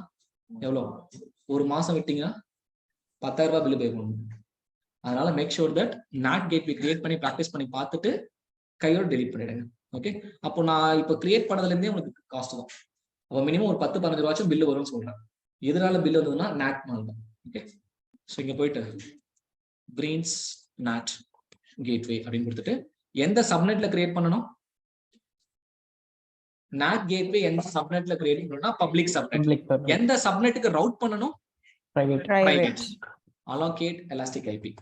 எவ்வளோ? ஒரு மாசம் விட்டீங்கன்னா 10,000 ரூபாய் பில் பே பண்ணணும். அதனால make sure that NAT gateway create பண்ணி ப்ராக்டிஸ் பண்ணி பார்த்துட்டு கையோட டெலீட் பண்ணிடுங்க. ஓகே, அப்போ நான் இப்போ கிரியேட் பண்ணதுல இருந்தே உங்களுக்கு காஸ்ட் தான். அப்போ மினிமம் ஒரு 10-15 ரூபாச்சும் பில்லு வரும்னு சொல்றேன். எதனால பில் வந்ததுன்னா NAT மாதிரி தான். ஓகே, ஸோ இங்க போயிட்டு கிரீன்ஸ் NAT கேட்வே அப்படின்னு கொடுத்துட்டு எந்த சப்நெட்ல கிரியேட் பண்ணணும்? NAT கேட்வே எந்த சப்நெட்ல கிரியேட் பண்ணணும்னா பப்ளிக் சப்நெட். எந்த சப்நெட்டுக்கு ரவுட் பண்ணணும்? பிரைவேட். Allocate elastic IP.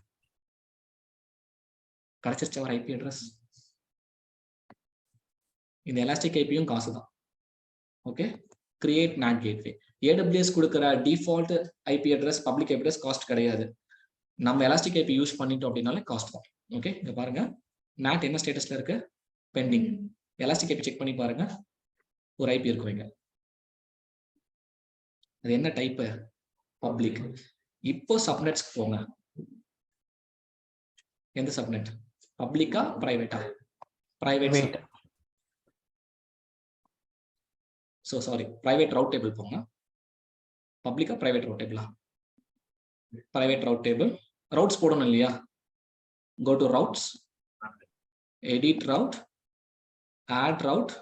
கிடைச்சிருச்சு ஒரு ஐபி அட்ரஸ். இந்த எலாஸ்டிக் ஐபியும் காசு தான். Okay, create NAT gateway. AWS கொடுக்குற default IP address public IP address cost கிடையாது. நம்ம எலாஸ்டிக் ஐபி யூஸ் பண்ணிட்டோம் அப்படின்னாலே காஸ்ட் தான். ஓகே, இங்க பாருங்க NAT என்ன ஸ்டேட்டஸ்ல இருக்கு? பெண்டிங். எலாஸ்டிக் ஐபி செக் பண்ணி பாருங்க, ஒரு ஐபி இருக்கும் இங்க. அது என்ன டைப்? பப்ளிக். இப்போ சப்நெட்ஸ்க்கு போங்க. எந்த சப்நெட்? பப்ளிக்கா பிரைவேட்டா? Private. So sorry, private route table போங்க. பப்ளிக்கா பிரைவேட் ரவுட் டேபிளா? Private route table. ரவுட்ஸ் போடணும் இல்லையா? Go to routes, edit route, add route.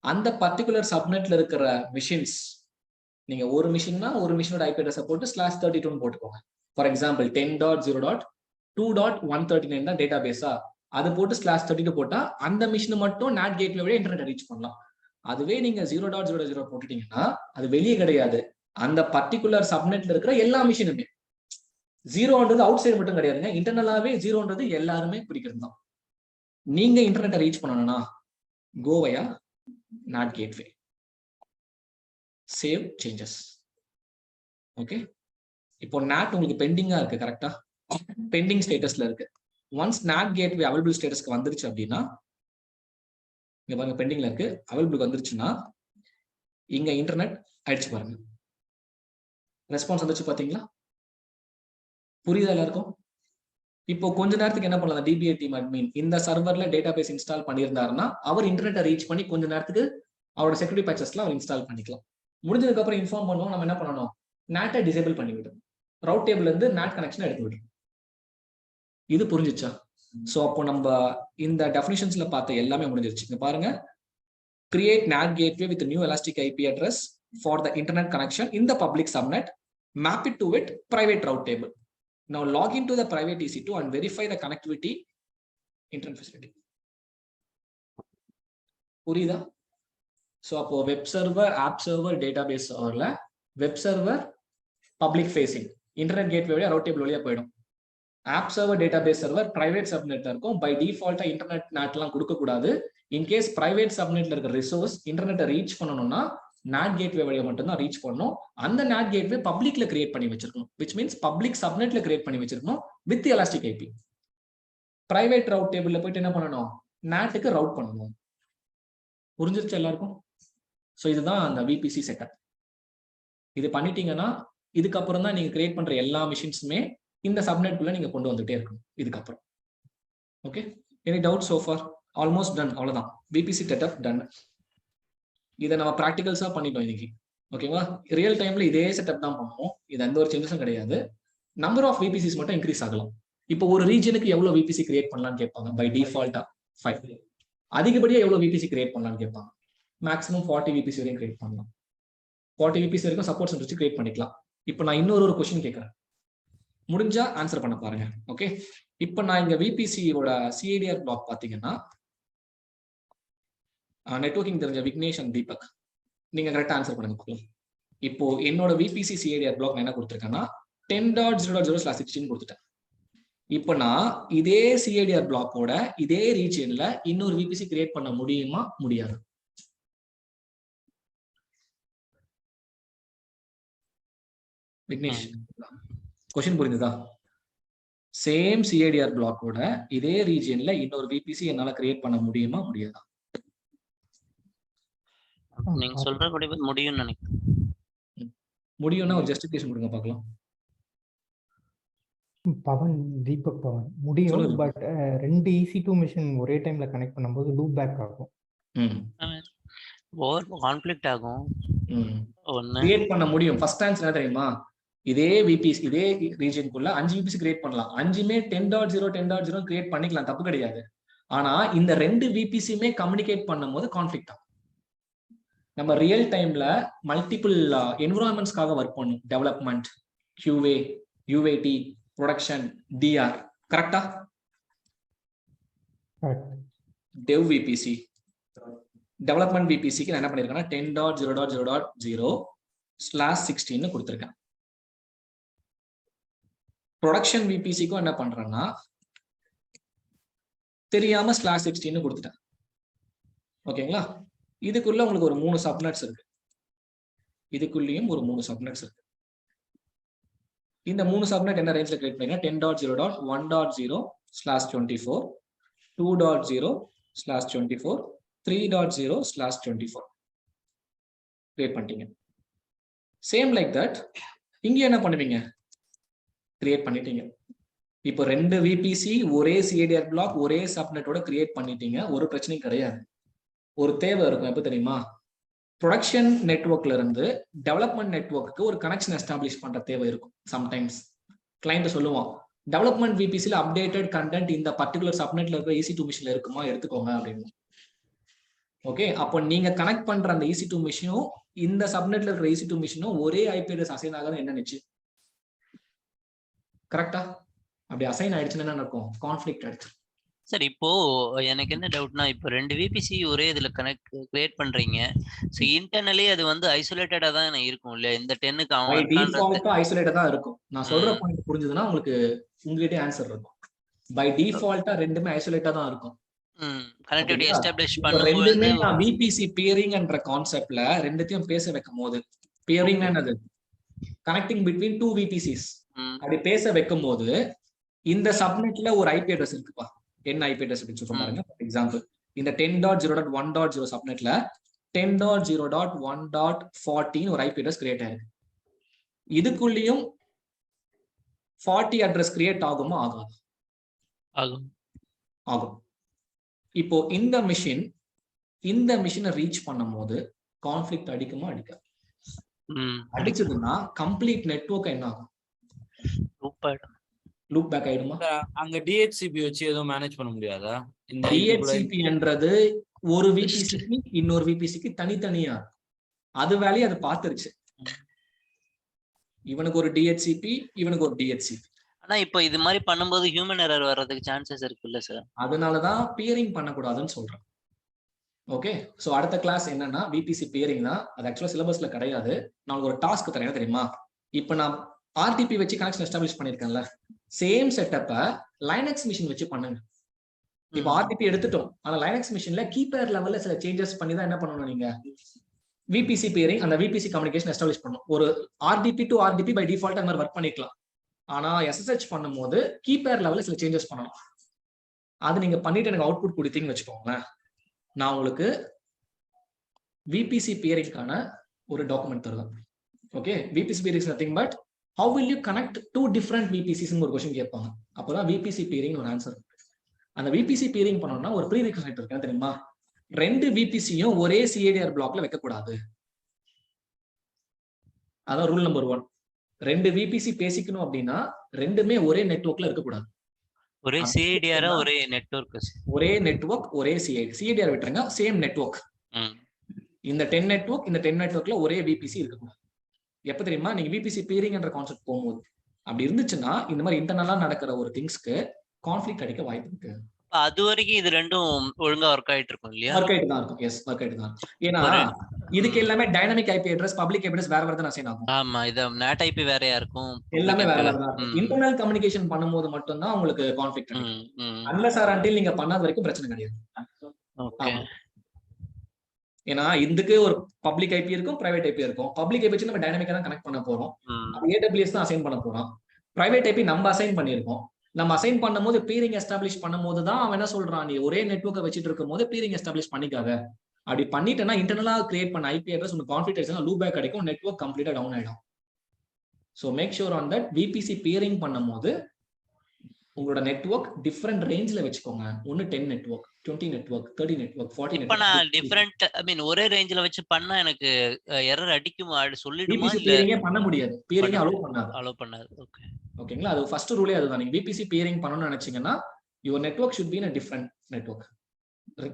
அந்த பர்டிகுலர் சப்நெட்ல இருக்கிற மிஷின்ஸ், நீங்க ஒரு மிஷின்னா ஒரு மிஷினோட ஐபி அட்ரஸ் போட்டு /32 போட்டுக்கோங்க. ஃபார் எக்ஸாம்பிள் 10.0.2.139 தான் டேட்டா பேஸா, அது போட்டு /32 போட்டா அந்த மிஷின் மட்டும் NAT கேட்வே வழியா இன்டர்நெட் ரீச் பண்ணலாம். அதுவே நீங்க 0.00 போட்டுட்டீங்கன்னா அது வெளியே கிடையாது, அந்த பர்டிகுலர் சப்நெட்ல இருக்கிற எல்லா மிஷினுமே. 0ன்றது அவுட் சைடு மட்டும் கிடையாதுங்க, இன்டர்னலாவே 0ன்றது எல்லாருமே குறிக்கிறது தான். நீங்க இன்டர்நெட்டை ரீச் பண்ணணும்னா கோவையா NAT gateway. Save changes. Okay, இப்போ NAT உங்களுக்கு பெண்டிங்கா இருக்கு, கரெக்டா? பெண்டிங் ஸ்டேட்டஸ்ல இருக்கு. ஒன்ஸ் NAT கேட்வே அவைலபிள் ஸ்டேட்டஸ்க்கு வந்துருச்சு அப்படின்னா, இங்க பாருங்க பெண்டிங்ல இருக்கு, அவைலபிள் வந்துருச்சுன்னா இங்க இன்டர்நெட் ஆயிடுச்சு பாருங்க. ரெஸ்பான்ஸ் வந்துச்சு பாத்தீங்களா? புரியுதா எல்லாருக்கும்? இப்போ கொஞ்ச நேரத்துக்கு என்ன பண்ணலாம், டிபிஐ டீம் அட்மின் இந்த சர்வர்ல டேட்டாபேஸ் இன்ஸ்டால் பண்ணியிருந்தாருன்னா அவர் இன்டர்நெட்டை ரீச் பண்ணி கொஞ்ச நேரத்துக்கு அவரோட செக்யூரிட்டி பேச்சஸ்லாம் அவர் இன்ஸ்டால் பண்ணிக்கலாம். முடிஞ்சதுக்கு அப்புறம் இன்ஃபார்ம் பண்ணுவோம், நம்ம என்ன பண்ணணும், நேட்டை டிசேபிள் பண்ணி விடணும், ரவுட் டேபிள்ல இருந்து நேட் கனெக்ஷன் எடுத்து விடணும். இது புரிஞ்சிச்சா? சோ அப்போ நம்ம இந்த டெஃபினிஷன்ஸ்ல பார்த்த எல்லாமே முடிஞ்சிருச்சு. இங்க பாருங்க, create NAT gateway with a new elastic IP address for the internet connection in the public subnet, map it to it private route table. Now log into the private EC2 and verify the connectivity internet facility. புரியுதா? சோ அப்போ web server, app server, database சர்வர்ல web server public facing, internet gateway வழியா ரவுட் டேபிள் வழியா போயிடும். App server, database server private சப்நெட்ல இருக்கும். பை டிஃபால்ட்டா இன்டர்நெட் நாட்லாம் கொடுக்க கூடாது. இன்கேஸ் பிரைவேட் சப்நெட்ல இருக்கிற ரிசோர்ஸ் இன்டர்நெட்டை ரீச் பண்ணணும்னா NAT கேட்வே வழியா மட்டும் தான் ரீச் பண்ணணும். அந்த NAT கேட்வே பப்ளிக்ல கிரியேட் பண்ணி வச்சிருக்கணும், which means பப்ளிக் சப்நெட்ல கிரியேட் பண்ணி வச்சிருக்கணும் with elastic IP. Private route டேபிள்ல போயிட்டு என்ன பண்ணணும், NATக்கு ரவுட் பண்ணணும். புரிஞ்சிருச்சு எல்லாருக்கும்? ஸோ இதுதான் அந்த விபிசி செட்டப். இது பண்ணிட்டீங்கன்னா இதுக்கப்புறம் தான் நீங்க கிரியேட் பண்ற எல்லா மிஷின்ஸுமே இந்த சப்நெட்குள்ள நீங்க கொண்டு வந்துட்டே இருக்கணும் இதுக்கப்புறம். Okay, any doubt so far? Almost done, அவ்வளவுதான். VPC setup done. இதை நம்ம ப்ராக்டிகல்ஸா பண்ணிட்டோம் இன்னைக்கு. ஓகேவா? ரியல் டைம்ல இதே செட்டப் தான் பண்ணுவோம். இது எந்த ஒரு சேஞ்சஸும் கிடையாது. நம்பர் ஆஃப் விபிசிஸ் மட்டும் இன்க்ரீஸ் ஆகலாம். இப்போ ஒரு ரீஜனுக்கு எவ்வளவு விபிசி கிரியேட் பண்ணலாம்னு கேட்பாங்க. பை டிஃபால்ட்டா 5. அதிகப்படியா எவ்வளவு விபிசி கிரியேட் பண்ணலாம்னு கேட்பாங்க. மேக்ஸிமம் 40 விபிசி வரையும் கிரியேட் பண்ணலாம். 40 விபிசி வரைக்கும் சப்போர்ட் சென்டர் வச்சு கிரியேட் பண்ணிக்கலாம். இப்போ நான் இன்னொரு கொஸ்டின் கேட்கறேன், முடிஞ்சா ஆன்சர் பண்ண பாருங்க. ஓகே, இப்போ நான் இங்க விபிசியோட சிஐடிஆர் பிளாக் பாத்தீங்கன்னா, நெட்வொர்க்கிங் தெரிஞ்ச விக்னேஷ் அண்ட் தீபக், நீங்க கரெக்டா ஆன்சர் பண்ணுங்க பார்க்கலாம். இப்போ என்னோட விபிசி சிஐடிஆர் பிளாக் நான் என்ன கொடுத்துருக்கேன்னா 10.0.0/16 கொடுத்துட்டேன். இப்போ நான் இதே சிஐடிஆர் பிளாக்கோட இதே ரீஜன்ல இன்னொரு விபிசி கிரியேட் பண்ண முடியுமா, முடியாது? விக்னேஷ், கொஸ்டின் புரிஞ்சுதா? சேம் சிஐடிஆர் பிளாக்கோட இதே ரீஜன்ல இன்னொரு விபிசி என்னால கிரியேட் பண்ண முடியுமா, முடியாதா? நீங்க சொல்றபடி முடியும்னு நினைக்கிறேன். முடியும்னா ஒரு ஜஸ்டிஃபிகேஷன் கொடுங்க பார்க்கலாம். பவன், தீபக் பவன், முடியும். சொல்லுங்க. பட் 2 EC2 மிஷின் ஒரே டைம்ல கனெக்ட் பண்ணும்போது லூப் பேக் ஆகும். ஓவர் கான்ஃப்ளிக்ட் ஆகும். ஒன்னு கிரியேட் பண்ண முடியும். ஃபர்ஸ்ட் ஆன்சர் என்ன தெரியுமா? இதே விபிசி இதே ரீஜனுக்குள்ள 5 விபிசி கிரியேட் பண்ணலாம். 5மே 10.0 கிரியேட் பண்ணிக்கலாம், தப்பு கிடையாது. ஆனா இந்த 2 விபிசியுமே கம்யூனிகேட் பண்ணும்போது கான்ஃப்ளிக்ட் ஆகும். நம்ம ரியல் டைம்ல மல்டிபிள் என்விரான்மெண்ட்ஸ்க்காக ஒர்க் பண்ணும். Development, QA, UAT, production, DR. கரெக்டா? டெவ் விபிசி, டெவலப்மெண்ட் விபிசிக்கு நான் என்ன பண்ணிருக்கேன்னா 10.0.0.0/16 கொடுத்துருக்கேன். ப்ரொடக்ஷன் விபிசிக்கும் என்ன பண்றேன்னா தெரியாம /16 கொடுத்துட்டேன். ஓகேங்களா? இதுக்குள்ள உங்களுக்கு ஒரு 3 சப்நெட்ஸ் இருக்கு. இதுக்குள்ளேயும் ஒரு 3 சப்நெட்ஸ் இருக்கு. இந்த 3 சப்நெட் என்ன ரேஞ்ச்ல கிரியேட் பண்ணீங்கன்னா 10.0.1.0/24, 2.0/24, 3.0/24 கிரியேட் பண்ணிட்டீங்க. சேம் லைக் தட் இங்க என்ன பண்ணுவீங்க, கிரியேட் பண்ணிட்டீங்க. இப்போ 2 விபிசி ஒரே சிஐடிஆர் பிளாக் ஒரே சப்நெட்டோட கிரியேட் பண்ணிட்டீங்க. ஒரு பிரச்சனையும் கிடையாது. ஒரு தேவை இருக்கும், எப்ப தெரியுமா? ப்ரொடக்ஷன் நெட்வொர்க்ல இருந்து டெவலப்மெண்ட் நெட்வொர்க்கு ஒரு கனெக்ஷன் எஸ்டாப்ளிஷ் பண்ற தேவை இருக்கும். சம்டைம்ஸ் கிளைண்ட் சொல்லுவான், டெவலப்மெண்ட் விபிசில அப்டேட்டட் கண்டென்ட் இந்த பர்டிகுலர் சப்நெட்ல இருக்கிற EC2 மிஷின்ல இருக்குமா, எடுத்துக்கோங்க அப்படின்னு. ஓகே, அப்போ நீங்க கனெக்ட் பண்ற அந்த EC2 மிஷினும் இந்த சப்நெட்ல இருக்கிற EC2 மிஷினும் ஒரே IP அட்ரஸ் அசைன் ஆகாத என்ன நிச்சு? கரெக்டா? அப்படி அசைன் ஆயிடுச்சுன்னா என்ன நடக்கும்? கான்ஃப்ளிக்ட் ஆயிடுச்சு. சரி, இப்போ எனக்கு என்ன டவுட்னா, இப்போ 2 விபிசி ஒரே இதுல கிரியேட் பண்றீங்க. சோ இன்டர்னலி அது வந்து ஐசோலேட்டடா தான் இருக்கும் இல்ல? இந்த 10க்கு அவன் டிஃபால்ட்டா ஐசோலேட்டடா தான் இருக்கும். நான் சொல்ற பாயிண்ட் புரிஞ்சதுன்னா உங்களுக்கு உங்ககிட்ட ஆன்சர் இருக்கும். பை டிஃபால்ட்டா ரெண்டுமே ஐசோலேட்டா தான் இருக்கும். கனெக்டிவிட்டி எஸ்டாப்லிஷ் ரெண்டுமே பண்ணும்போது நான் விபிசி பியரிங்ன்ற கான்செப்ட்ல ரெண்டுத்தையும் பேச வைக்கும்போது, பியரிங்னா என்னது? Connecting between 2 விபிசிஸ். அப்படி பேச வைக்கும்போது இந்த சப்நெட்ல ஒரு IP அட்ரஸ் இருக்குப்பா. என்ன IP அட்ரஸ் அப்படின்னு சொல்ல பாருங்க. ஃபார் எக்ஸாம்பிள் இந்த 10.0.1.0 சப்நெட்ல 10.0.1.14 ஒரு IP அட்ரஸ் கிரியேட் ஆயிருக்கு. இதுக்குள்ளேயும் 40 அட்ரஸ் கிரியேட் ஆகுமா, ஆகாது? ஆகும். இப்போ இந்த மிஷினை ரீச் பண்ணும்போது கான்ஃபிளிக்ட் அடிக்குமா அடிக்காது? அடிச்சதுன்னா கம்ப்ளீட் நெட்வொர்க் என்ன ஆகும்? லூப் பேக் ஆயிடுமா? அங்க டிஹெச்சிபி வச்சு எதுவும் மேனேஜ் பண்ண முடியாதா? இந்த டிஹெச்சிபின்றது ஒரு விபிசிக்கு இன்னொரு விபிசிக்கு தனித்தனியா அது வேலையை அது பார்த்துருச்சு. இவனுக்கு ஒரு டிஹெச்சிபி, இவனுக்கு ஒரு டிஹெச்சிபி. ஆனா இப்போ இது மாதிரி பண்ணும்போது ஹியூமன் எரர் வர்றதுக்கு சான்சஸ் இருக்குல்ல சார்? அதனாலதான் பியரிங் பண்ணக்கூடாதுன்னு சொல்றேன். ஓகே, சோ அடுத்த கிளாஸ் என்னன்னா விபிசி பியரிங் தான். அது ஆக்சுவலா சிலபஸ்ல கிடையாது. நான் ஒரு டாஸ்க் தரேன் தெரியுமா? இப்ப நான் ஆர்டிபி வச்சு கனெக்ஷன் எஸ்டாப்ளிஷ் பண்ணிருக்கேன்ல, சேம் செட்டப்பை லைனக்ஸ் மிஷின் வச்சு பண்ணுங்க. இப்போ ஆர்டிபி எடுத்துட்டோம், ஆனா லைனக்ஸ் மிஷின்ல கீபேர் லெவல்ல சில சேஞ்சஸ் பண்ணி தான் என்ன பண்ணணும் நீங்க விபிசி பியரிங், அந்த விபிசி கம்யூனிகேஷன் எஸ்டாப்ளிஷ் பண்ணணும். ஒரு RDP to RDP by default அந்த மாதிரி ஒர்க் பண்ணிக்கலாம். ஆனா எஸ்எஸ்ஹெச் பண்ணும்போது கீபேர் லெவல்ல சில சேஞ்சஸ் பண்ணணும். அது நீங்க பண்ணிட்டு எனக்கு அவுட்புட் கொடுத்தீங்கன்னு வச்சுக்கோங்களேன், நான் உங்களுக்கு விபிசி பியரிங்கான ஒரு டாக்குமெண்ட் தருவேன். Okay, VBC bearing is nothing but how will you connect two different VPCs ஒரு क्वेश्चन கேட்பாங்க. அப்பதான் விபிசி பியரிங் ஒரு ஆன்சர். அந்த விபிசி பியரிங் பண்ணனும்னா ஒரு ப்ரீ ரிக்வெஸ்ட் இருக்கு தெரியுமா? ரெண்டு விபிசியும் ஒரே சிஏடிஆர் பிளாக்ல வைக்க கூடாது. அதான் ரூல் நம்பர் 1. ரெண்டு விபிசி பேசிக்கணும் அப்படின்னா ரெண்டுமே ஒரே நெட்வொர்க்ல இருக்க கூடாது. ஒரே சிஏடிஆர், ஒரே நெட்வொர்க், ஒரே நெட்வொர்க், ஒரே சிஏடிஆர் விட்டுருங்க, சேம் நெட்வொர்க். இந்த 10 நெட்வொர்க், இந்த 10 நெட்வொர்க்ல ஒரே விபிசி இருக்கக்கூடாது. எப்ப தெரியுமா? நீங்க விபிசி பியரிங் என்ற கான்செப்ட் போகும்போது அப்படி இருந்துச்சுன்னா இந்த மாதிரி இன்டர்னலா நடக்கிற ஒரு திங்ஸ்க்கு கான்ஃபிளிக்ட் அடிக்க வாய்ப்பு இருக்கு. அது வரைக்கும் இது ரெண்டும் ஒழுங்கா ஒர்க் ஆயிட்டு இருக்கும் இல்லையா? ஒர்க் ஆயிட்டு தான் இருக்கும். எஸ், ஒர்க் ஆயிட்டு தான் இருக்கும். ஏன்னா இதுக்கு எல்லாமே dynamic IP address, public IP address வேற வேற தான் அசைன் ஆகும். ஆமா, இது NAT ஐபி வேறயா இருக்கும், எல்லாமே வேற வேற தான் இருக்கும். இன்டர்னல் கம்யூனிகேஷன் பண்ணும்போது மட்டும் தான் உங்களுக்கு கான்ஃபிளிக்ட் ஆகும். அன்லெஸ் ஆர் அன்டில் நீங்க பண்ணாத வரைக்கும் பிரச்சனை கிடையாது. ஓகே, ஏன்னா இதுக்கு ஒரு பப்ளிக் ஐபி இருக்கும், பிரைவேட் ஐபி இருக்கும். பப்ளிக் ஐபி வச்சு நம்ம டைனமிக்கா தான் கனெக்ட் பண்ண போறோம். AWS தான் அசைன் பண்ண போறோம். பிரைவேட் ஐபி நம்ம அசைன் பண்ணிருக்கோம். நம்ம அசைன் பண்ணும்போது பீரிங் எஸ்டாப்ளிஷ் பண்ணும்போது தான் அவன் என்ன சொல்றான், நீ ஒரே நெட்வொர்க்கை வச்சுட்டு இருக்கும் போது பீரிங் எஸ்டாப்ளிஷ் பண்ணிக்காத. அப்படி பண்ணிட்டேன்னா இன்டர்னலா கிரியேட் பண்ண ஐபி அட்ரஸ் உங்களுக்கு கான்ஃபிளிக்ட் ஆயிடுச்சுன்னா லூப் பேக் கிடைக்கும், நெட்வொர்க் கம்ப்ளீட்டா டவுன் ஆயிடும். So make sure on that VPC peering பண்ணும்போது உங்களோட நெட்வொர்க் டிஃபரெண்ட் ரேஞ்ச்ல வச்சுக்கோங்க. ஒன்னு 10 நெட்வொர்க், 20 நெட்வொர்க், 30 நெட்வொர்க், 40 நெட்வொர்க். இப்ப நான் டிஃபரெண்ட் ஒரே ரேஞ்ச்ல வச்சு பண்ணா எனக்கு எரர் அடிக்குமா, சொல்லிடுமா? இல்ல பியரிங்கே பண்ண முடியாது, பியரிங்கே அலோ பண்ணாது. ஓகே, ஓகேங்களா? அது ஃபர்ஸ்ட் ரூலே அதுதான். நீங்க விபிசி பியரிங் பண்ணணும்னு நினைச்சீங்கன்னா your network should be in a different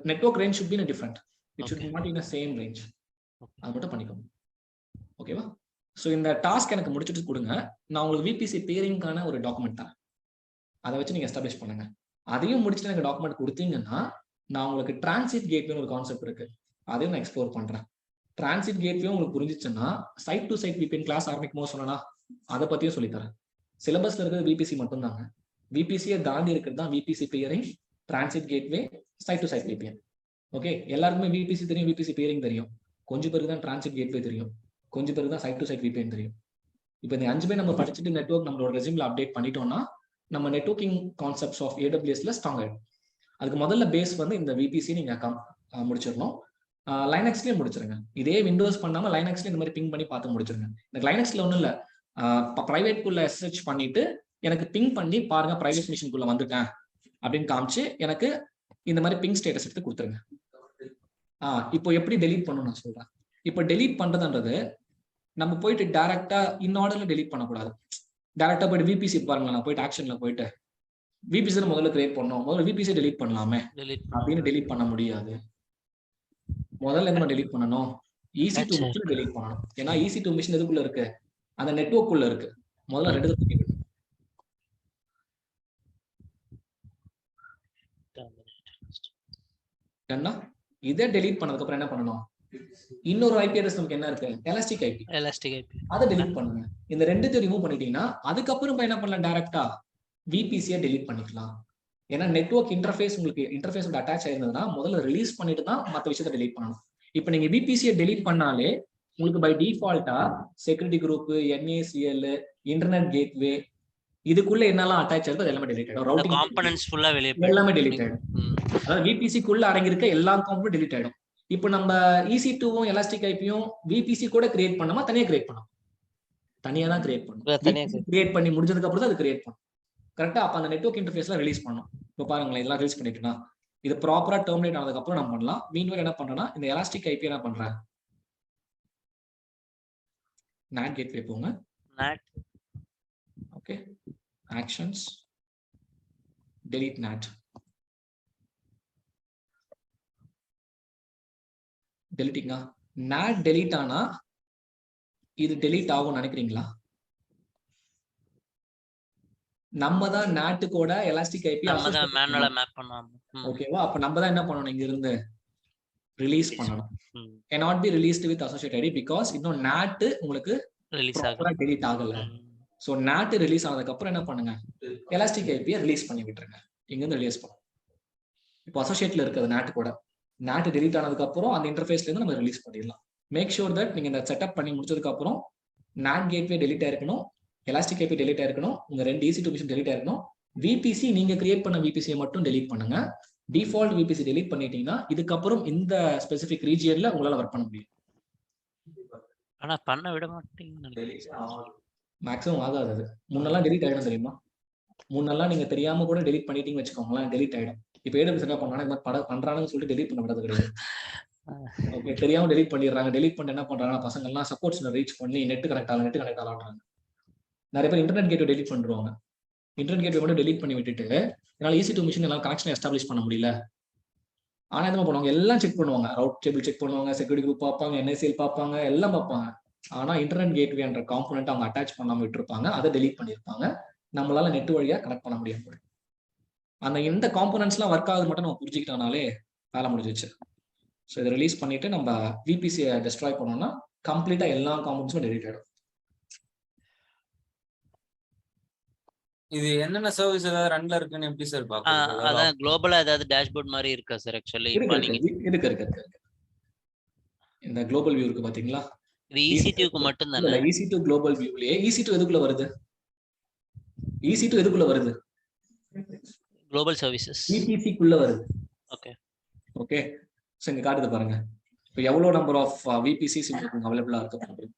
network range should be in a different, it should be not in the same range. அது மட்டும் பண்ணிக்கோங்க. ஓகேவா? சோ இந்த டாஸ்க் எனக்கு முடிச்சிட்டு கொடுங்க, நான் உங்களுக்கு விபிசி பியரிங்கான ஒரு டாக்குமெண்ட் தரேன். அதை வச்சு நீங்க எஸ்டாப்ளிஷ் பண்ணுங்க. அதையும் முடிச்சுட்டு எனக்கு டாக்குமெண்ட் கொடுத்தீங்கன்னா நான் உங்களுக்கு டிரான்சிட் கேட்வே ஒரு கான்செப்ட் இருக்கு, அதையும் நான் எக்ஸ்ப்ளோர் பண்றேன். டிரான்சிட் கேட்வே உங்களுக்கு புரிஞ்சிச்சுன்னா side to side VPN class ஆரம்பிக்கும் போது சொன்னா அதை பத்தியும் சொல்லித்தரேன். சிலபஸ்ல இருக்கிறது விபிசி மட்டும் தாங்க. விபிசியை தாண்டி இருக்கிறது தான் VPC peering, transit gateway, side to side VPN. Okay, எல்லாருக்குமே விபிசி தெரியும், விபிசி பியரிங் தெரியும். கொஞ்சம் பேருக்கு தான் டிரான்சிட் கேட்வே தெரியும், கொஞ்சம் பேருக்கு தான் சைட் டு சைட் VPN தெரியும். இப்போ இந்த 5 பேர் நம்ம படிச்சுட்டு நெட்வொர்க் நம்மளோட ரெஸ்யூம்ல அப்டேட் பண்ணிட்டோம்னா நம்ம நெட்வொர்க்கிங் கான்செப்ட்ஸ் ஆஃப் AWSல ஸ்ட்ராங் ஆயிடும். அதுக்கு முதல்ல பேஸ் வந்து இந்த விபிசி நீங்க முடிச்சிடணும். லைனக்ஸ்லயே முடிச்சிருங்க. இதே விண்டோஸ் பண்ணாம லைனக்ஸ்ல இந்த மாதிரி பிங் பண்ணி பார்த்து முடிச்சிருங்க. இந்த லைனக்ஸ்ல ஒன்றும் இல்லை, பிரைவேட் குள்ள SSH பண்ணிட்டு எனக்கு பிங் பண்ணி பாருங்க பிரைவேட் மிஷின்குள்ள வந்துட்டேன் அப்படின்னு காமிச்சு எனக்கு இந்த மாதிரி பிங் ஸ்டேட்டஸ் எடுத்து கொடுத்துருங்க. இப்போ எப்படி டெலீட் பண்ணணும் நான் சொல்றேன். இப்போ டெலீட் பண்றதுன்றது நம்ம போயிட்டு டைரக்டா இன்ஆர்டர்ல டெலீட் பண்ணக்கூடாது. டைரக்டா போயிட்டு விபிசி பாருங்களேன், நான் போயிட்டு ஆக்ஷன்ல போயிட்டு விபிசி முதல்ல கிரியேட் பண்ணோம், முதல்ல விபிசி டெலீட் பண்ணலாமே அப்படின்னு டெலீட் பண்ண முடியாது. முதல்ல என்ன டெலீட் பண்ணணும், EC2 மிஷின் டெலீட் பண்ணணும். ஏன்னா EC2 மிஷின் எதுக்குள்ள இருக்கு, அந்த நெட்வொர்க் குள்ள இருக்கு. முதல்ல ரெண்டு தூக்கி என்ன இதை டெலீட் பண்ணதுக்கு அப்புறம் என்ன பண்ணணும், இன்னொரு ஐபி அட்ரஸ் நமக்கு என்ன இருக்கு, எலாஸ்டிக் ஐபி, அதை டெலீட் பண்ணுங்க. இந்த ரெண்டுத்தையும் ரிமூவ் பண்ணிட்டீங்கன்னா அதுக்கப்புறம் என்ன பண்ணலாம், டைரக்டா விபிசியை டெலீட் பண்ணிக்கலாம். ஏன்னா நெட்வொர்க் இன்டர்ஃபேஸ் உங்களுக்கு இன்டர்ஃபேஸோட அட்டாச் ஆயிருந்ததுன்னா முதல்ல ரிலீஸ் பண்ணிட்டு தான் மற்ற விஷயத்தை டெலீட் பண்ணணும். இப்போ நீங்க விபிசியை டெலீட் பண்ணாலே உங்களுக்கு பை டிஃபால்ட்டா security group, NACL, internet gateway இதுக்குள்ள என்னெல்லாம் அட்டாச் ஆயிருக்கோ எல்லாமே டெலீட் ஆயிடும். ரவுட்டிங் காம்போனன்ட்ஸ் ஃபுல்லா வெளிய எல்லாமே டெலீட் ஆயிடும். அதாவது விபிசி குள்ள அடங்கி இருக்க எல்லா காம்போனன்ட்டும் டெலீட் ஆயிடும். இப்போ நம்ம EC2வும் எலாஸ்டிக் ஐபியும் விபிசி கூட கிரியேட் பண்ணாம தனியா கிரியேட் பண்ணோம், தனியா தான் கிரியேட் பண்ணணும். கிரியேட் பண்ணி முடிஞ்சதுக்கு அப்புறம் தான் அது கிரியேட் பண்ணும். கரெக்டா? அப்ப அந்த நெட்வொர்க் இன்டர்ஃபேஸ்ல ரிலீஸ் பண்ணணும். இப்போ பாருங்களேன், இதெல்லாம் ரிலீஸ் பண்ணிட்டேன்னா இது ப்ராப்பரா டெர்மினேட் ஆனதுக்கு அப்புறம் நம்ம பண்ணலாம். மீன்வேல் என்ன பண்றேன்னா இந்த எலாஸ்டிக் ஐபி என்ன பண்றேன், NAT கேட்வே போங்க. NAT. Okay, actions, delete NAT. டெலிட்டிங்கா? NAT delete ஆனா இது delete ஆகும் நினைக்கிறீங்களா? நம்ம தான் NAT கூட எலாஸ்டிக் ஐபி நம்ம தான் மேனுவலா மேப் பண்ணுவோம். ஓகேவா? அப்ப நம்ம தான் என்ன பண்ணணும், இங்க இருந்து ரிலீஸ் பண்ணணும். cannot be released with associate ID because இன்னும் NAT உங்களுக்கு ரிலீஸ் ப்ராப்பரா delete ஆகல. சோ NAT ரிலீஸ் ஆனதுக்கு அப்புறம் என்ன பண்ணுங்க, எலாஸ்டிக் ஐபியை ரிலீஸ் பண்ணி விட்டுருங்க. இங்க இருந்து ரிலீஸ் பண்ணும். இப்போ அசோசியேட்ல இருக்குது NAT கூட, NAT delete ஆனதுக்கு அப்புறம் அந்த இன்டர்ஃபேஸ்ல இருந்து நம்ம ரிலீஸ் பண்ணிடலாம். மேக் ஷூர் தட் நீங்க இந்த செட்டப் பண்ணி முடிச்சதுக்கு அப்புறம் NAT கேட்வே delete ஆயிருக்கணும், எலாஸ்டிக் ஐபி delete ஆயிருக்கணும், உங்க 2 EC2 மிஷின் delete ஆயிருக்கணும். VPC நீங்க கிரியேட் பண்ண VPC மட்டும் delete பண்ணுங்க. டிஃபால்ட் VPC delete பண்ணிட்டீங்கன்னா இதுக்கப்புறம் இந்த ஸ்பெசிபிக் ரீஜியன்ல உங்களால ஒர்க் பண்ண முடியும். ஆனா பண்ண விட மாட்டீங்க. மேக்ஸிமம் ஆகாது அது. முன்னெல்லாம் delete ஆயிடும் தெரியுமா? முன்னெல்லாம் நீங்க தெரியாம கூட delete பண்ணிட்டீங்கன்னு வச்சுக்கோங்களேன், delete ஆயிடும். இப்போ AWS என்ன பண்ணாங்க, இந்த மாதிரி பண்றாங்கன்னு சொல்லிட்டு delete பண்ண விடாது கிடையாது. ஓகே, தெரியாம delete பண்ணிடுறாங்க. delete பண்ணி என்ன பண்றாங்க, பசங்க எல்லாம் சப்போர்ட்ஸ்ல ரீச் பண்ணி நெட் கனெக்ட் ஆகலான்றாங்க. நிறைய பேர் இன்டர்நெட் கேட்வே delete பண்ணிடுவாங்க. இன்டர்நெட் கேட்வே மட்டும் delete பண்ணி விட்டுட்டு என்னால EC2 மிஷின் எல்லாம் கனெக்ஷன் எஸ்டாப்ளிஷ் பண்ண முடியல. ஆனா என்ன பண்ணுவாங்க, எல்லாம் செக் பண்ணுவாங்க, ரவுட் டேபிள் செக் பண்ணுவாங்க, செக்யூரிட்டி குரூப் பார்ப்பாங்க, NSL பார்ப்பாங்க, எல்லாம் பார்ப்பாங்க. ஆனா இன்டர்நெட் கேட்வேன்ற காம்போனன்ட் அவங்க அட்டாச் பண்ணாம விட்டுருப்பாங்க, அதை delete பண்ணிருப்பாங்க. நம்மளால நெட் வழியா கனெக்ட் பண்ண முடியாது. அந்த இந்த காம்போனன்ட்ஸ் எல்லாம் ஒர்க் ஆகுது மட்டும் நம்ம புரிஞ்சுக்கிட்டனாலே வேலை முடிஞ்சிச்சு. ஸோ இதை ரிலீஸ் பண்ணிட்டு நம்ம VPC-யை டெஸ்ட்ராய் பண்ணோம்னா கம்ப்ளீட்டா எல்லா காம்போனன்ட்ஸும் டெலிட் ஆயிடும். இது என்னென்ன சர்வீஸ் ஏதாவது ரன்ல இருக்குன்னு எப்படி சார் பாக்குறது? அதான் குளோபலா ஏதாவது டேஷ்போர்ட் மாதிரி இருக்கா சார்? ஆக்சுவலி இப்போ நீங்க இருக்கு. இந்த குளோபல் வியூ இருக்கு பாத்தீங்களா? இது EC2க்கு மட்டும் தானே? EC2 குளோபல் வியூலயே EC2 எதுக்குள்ள வருது? EC2 எதுக்குள்ள வருது? குளோபல் சர்வீசஸ் VPC குள்ள வருது. ஓகே சோ இங்க காட்டுது பாருங்க. இப்போ எவ்வளவு நம்பர் ஆஃப் VPCs உங்களுக்கு அவைலபிளா இருக்கு.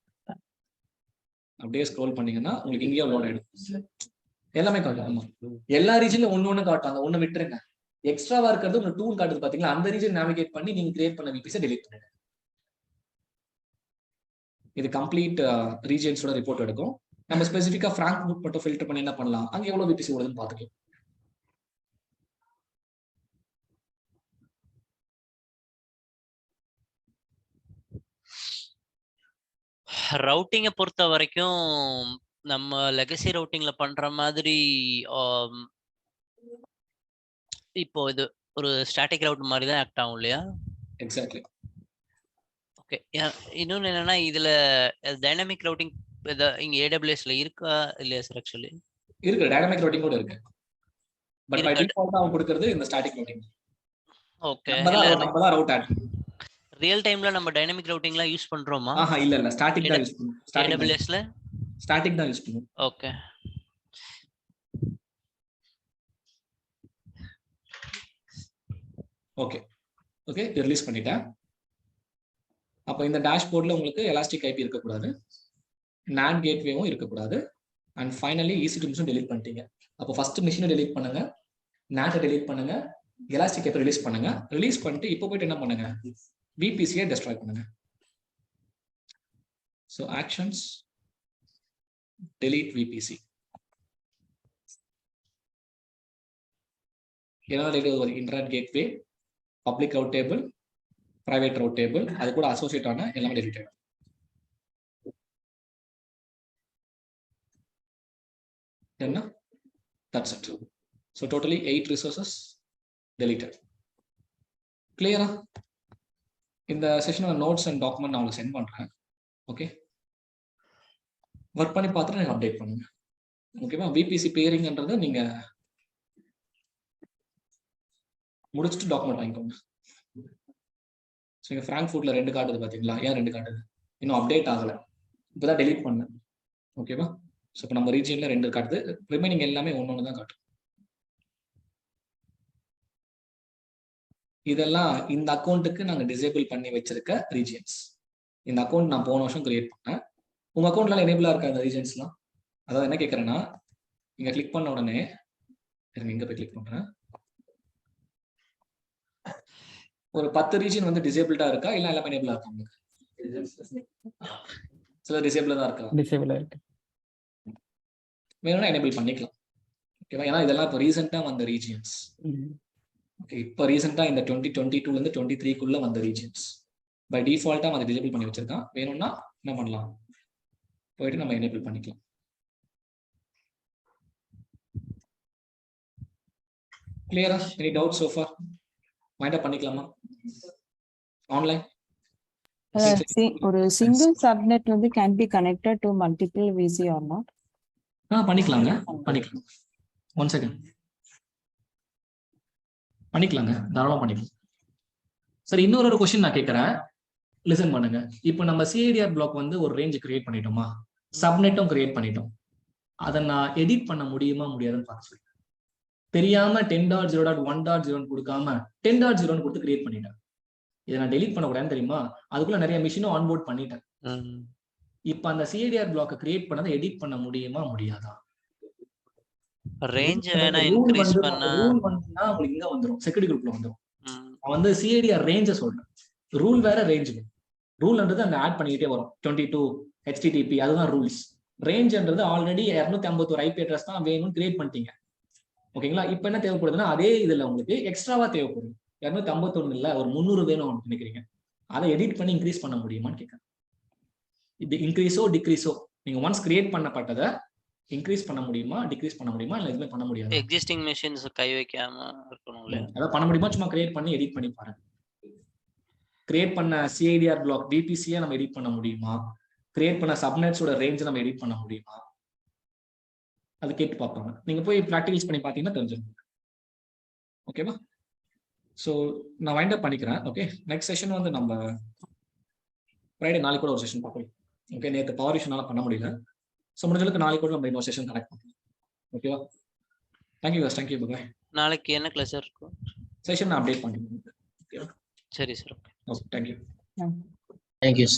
அப்படியே ஸ்க்ரோல் பண்ணீங்கன்னா உங்களுக்கு இங்கேயே லோட் ஆயிடும். எல்லாமே காட்டும். எல்லா ரீஜன்ல ஒண்ணு காட்டும். அந்த ஒண்ணு விட்டுருங்க. எக்ஸ்ட்ராவா இருக்கிறது உங்களுக்கு டூல் காட்டுது பாத்தீங்களா? அந்த ரீஜன் நேவிகேட் பண்ணி நீங்க கிரியேட் பண்ண VPC delete பண்ணுங்க. இது கம்ப்ளீட் ரீஜன்ஸோட ரிப்போர்ட் எடுக்கும். நம்ம ஸ்பெசிஃபிக்கா ஃபிராங்க்ஃபர்ட் மட்டும் ஃபில்டர் பண்ணி என்ன பண்ணலாம், அங்க எவ்வளவு VPC வருதுன்னு பாத்துக்கலாம். ரவுட்டிங்கை பொறுத்த வரைக்கும் நம்ம லெகசி ரவுட்டிங்ல பண்ற மாதிரி இப்போ இது ஒரு ஸ்டாட்டிக் ரவுட் மாதிரி தான் ஆக்ட் ஆகும் இல்லையா? எக்ஸாக்ட்லி. ஓகே, இன்னொன்னு என்னன்னா இதுல டைனமிக் ரவுட்டிங் இங்க AWSல இருக்கா இல்லையா சார்? ஆக்சுவலி இருக்கு, டைனமிக் ரவுட்டிங் கூட இருக்கு. பட் பை டிஃபால்ட்டா அவங்க கொடுக்கிறது இந்த ஸ்டாட்டிக் ரவுட்டிங். ஓகே, நம்ம தான் ரவுட் ஆட். ரியல் டைம்ல நம்ம டைனமிக் ரவுட்டிங்லாம் யூஸ் பண்றோமா? இல்ல ஸ்டாட்டிக் தான் யூஸ் பண்ணுவோம். AWSல ஸ்டாட்டிக் தான் யூஸ் பண்ணுவோம். ஓகே. ஓகே ரிலீஸ் பண்ணிட்டேன். அப்ப இந்த டேஷ்போர்ட்ல உங்களுக்கு எலாஸ்டிக் ஐபி இருக்கக்கூடாது, NAT கேட்வேவும் இருக்கக்கூடாது, and finally EC2 machine delete பண்ணிட்டீங்க. அப்போ ஃபர்ஸ்ட் மிஷினை delete பண்ணுங்க, NAT delete பண்ணுங்க, எலாஸ்டிக் ஐபி ரிலீஸ் பண்ணுங்க. ரிலீஸ் பண்ணிட்டு இப்போ போயிட்டு என்ன பண்ணுங்க, VPC-யை டெஸ்ட்ராய் பண்ணுங்க. So actions delete VPC. ஏன்னா internet gateway, public route table, private route table, அது கூட அசோசியேட் ஆன எல்லாமே delete ஆயிடும். என்ன? That's it. So totally 8 resources deleted. Clear? இந்த செஷனோட நோட்ஸ் அண்ட் டாக்குமெண்ட் நான் உங்களுக்கு சென்ட் பண்றேன். ஓகே, ஒர்க் பண்ணி பார்த்துட்டு எனக்கு அப்டேட் பண்ணுங்க. ஓகேவா? VPC பேரிங்ன்றதை நீங்க முடிச்சுட்டு டாக்குமெண்ட் வாங்கிக்கோங்க. ஸோ இங்கே ஃப்ராங்க்ஃபர்ட்ல 2 காட்டுது பார்த்தீங்களா? ஏன் 2 காட்டுது? இன்னும் அப்டேட் ஆகலை, இப்போதான் டெலீட் பண்ணேன். ஓகேவா? ஸோ இப்போ நம்ம ரீஜியன்ல 2 காட்டுது, ரிமைனிங் எல்லாமே ஒன்று தான் காட்டும். இதெல்லாம் இந்த அக்கௌண்ட்டுக்கு நாங்கள் டிசேபிள் பண்ணி வச்சிருக்க ரீஜியன்ஸ். இந்த அக்கௌண்ட் நான் போன வருஷம் கிரியேட் பண்ணேன். உங்க அக்கௌண்ட்லாம் எனேபிளா இருக்கா இந்த ரீஜன்ஸ்லாம்? அதாவது என்ன கேட்குறேன்னா, இங்க கிளிக் பண்ண உடனே இங்க போய் கிளிக் பண்றேன். ஒரு 10 ரீஜன் வந்து டிசேபிள்டா இருக்கா இல்ல எல்லாமே எனேபிளா இருக்கா உங்களுக்கு? சில டிசேபிள் தான் இருக்கா? டிசேபிள் இருக்கு. வேணும்னா எனேபிள் பண்ணிக்கலாம். ஓகேவா? ஏன்னா இதெல்லாம் இப்போ ரீசெண்டா வந்த ரீஜியன்ஸ். ஓகே, இப்போ ரீசெண்டா இந்த 2022ல இருந்து 23க்குள்ள வந்த ரீஜியன்ஸ். பை டிஃபால்ட்டா அதை டிசேபிள் பண்ணி வச்சிருக்கான். வேணும்னா என்ன பண்ணலாம், போயிட்டு நம்ம எனேபிள் பண்ணிக்கலாம். கிளியரா? Any doubt so far? Wind up பண்ணிக்கலாமா ஆன்லைன்? ஒரு சிங்கிள் சப்நெட் வந்து can be connected to multiple VC or not? பண்ணிக்கலாங்க, பண்ணிக்கலாம். 1 செகண்ட் பண்ணிக்கலாங்க, தாராளமா பண்ணிக்கலாம். சரி, இன்னொரு கொஸ்டின் நான் கேட்கறேன், லிசன் பண்ணுங்க. இப்போ நம்ம சிஐடிஆர் பிளாக் வந்து ஒரு ரேஞ்ச் கிரியேட் பண்ணிட்டோமா, சப்நெட்டும் கிரியேட் பண்ணிட்டோம். அதை நான் எடிட் பண்ண முடியுமா முடியாதுன்னு பார்க்க சொல்லி தெரியாம 10.0.1.0 கொடுக்காம 10.0 கொடுத்து கிரியேட் பண்ணிட்டேன். இதை நான் டெலிட் பண்ணக்கூடாதுன்னு தெரியுமா? அதுக்குள்ள நிறைய மிஷினும் ஆன்போர்ட் பண்ணிட்டேன். இப்ப அந்த சிஐடிஆர் பிளாக்கை கிரியேட் பண்ணதை எடிட் பண்ண முடியுமா முடியாதா? ரேஞ்ச் வேணா இன்கிரீஸ் பண்ணா ரூல் வந்துனா உங்களுக்கு இங்க வந்துரும், செக்யூரிட்டி குரூப்ல வந்துரும். நான் வந்து சிஐடிஆர் ரேஞ்ச சொல்றேன், ரூல் வேற ரேஞ்ச் வேற. ரூல்ன்றது அங்க ஆட் பண்ணிக்கிட்டே வரும். 22 HTTP அதுதான் ரூல்ஸ். ரேஞ்ச்ன்றது ஆல்ரெடி 251 ஐபி அட்ரஸ் தான் வேணும்னு கிரியேட் பண்ணிட்டீங்க. ஓகேங்களா? இப்ப என்ன தேவைப்படுதுன்னா அதே இதுல உங்களுக்கு எக்ஸ்ட்ராவா தேவைப்படுது. 251 இல்ல, ஒரு 300 வேணும் நினைக்கிறீங்க. அதை எடிட் பண்ணி இன்க்ரீஸ் பண்ண முடியுமான்னு கேட்கறேன். இது இன்க்ரீஸோ டிக்ரீஸோ, நீங்க ஒன்ஸ் கிரியேட் பண்ணப்பட்டதை இன்க்ரீஸ் பண்ண முடியுமா டிக்ரீஸ் பண்ண முடியுமா இல்ல எதுவுமே பண்ண முடியாது? எக்ஸிஸ்டிங் மெஷின்ஸ் கை வைக்காம இருக்கணும் இல்லையா? அதாவது பண்ண முடியுமா? சும்மா கிரியேட் பண்ணி எடிட் பண்ணி பாருங்க. கிரியேட் பண்ண சிஐடிஆர் பிளாக் டிபிசியை நம்ம எடிட் பண்ண முடியுமா? கிரியேட் பண்ண சப்நெட்ஸோட ரேஞ்ச் நம்ம எடிட் பண்ண முடியுமா? அது கேட்டு பார்ப்பாங்க. நீங்க போய் ப்ராக்டிகல்ஸ் பண்ணி பார்த்தீங்கன்னா தெரிஞ்சிடும். ஓகேவா? ஸோ நான் வைண்ட் அப் பண்ணிக்கிறேன். ஓகே, நெக்ஸ்ட் செஷன் வந்து நம்ம ஃப்ரைடே நாளைக்கு கூட ஒரு செஷன் பார்க்கலாம். ஓகே, நேற்று பவர் இஷ்யூனால பண்ண முடியல. ஸோ முடிஞ்சளவுக்கு நாளைக்கு கூட நம்ம இன்னொரு செஷன் கனெக்ட் பண்ணலாம். ஓகேவா? தேங்க்யூ guys, தேங்க்யூ, பாய். நாளைக்கு என்ன கிளாஸ் இருக்கும்? செஷன் நான் அப்டேட் பண்ணிக்கிறேன். சரி sir. Okay, thank you. Yeah. Thank you.